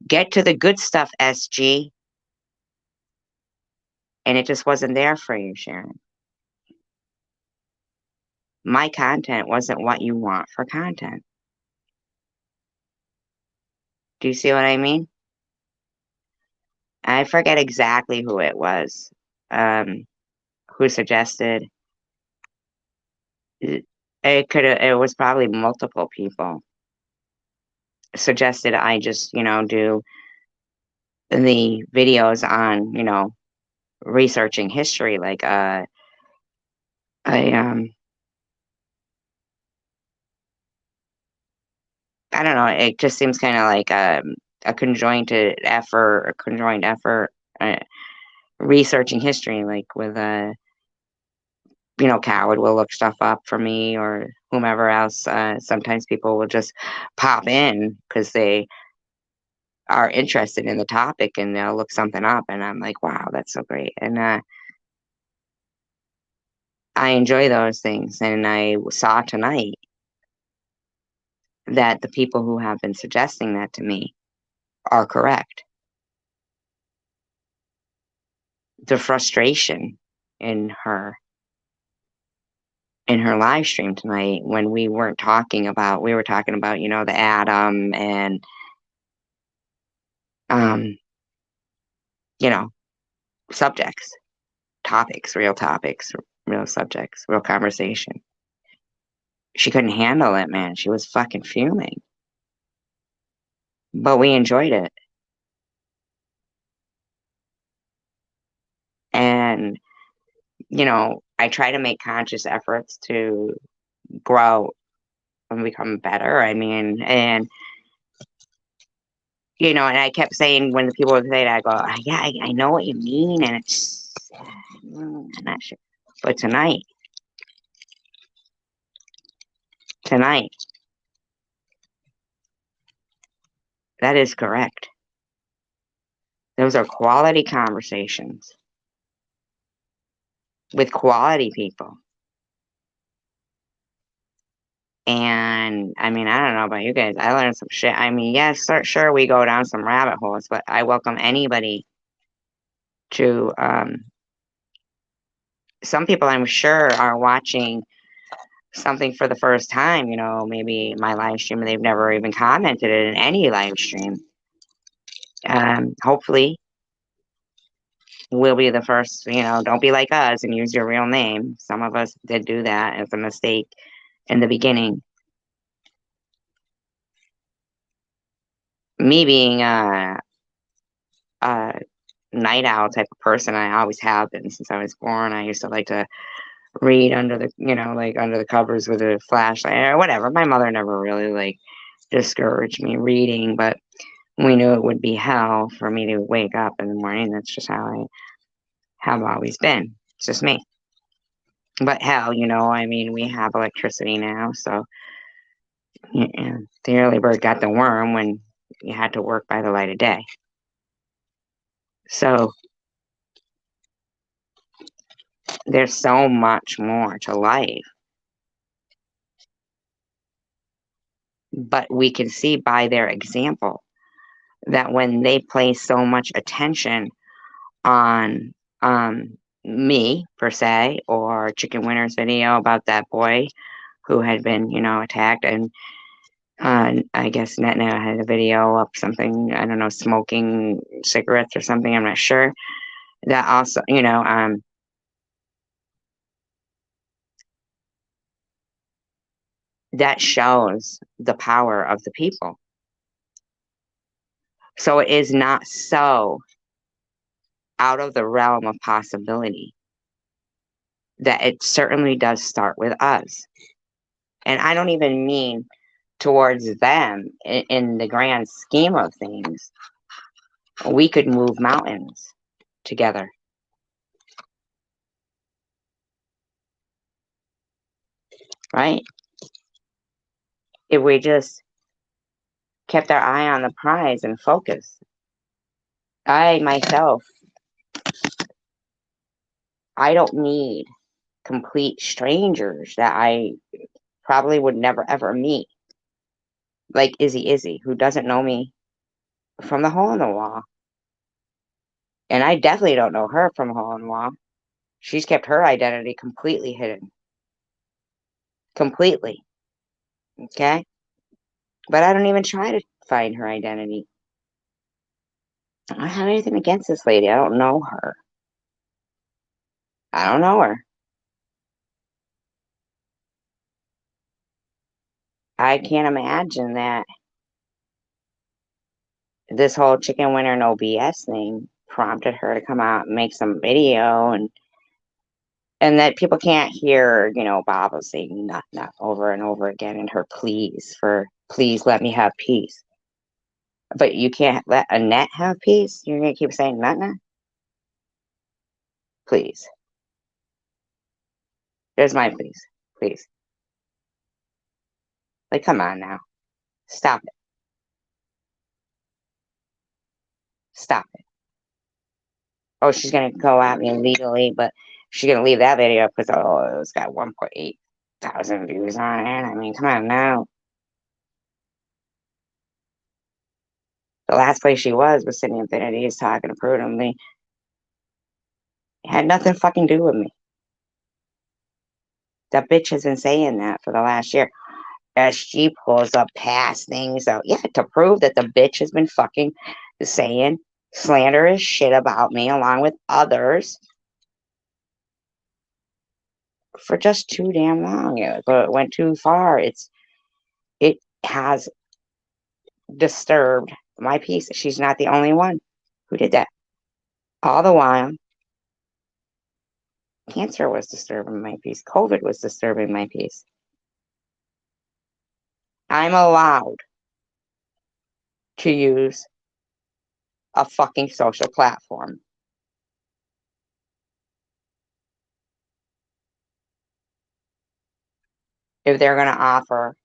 get to the good stuff, SG. And it just wasn't there for you, Sharon. My content wasn't what you want for content. Do you see what I mean? I forget exactly who it was, who suggested. It was probably multiple people suggested I just, do the videos on, researching history, like I don't know, it just seems kind of like a conjoined effort, researching history, like with Coward will look stuff up for me or whomever else. Sometimes people will just pop in because they are interested in the topic and they'll look something up, and I'm like, wow, that's so great. And I enjoy those things, and I saw tonight that the people who have been suggesting that to me are correct. The frustration in her live stream tonight, when we were talking about, the atom and subjects, topics, real subjects, real conversation. She couldn't handle it, man. She was fucking fuming. But we enjoyed it. And, I try to make conscious efforts to grow and become better. I mean, and you know, and I kept saying when the people would say that, I go, yeah, I know what you mean, and it's, I'm not sure. But tonight, that is correct. Those are quality conversations with quality people. And I mean, I don't know about you guys. I learned some shit. I mean, yes, sure, we go down some rabbit holes, but I welcome anybody to. Some people, I'm sure, are watching something for the first time. You know, maybe my live stream, and they've never even commented in any live stream. Hopefully, we'll be the first. You know, don't be like us and use your real name. Some of us did do that. It's a mistake in the beginning. Me being a night owl type of person, I always have been since I was born. I used to like to read under the, you know, like under the covers with a flashlight or whatever. My mother never really like discouraged me reading, but we knew it would be hell for me to wake up in the morning. That's just how I have always been. It's just me. But hell, you know, I mean, we have electricity now, so the early bird got the worm when you had to work by the light of day. So there's so much more to life. But we can see by their example that when they place so much attention on me, per se, or Chicken Winner's video about that boy who had been, you know, attacked, and I guess NetNet had a video of something, I don't know, smoking cigarettes or something, I'm not sure. That also, you know, that shows the power of the people. So it is not so out of the realm of possibility that it certainly does start with us. And I don't even mean towards them in the grand scheme of things. We could move mountains together. Right? If we just kept our eye on the prize and focus. I myself, I don't need complete strangers that I probably would never ever meet. Like Izzy, who doesn't know me from the hole in the wall. And I definitely don't know her from the hole in the wall. She's kept her identity completely hidden. Completely. Okay? But I don't even try to find her identity. I don't have anything against this lady. I don't know her. I don't know her. I can't imagine that this whole chicken winner no BS thing prompted her to come out and make some video, and that people can't hear, you know, Baba saying nut over and over again in her pleas for please let me have peace. But you can't let Annette have peace? You're gonna keep saying nut? Please. There's my please. Please. Like, come on now. Stop it. Stop it. Oh, she's gonna go at me legally, but she's gonna leave that video because it's got 1.8 thousand views on it. I mean, come on now. The last place she was Sydney Infinity's talking to Prudently. It had nothing fucking to do with me. That bitch has been saying that for the last year. As she pulls up past things, so yeah, to prove that the bitch has been fucking saying slanderous shit about me along with others for just too damn long. It went too far. It has disturbed my peace. She's not the only one who did that. All the while, cancer was disturbing my peace. COVID was disturbing my peace. I'm allowed to use a fucking social platform. If they're going to offer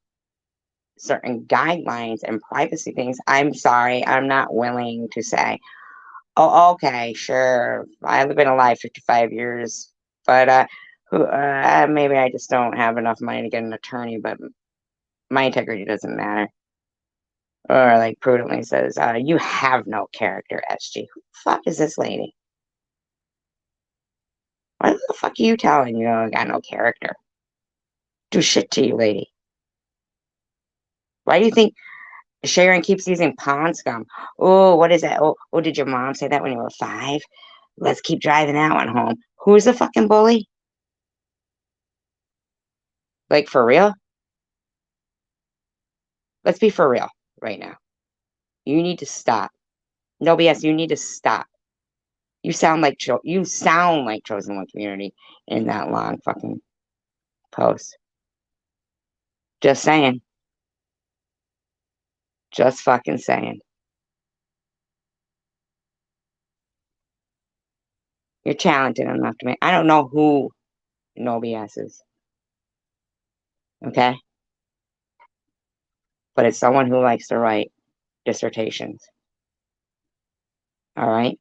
certain guidelines and privacy things, I'm sorry, I'm not willing to say, oh, okay, sure, I've been alive 55 years, but maybe I just don't have enough money to get an attorney, but my integrity doesn't matter. Or like prudently says, you have no character, SG. Who the fuck is this lady? What the fuck are you telling you? I got no character. Do shit to you, lady. Why do you think Sharon keeps using pond scum? Oh, what is that? Oh, did your mom say that when you were 5? Let's keep driving that one home. Who's the fucking bully? Like, for real? Let's be for real right now. You need to stop. No BS, you need to stop. You sound like Chosen One Community in that long fucking post. Just saying. Just fucking saying. You're talented enough to make. I don't know who No BS is. Okay? But it's someone who likes to write dissertations. All right?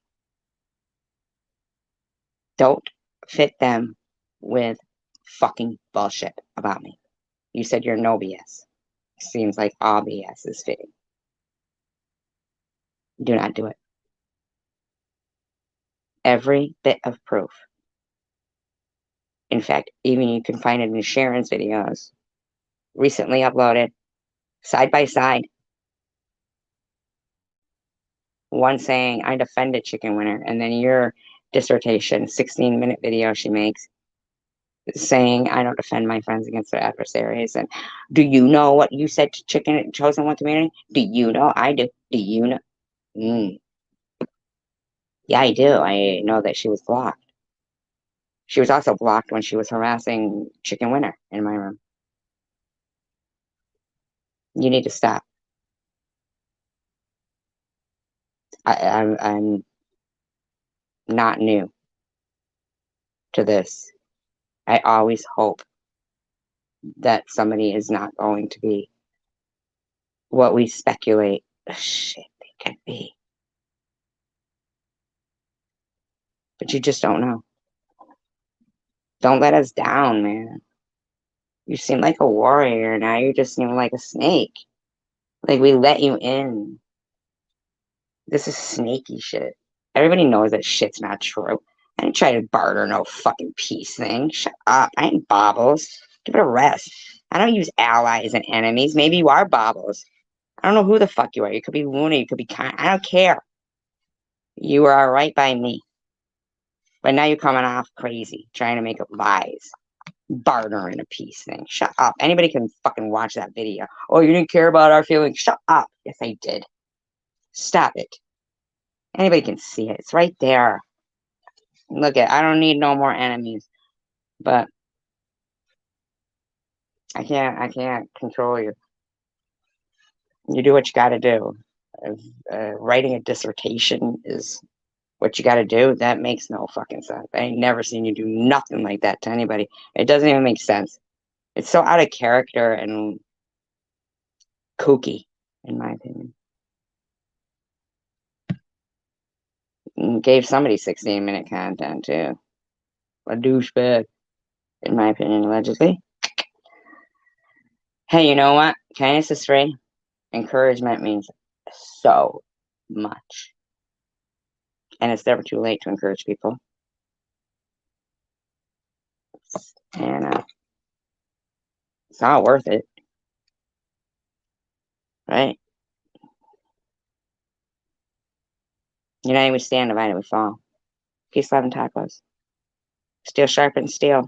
Don't fit them with fucking bullshit about me. You said you're no BS. Seems like all BS is fitting. Do not do it. Every bit of proof. In fact, even you can find it in Sharon's videos. Recently uploaded, side by side. One saying, I defended Chicken Winner, and then your dissertation, 16-minute video she makes, saying, I don't defend my friends against their adversaries. And do you know what you said to Chosen One Community? Do you know? I do. Do you know? Yeah, I do. I know that she was blocked. She was also blocked when she was harassing Chicken Winner in my room. You need to stop. I'm not new to this. I always hope that somebody is not going to be what we speculate shit they could be. But you just don't know. Don't let us down, man. You seem like a warrior. Now you just seem like a snake. Like we let you in. This is snaky shit. Everybody knows that shit's not true. I didn't try to barter no fucking peace thing. Shut up. I ain't Bobbles. Give it a rest. I don't use allies and enemies. Maybe you are Bobbles. I don't know who the fuck you are. You could be Luna. You could be kind. I don't care. You are all right by me. But now you're coming off crazy, trying to make up lies. Barter and a peace thing. Shut up. Anybody can fucking watch that video. Oh, you didn't care about our feelings. Shut up. Yes, I did. Stop it. Anybody can see it. It's right there. Look at. I don't need no more enemies. But I can't control you. You do what you got to do. If, writing a dissertation is what you got to do, that makes no fucking sense. I ain't never seen you do nothing like that to anybody. It doesn't even make sense. It's so out of character and kooky, in my opinion. And gave somebody 16-minute content, too. A douchebag, in my opinion, allegedly. Hey, you know what? Kindness is free. Encouragement means so much. And it's never too late to encourage people. And it's not worth it. Right? United we stand, divided we fall. Peace, love, and tacos. Steel sharpens steel.